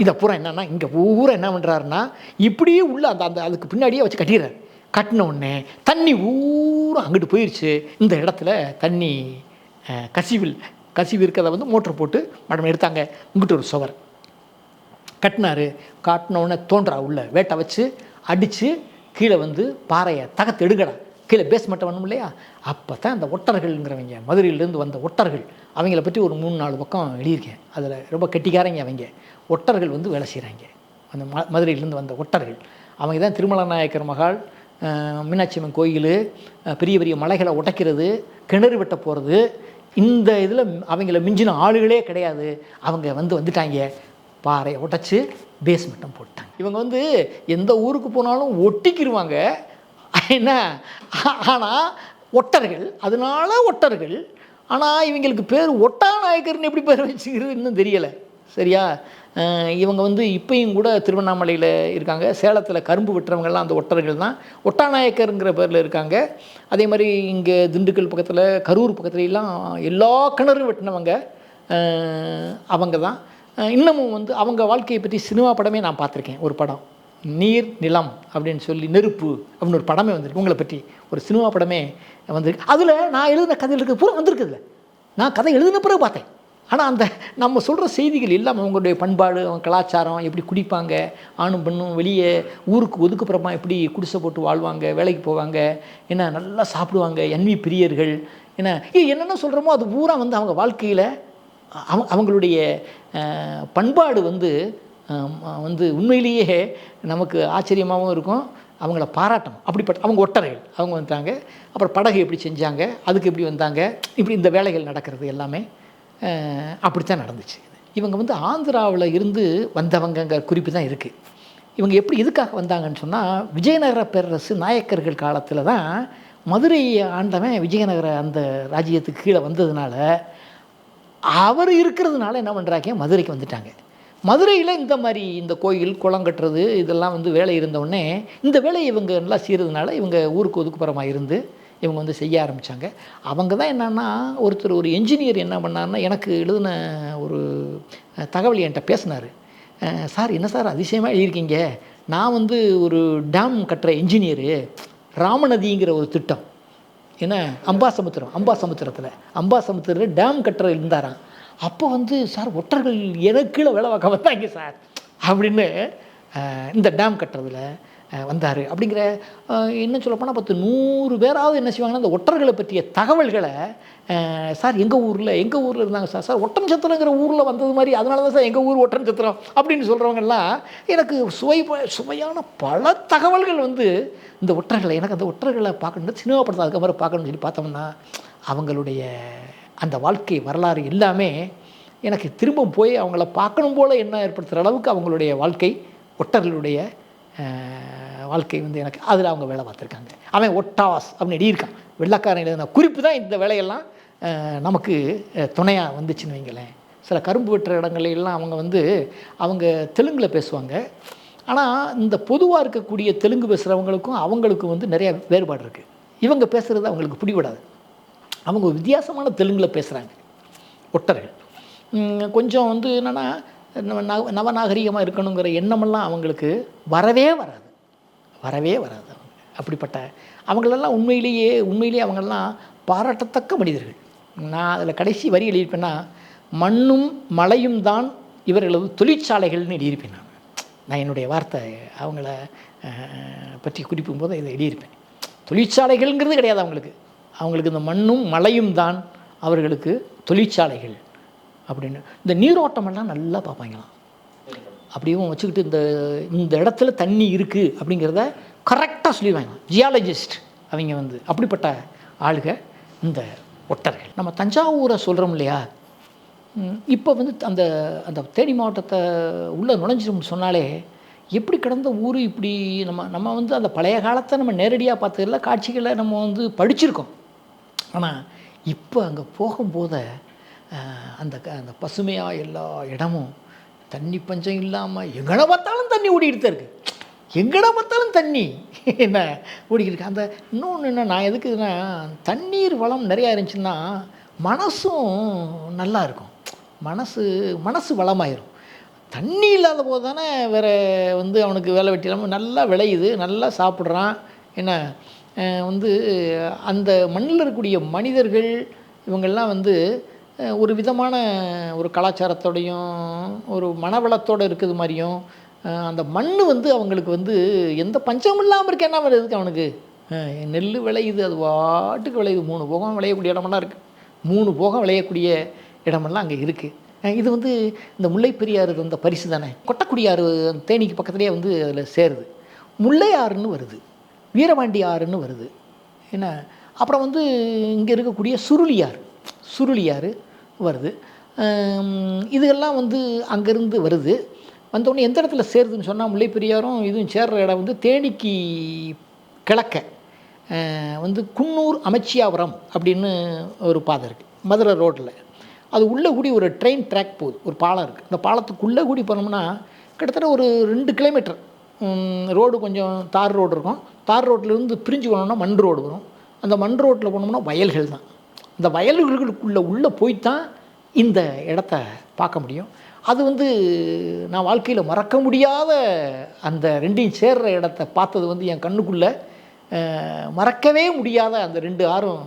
S1: இதை பூரா என்னென்னா இங்கே பூரா என்ன பண்ணுறாருன்னா இப்படியே உள்ள அந்த அதுக்கு பின்னாடியே வச்சு கட்டிடுறாரு. கட்டின உடனே தண்ணி ஊரம் அங்கிட்டு போயிடுச்சு. இந்த இடத்துல தண்ணி கசிவு இருக்கிறத வந்து மோட்டர் போட்டு மேடம் எடுத்தாங்க. இங்கிட்டு ஒரு சுவர் கட்டினார். காட்டின உடனே தோன்றா உள்ள வேட்டை வச்சு அடித்து கீழே வந்து பாறையை தகத்து எடுங்கடா, கீழே பேஸ்மெண்ட்டை வேணும் இல்லையா. அப்போ தான் அந்த ஒட்டர்கள்ங்கிறவங்க, மதுரையிலேருந்து வந்த ஒட்டர்கள், அவங்கள பற்றி ஒரு 3-4 பக்கம் எழுதியிருக்கேன். அதில் ரொம்ப கெட்டிக்காரங்க அவங்க. ஒட்டர்கள் வந்து வேலை செய்கிறாங்க. அந்த மதுரையிலேருந்து வந்த ஒட்டர்கள் அவங்க தான் திருமல நாயக்கர் மகால், மீனாட்சி அம்மன் கோயில், பெரிய பெரிய மலைகளை உடைக்கிறது, கிணறு வெட்ட போகிறது, இந்த இதில் அவங்கள மிஞ்சின ஆளுகளே கிடையாது. அவங்க வந்துட்டாங்க, பாறையை உடைச்சி பேஸ்மெண்ட்டும் போட்டாங்க. இவங்க வந்து எந்த ஊருக்கு போனாலும் ஒட்டிக்கிடுவாங்க என்ன. ஆனால் ஒட்டர்கள், அதனால ஒட்டர்கள். ஆனால் இவங்களுக்கு பேர் ஒட்டா நாயக்கர்னு எப்படி பேர் வச்சுக்கிறது இன்னும் தெரியலை. சரியா? இவங்க வந்து இப்பையும் கூட திருவண்ணாமலையில் இருக்காங்க. சேலத்தில் கரும்பு வெட்டுறவங்கெல்லாம் அந்த ஒட்டர்கள் தான். ஒட்டாநாயக்கருங்கிற பேரில் இருக்காங்க. அதே மாதிரி இங்கே திண்டுக்கல் பக்கத்தில், கரூர் பக்கத்துலலாம் எல்லா கிணறும் வெட்டினவங்க அவங்க தான். இன்னமும் வந்து அவங்க வாழ்க்கையை பற்றி சினிமா படமே நான் பார்த்துருக்கேன். ஒரு படம் நீர் நிலம் அப்படின்னு சொல்லி நெருப்பு அப்படின்னு ஒரு படமே வந்திருக்கு. உங்களை பற்றி ஒரு சினிமா படமே வந்திருக்கு. அதில் நான் எழுதின கதையில் இருக்கிறது பூரா வந்திருக்குதுல. நான் கதை எழுதின பிறகு பார்த்தேன். ஆனால் அந்த நம்ம சொல்கிற செய்திகள் இல்லாமல் அவங்களுடைய பண்பாடு, அவங்க கலாச்சாரம், எப்படி குடிப்பாங்க, ஆணும் பெண்ணும் வெளியே ஊருக்கு ஒதுக்குப்புறமா எப்படி குடிசை போட்டு வாழ்வாங்க, வேலைக்கு போவாங்க, என்ன நல்லா சாப்பிடுவாங்க, என்வி பிரியர்கள், என்ன என்னென்ன சொல்கிறோமோ அது பூரா வந்து அவங்க வாழ்க்கையில் அவங்களுடைய பண்பாடு வந்து உண்மையிலேயே நமக்கு ஆச்சரியமாகவும் இருக்கும். அவங்கள பாராட்டணும். அப்படிப்பட்ட அவங்க ஒட்டரைகள். அவங்க வந்தாங்க. அப்புறம் படகு எப்படி செஞ்சாங்க, அதுக்கு எப்படி வந்தாங்க, இப்படி இந்த வேலைகள் நடக்கிறது எல்லாமே அப்படித்தான் நடந்துச்சு. இவங்க வந்து ஆந்திராவில் இருந்து வந்தவங்கங்கிற குறிப்பு தான் இருக்குது. இவங்க எப்படி எதுக்காக வந்தாங்கன்னு சொன்னால், விஜயநகர பேரரசு நாயக்கர்கள் காலத்தில் தான் மதுரை ஆண்டவன் விஜயநகர அந்த ராஜ்யத்துக்கு கீழே வந்ததுனால அவர் இருக்கிறதுனால என்ன பண்ணுறாங்க, மதுரைக்கு வந்துட்டாங்க. மதுரையில் இந்த மாதிரி இந்த கோயில் குளம் கட்டுறது இதெல்லாம் வந்து வேலை இருந்தவுடனே இந்த வேலையை இவங்க நல்லா செய்கிறதுனால இவங்க ஊருக்கு ஒதுக்குப்புறமாக இருந்து இவங்க வந்து செய்ய ஆரம்பித்தாங்க. அவங்க தான் என்னென்னா, ஒரு என்ஜினியர் என்ன பண்ணார்னா, எனக்கு எழுதின ஒரு தகவல் என்கிட்ட பேசினார். சார் என்ன சார் அதிசயமாக எழுதியிருக்கீங்க, நான் வந்து ஒரு டேம் கட்டுற என்ஜினியரு, ராமநதிங்கிற ஒரு திட்டம், ஏன்னா அம்பாசமுத்திரத்தில் டேம் கட்டுற இருந்தாராம். அப்போ வந்து சார் ஒற்றர்கள் எனக்கு கீழே வேலை பார்க்க வந்தாங்க சார் அப்படின்னு இந்த டேம் கட்டுறதுல வந்தார் அப்படிங்கிற இன்னும் சொல்லப்போனால் 100 பேராவது என்ன செய்வாங்கன்னா அந்த ஒற்றர்களை பற்றிய தகவல்களை சார் எங்கள் ஊரில் இருந்தாங்க சார் ஒட்டன் சத்திரங்கிற ஊரில் வந்தது மாதிரி, அதனால தான் சார் எங்கள் ஊர் ஒட்டன் சத்திரம் அப்படின்னு சொல்கிறவங்கெல்லாம் எனக்கு சுவையான பல தகவல்கள் வந்து இந்த ஒற்றர்களை, எனக்கு அந்த ஒற்றர்களை பார்க்கணும், சினிமா படத்தை அதுக்கப்புறம் பார்க்கணும்னு சொல்லி பார்த்தோம்னா அவங்களுடைய அந்த வாழ்க்கை வரலாறு எல்லாமே எனக்கு திரும்ப போய் அவங்கள பார்க்கணும் போல் என்ன ஏற்படுத்துகிற அளவுக்கு அவங்களுடைய வாழ்க்கை, ஒட்டர்களுடைய வாழ்க்கை வந்து எனக்கு அதில் அவங்க வேலை பார்த்துருக்காங்க. அவன் ஒட்டாஸ் அப்படின்னு எழுதியிருக்கான். வெள்ளைக்காரன் எழுதின குறிப்பு தான் இந்த வேலையெல்லாம் நமக்கு துணையாக வந்துச்சுன்னு வைங்களேன். சில கரும்பு வெட்டுற இடங்கள்லாம் அவங்க தெலுங்கில் பேசுவாங்க. ஆனால் இந்த பொதுவாக இருக்கக்கூடிய தெலுங்கு பேசுகிறவங்களுக்கும் அவங்களுக்கும் வந்து நிறையா வேறுபாடு இருக்குது. இவங்க பேசுகிறது அவங்களுக்கு பிடிபடாது. அவங்க வித்தியாசமான தெலுங்கில் பேசுகிறாங்க ஒட்டர்கள். கொஞ்சம் வந்து என்னென்னா நவநாகரிகமாக இருக்கணுங்கிற எண்ணமெல்லாம் அவங்களுக்கு வரவே வராது. அப்படிப்பட்ட அவங்களெல்லாம் உண்மையிலேயே அவங்களெல்லாம் பாராட்டத்தக்க மனிதர்கள். நான் அதில் கடைசி வரி எழுதியிருப்பேன்னா, மண்ணும் மலையும் தான் இவர்களது தொழிற்சாலைகள்னு எழுதியிருப்பேன். நான் என்னுடைய வார்த்தை அவங்கள பற்றி குறிப்பிடும் போது இதை எழுதியிருப்பேன். தொழிற்சாலைகள்ங்கிறது கிடையாது அவங்களுக்கு இந்த மண்ணும் மலையும் தான் அவர்களுக்கு தொழிற்சாலைகள் அப்படின்னு. இந்த நீரோட்டமெல்லாம் நல்லா பார்ப்பாங்களாம். அப்படியும் வச்சுக்கிட்டு இந்த இடத்துல தண்ணி இருக்குது அப்படிங்கிறத கரெக்டாக சொல்லிடுவாங்க. ஜியாலஜிஸ்ட் அவங்க அப்படிப்பட்ட ஆளுக இந்த ஒட்டர்கள். நம்ம தஞ்சாவூரை சொல்கிறோம் இல்லையா, இப்போ அந்த அந்த தேனி மாவட்டத்தை உள்ளே நுழைஞ்சிரும்னு சொன்னாலே எப்படி கிடந்த ஊர், இப்படி நம்ம அந்த பழைய காலத்தை நம்ம நேரடியாக பார்த்ததில்ல, காட்சிகளை நம்ம படிச்சிருக்கோம். ஆனால் இப்போ அங்கே போகும்போது அந்த பசுமையாக எல்லா இடமும் தண்ணி பஞ்சம் இல்லாமல் எங்கட பார்த்தாலும் தண்ணி ஓடிக்கிட்டு தான் இருக்குது. எங்கட பார்த்தாலும் தண்ணி என்ன ஓடிக்கிட்டு இருக்கு. அந்த இன்னொன்று என்ன, நான் எதுக்குன்னா, தண்ணீர் வளம் நிறையா இருந்துச்சுன்னா மனசும் நல்லா இருக்கும். மனசு வளமாயிரும். தண்ணி இல்லாத போது தானே வேறு அவனுக்கு வேலை வெட்டி இல்லாமல் நல்லா விளையுது, நல்லா சாப்பிட்றான். என்ன அந்த மண்ணில் இருக்கக்கூடிய மனிதர்கள் இவங்கெல்லாம் ஒரு விதமான ஒரு கலாச்சாரத்தோடையும் ஒரு மனவளத்தோடு இருக்கிறது மாதிரியும், அந்த மண் அவங்களுக்கு எந்த பஞ்சமும் இல்லாமல் இருக்கு. என்ன வருதுக்கு அவனுக்கு நெல் விளையுது, அது வாட்டுக்கு விளையுது. 3 போகம் விளையக்கூடிய இடமெல்லாம் இருக்குது. 3 போகம் விளையக்கூடிய இடமெல்லாம் அங்கே இருக்குது. இது இந்த முல்லை பெரியாறு அந்த பரிசு தானே. கொட்டக்குடி ஆறு தேனிக்கு பக்கத்துலேயே அதில் சேருது. முல்லை ஆறுன்னு வருது, வீரபாண்டி ஆறுன்னு வருது. என்ன அப்புறம் இங்கே இருக்கக்கூடிய சுருளியாறு வருது. இதெல்லாம் அங்கேருந்து வருது. வந்தோடனே எந்த இடத்துல சேருதுன்னு சொன்னால், முல்லை பெரியாரும் இதுவும் சேர்ற இடம் தேனிக்கு கிழக்க குன்னூர் அமைச்சியாபுரம் அப்படின்னு ஒரு பாதை இருக்குது மதுரை ரோட்டில். அது உள்ளே கூடி ஒரு ட்ரெயின் ட்ராக் போகுது, ஒரு பாலம் இருக்குது. அந்த பாலத்துக்குள்ளே கூடி போனோம்னா கிட்டத்தட்ட ஒரு 2 கிலோமீட்டர் ரோடு, கொஞ்சம் தார் ரோடு இருக்கும். தார் ரோட்லேருந்து பிரிஞ்சு போனோம்னா மண் ரோடு வரும். அந்த மண் ரோட்டில் போனோம்னா வயல்கள் தான். அந்த வயல்களுக்குள்ளே போய்த்தான் இந்த இடத்த பார்க்க முடியும். அது வந்து நான் வாழ்க்கையில் மறக்க முடியாத அந்த ரெண்டையும் சேர்ற இடத்த பார்த்தது வந்து என் கண்ணுக்குள்ளே மறக்கவே முடியாத அந்த 2 ஆறும்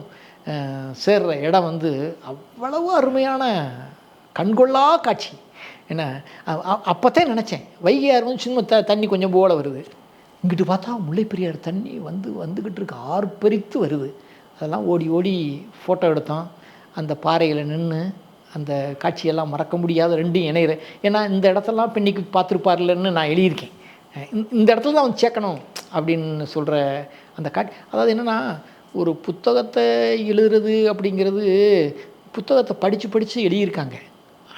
S1: சேர்ற இடம் வந்து அவ்வளவு அருமையான கண்கொள்ளா காட்சி. என்ன அப்போத்தான் நினச்சேன், வைகை ஆறு வந்து சும்மா தண்ணி கொஞ்சம் போல வருது, இங்கிட்டு பார்த்தா முல்லைப்பெரியார் தண்ணி வந்துக்கிட்டு இருக்கு, ஆர்ப்பரித்து வருது. அதெல்லாம் ஓடி ஓடி ஃபோட்டோ எடுத்தோம். அந்த பாறையில் நின்று அந்த காட்சியெல்லாம் மறக்க முடியாத ரெண்டும் இணையிற. ஏன்னா இந்த இடத்தெல்லாம் பெண்ணிக்கு பார்த்துருப்பார்லன்னு நான் எழுதியிருக்கேன். இந்த இடத்துல தான் அவன் சேர்க்கணும் அப்படின்னு சொல்கிற அந்த காட்சி. அதாவது என்னென்னா, ஒரு புத்தகத்தை எழுதுறது அப்படிங்கிறது புத்தகத்தை படித்து எழுதியிருக்காங்க.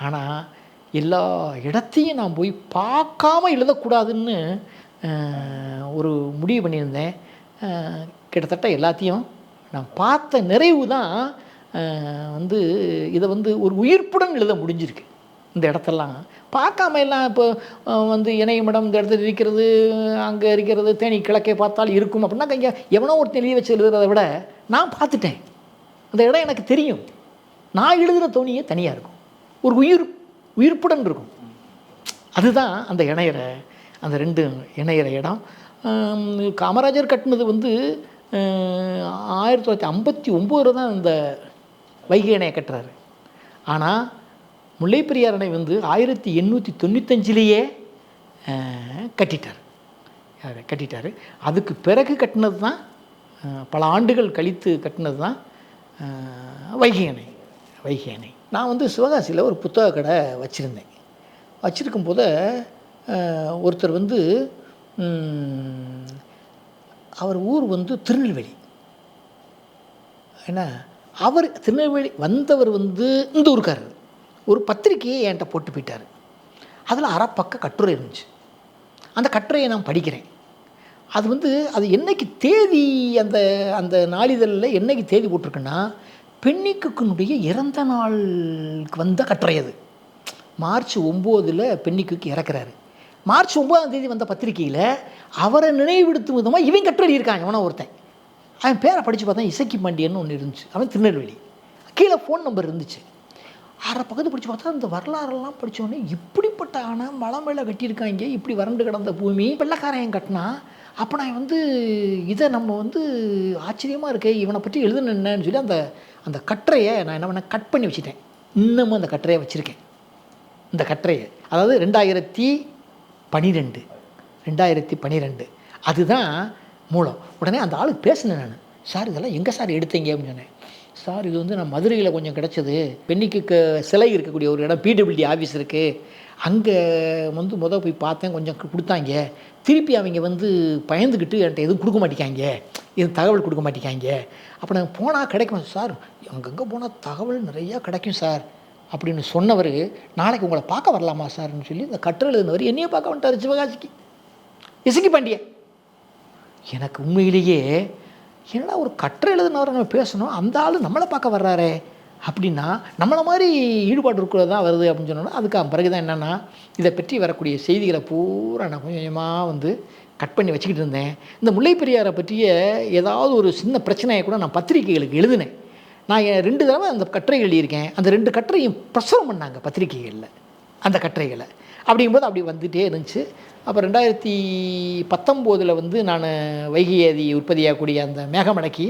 S1: ஆனால் எல்லா இடத்தையும் நான் போய் பார்க்காம எழுதக்கூடாதுன்னு ஒரு முடிவு பண்ணியிருந்தேன். கிட்டத்தட்ட எல்லாத்தையும் நான் பார்த்த நிறைவு தான் வந்து இதை வந்து ஒரு உயிர்ப்புடன் எழுத முடிஞ்சிருக்கு. இந்த இடத்தெல்லாம் பார்க்காம எல்லாம் இப்போ வந்து இணையமிடம் இந்த இடத்துல இருக்கிறது, அங்கே இருக்கிறது, தேனி கிழக்கே பார்த்தால் இருக்கும் அப்படின்னா இங்கே எவனோ ஒரு எழுதி வச்சு எழுதுறதை விட நான் பார்த்துட்டேன். அந்த இடம் எனக்கு தெரியும். நான் எழுதுகிற தோணியே தனியாக இருக்கும், ஒரு உயிர்ப்புடன் இருக்கும். அதுதான் அந்த அந்த 2 இணையிற இடம். காமராஜர் கட்டினது வந்து 1959 தான் இந்த வைகை அணையை கட்டுறாரு. ஆனால் முல்லைப்பெரியார் அணை வந்து 1895 கட்டிட்டார். அதுக்கு பிறகு கட்டினது தான், பல ஆண்டுகள் கழித்து கட்டினது தான் வைகை அணை. நான் வந்து சிவகாசியில் ஒரு புத்தக கடை வச்சுருக்கும் போது ஒருத்தர் வந்து அவர் ஊர் வந்து திருநெல்வேலி. ஏன்னா அவர் திருநெல்வேலி வந்தவர் வந்து இந்த ஊருக்காரர். ஒரு பத்திரிக்கையை என்கிட்ட போட்டு போயிட்டார். அதில் அரைப்பக்க கட்டுரை இருந்துச்சு. அந்த கட்டுரையை நான் படிக்கிறேன். அது வந்து அது என்னைக்கு தேதி, அந்த நாளிதழில் என்னைக்கு தேதி போட்டிருக்குன்னா, பெண்ணிக்குனுடைய இறந்த நாளுக்கு வந்த கட்டுரை. அது மார்ச் 9 பெண்ணிக்கு இறக்குறாரு. மார்ச் 9 வந்த பத்திரிக்கையில் அவரை நினைவுபடுத்தும் விதமாக இவன் கட்டுரை எழுதியிருக்காங்க. அவனை ஒருத்தன், அவன் பேரை படித்து பார்த்தா இசக்கி பாண்டியன்னு ஒன்று இருந்துச்சு. அவன் திருநெல்வேலி. கீழே ஃபோன் நம்பர் இருந்துச்சு. அரை பக்கத்து படித்து பார்த்தா அந்த வரலாறெல்லாம் படித்தோடனே இப்படிப்பட்ட ஆனை மலை மேலே கட்டியிருக்காங்க, இப்படி வறண்டு கிடந்த பூமி வெள்ளைக்காரன் கட்டினா. அப்போ நான் வந்து இதை நம்ம வந்து ஆச்சரியமாக இருக்கே, இவனை பற்றி எழுதுனேன்னு சொல்லி அந்த கட்டுரையை நான் என்ன பண்ணேன், கட் பண்ணி வச்சுட்டேன். இன்னமும் அந்த கட்டுரையை வச்சுருக்கேன். இந்த கட்டுரையை அதாவது 2012 அதுதான் மூலம். உடனே அந்த ஆளுக்கு பேசினேன் நான், சார் இதெல்லாம் எங்கே சார் எடுத்தீங்க அப்படின்னு சொன்னேன். சார் இது வந்து நான் மதுரையில் கொஞ்சம் கிடச்சது, பெண்ணிக்கு சிலை இருக்கக்கூடிய ஒரு இடம் பிடபிள்யூடி ஆஃபீஸ் இருக்குது, அங்கே வந்து போய் பார்த்தேன், கொஞ்சம் கொடுத்தாங்க, திருப்பி அவங்க வந்து பயந்துக்கிட்டு என்கிட்ட எதுவும் கொடுக்க மாட்டேங்காங்க, எதுவும் தகவல் கொடுக்க மாட்டேங்காங்க. அப்போ நான் போனால் கிடைக்கும் சார், அங்கங்கே போனால் தகவல் நிறையா கிடைக்கும் சார் அப்படின்னு சொன்னவர், நாளைக்கு உங்களை பார்க்க வரலாமா சார்ன்னு சொல்லி இந்த கட்டுரை எழுதினவர் என்னையே பார்க்க வந்துட்டார் சிவகாசிக்கு. இசக்கி பாண்டிய. எனக்கு உண்மையிலேயே என்னடா ஒரு கட்டுரை எழுதினவரை நம்ம பேசணும், அந்த ஆள் நம்மளை பார்க்க வர்றாரே அப்படின்னா நம்மளை மாதிரி ஈடுபாடு இருக்கிறதான் வருது அப்படின்னு சொன்னோன்னா, அதுக்கு பிறகு தான் என்னென்னா இதை பற்றி வரக்கூடிய செய்திகளை பூரா நான் கொஞ்சம் கொஞ்சமாக வந்து கட் பண்ணி வச்சுக்கிட்டு இருந்தேன். இந்த முல்லைப்பெரியாரை பற்றிய ஏதாவது ஒரு சின்ன பிரச்சனையை கூட நான் பத்திரிகைகளுக்கு எழுதினேன். நான் 2 தடவை அந்த கட்டுரைகள் எழுதியிருக்கேன். அந்த 2 கட்டுரையும் பிரசுரம் பண்ணாங்க பத்திரிகைகளில் அந்த கட்டுரைகளை. அப்படிங்கும்போது அப்படி வந்துகிட்டே இருந்துச்சு. அப்போ 2019 வந்து நான் வைகை ஆதி உற்பத்தியாகக்கூடிய அந்த மேகமலைக்கு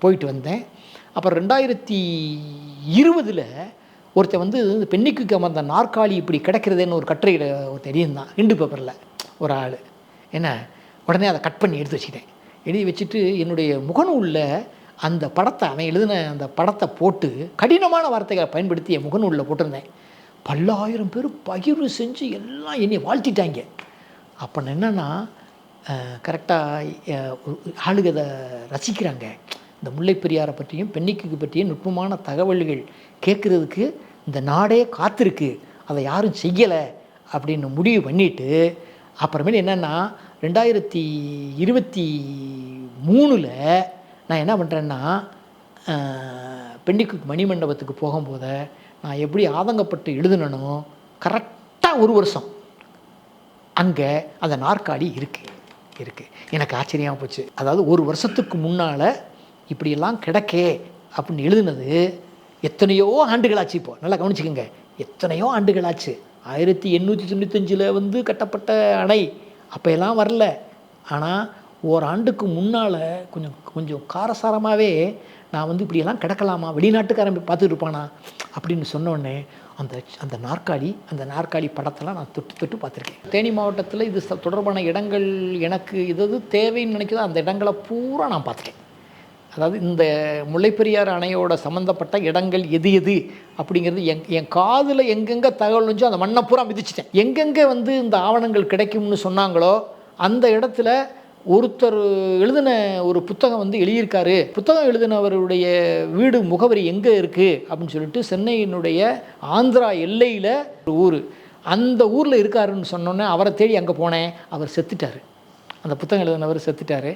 S1: போயிட்டு வந்தேன். அப்புறம் 2020 ஒருத்தன் வந்து பெண்ணிக்கு அமர்ந்த நாற்காலி இப்படி கிடைக்கிறதுன்னு ஒரு கட்டுரையில் ஒருத்தர் எழுதியிருந்தான், ஹிண்டு பேப்பரில் ஒரு ஆள். என்ன உடனே அதை கட் பண்ணி எடுத்து வச்சுக்கிட்டேன். எழுதி வச்சுட்டு என்னுடைய முகநூலில் அந்த படத்தை, அவன் எழுதின அந்த படத்தை போட்டு கடினமான வார்த்தைகளை பயன்படுத்தி என் முகநூலில் போட்டிருந்தேன். பல்லாயிரம் பேர் பகிர்வு செஞ்சு எல்லாம் என்னை வாழ்த்திட்டாங்க. அப்போ என்னென்னா கரெக்டாக ஆளுக அதை ரசிக்கிறாங்க. இந்த முல்லைப்பெரியாரை பற்றியும் பெண்ணிக்கு பற்றியும் நுட்பமான தகவல்கள் கேட்குறதுக்கு இந்த நாடே காத்திருக்கு, அதை யாரும் செய்யலை அப்படின்னு முடிவு பண்ணிவிட்டு, அப்புறமேல் என்னென்னா 2023 நான் என்ன பண்ணுறேன்னா, பெண்ணிக்கு மணிமண்டபத்துக்கு போகும்போது நான் எப்படி ஆதங்கப்பட்டு எழுதுனனோ கரெக்டாக 1 வருஷம் அங்கே அந்த நாற்காலி இருக்குது. எனக்கு ஆச்சரியமாக போச்சு. அதாவது 1 வருஷத்துக்கு முன்னால் இப்படியெல்லாம் கிடைக்கே அப்படின்னு எழுதுனது எத்தனையோ ஆண்டுகளாச்சு. இப்போ நல்லா கவனிச்சுக்கோங்க, எத்தனையோ ஆண்டுகள் ஆச்சு. 1895 வந்து கட்டப்பட்ட அணை அப்போ எல்லாம் வரல. ஆனால் ஓராண்டுக்கு முன்னால் கொஞ்சம் கொஞ்சம் காரசாரமாகவே நான் வந்து இப்படியெல்லாம் கிடக்கலாமா, வெளிநாட்டுக்காரன் பார்த்துட்டு இருப்பானா அப்படின்னு சொன்னோடனே அந்த நாற்காலி படத்தெல்லாம் நான் தொட்டு தொட்டு பார்த்துருக்கேன். தேனி மாவட்டத்தில் இது தொடர்பான இடங்கள் எனக்கு இது தேவைன்னு நினைக்கிறதோ அந்த இடங்களை பூரா நான் பார்த்துட்டேன். அதாவது இந்த முல்லைப்பெரியாறு அணையோட சம்மந்தப்பட்ட இடங்கள் எது எது அப்படிங்கிறது என் காதில் எங்கெங்கே தகவல் இருந்துச்சோ அந்த மண்ணை பூரா மிதிச்சிட்டேன். எங்கெங்கே வந்து இந்த ஆவணங்கள் கிடைக்கும்னு சொன்னாங்களோ அந்த இடத்துல ஒருத்தர் எழுதின ஒரு புத்தகம் வந்து எழுதியிருக்காரு. புத்தகம் எழுதினவருடைய வீடு முகவரி எங்கே இருக்குது அப்படின்னு சொல்லிட்டு சென்னையினுடைய ஆந்திரா எல்லையில் ஒரு ஊர், அந்த ஊரில் இருக்காருன்னு சொன்னோன்னே அவரை தேடி அங்கே போனேன். அவர் செத்துட்டார். அந்த புத்தகம் எழுதினவர் செத்துட்டார்.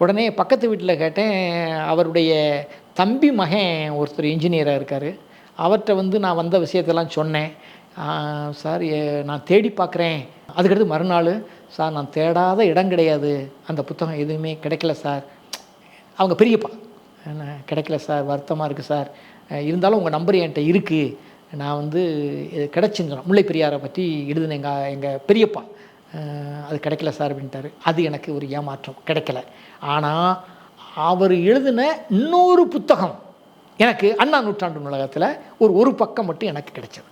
S1: உடனே பக்கத்து வீட்டில் கேட்டேன். அவருடைய தம்பி மகன் ஒருத்தர் இன்ஜினியராக இருக்கார். அவர்கிட்ட வந்து நான் வந்த விஷயத்தெல்லாம் சொன்னேன். சார் நான் தேடி பார்க்குறேன். அதுக்கடுத்து மறுநாள், சார் நான் தேடாத இடம் கிடையாது, அந்த புத்தகம் எதுவுமே கிடைக்கல சார். அவங்க பெரியப்பா, கிடைக்கல சார், வருத்தமாக இருக்குது சார், இருந்தாலும் உங்கள் நம்பர் என்கிட்ட இருக்குது, நான் வந்து கிடச்சின்னு முல்லைப்பெரியாரை பற்றி எழுதுனேன் எங்கள் பெரியப்பா, அது கிடைக்கல சார் அப்படின்ட்டார். அது எனக்கு ஒரு ஏமாற்றம், கிடைக்கல. ஆனால் அவர் எழுதின இன்னொரு புத்தகம் எனக்கு அண்ணா நூற்றாண்டு நூலகத்தில் ஒரு பக்கம் மட்டும் எனக்கு கிடைச்சது.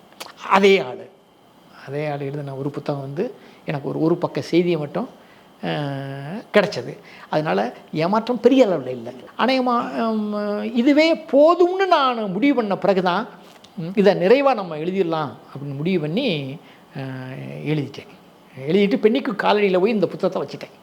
S1: அதே ஆள் எழுதின ஒரு புத்தகம் வந்து எனக்கு ஒரு பக்க செய்தியை மட்டும் கிடச்சது. அதனால் ஏமாற்றம் பெரிய அளவில் இல்லை. ஆனால் இதுவே போதும்னு நான் முடிவு பண்ண பிறகு தான் இதை நிறைவாக நம்ம எழுதிடலாம் அப்படின்னு முடிவு பண்ணி எழுதிட்டு பெண்ணிக்கு காலடியில் போய் இந்த புத்தகத்தை வச்சுட்டேன்.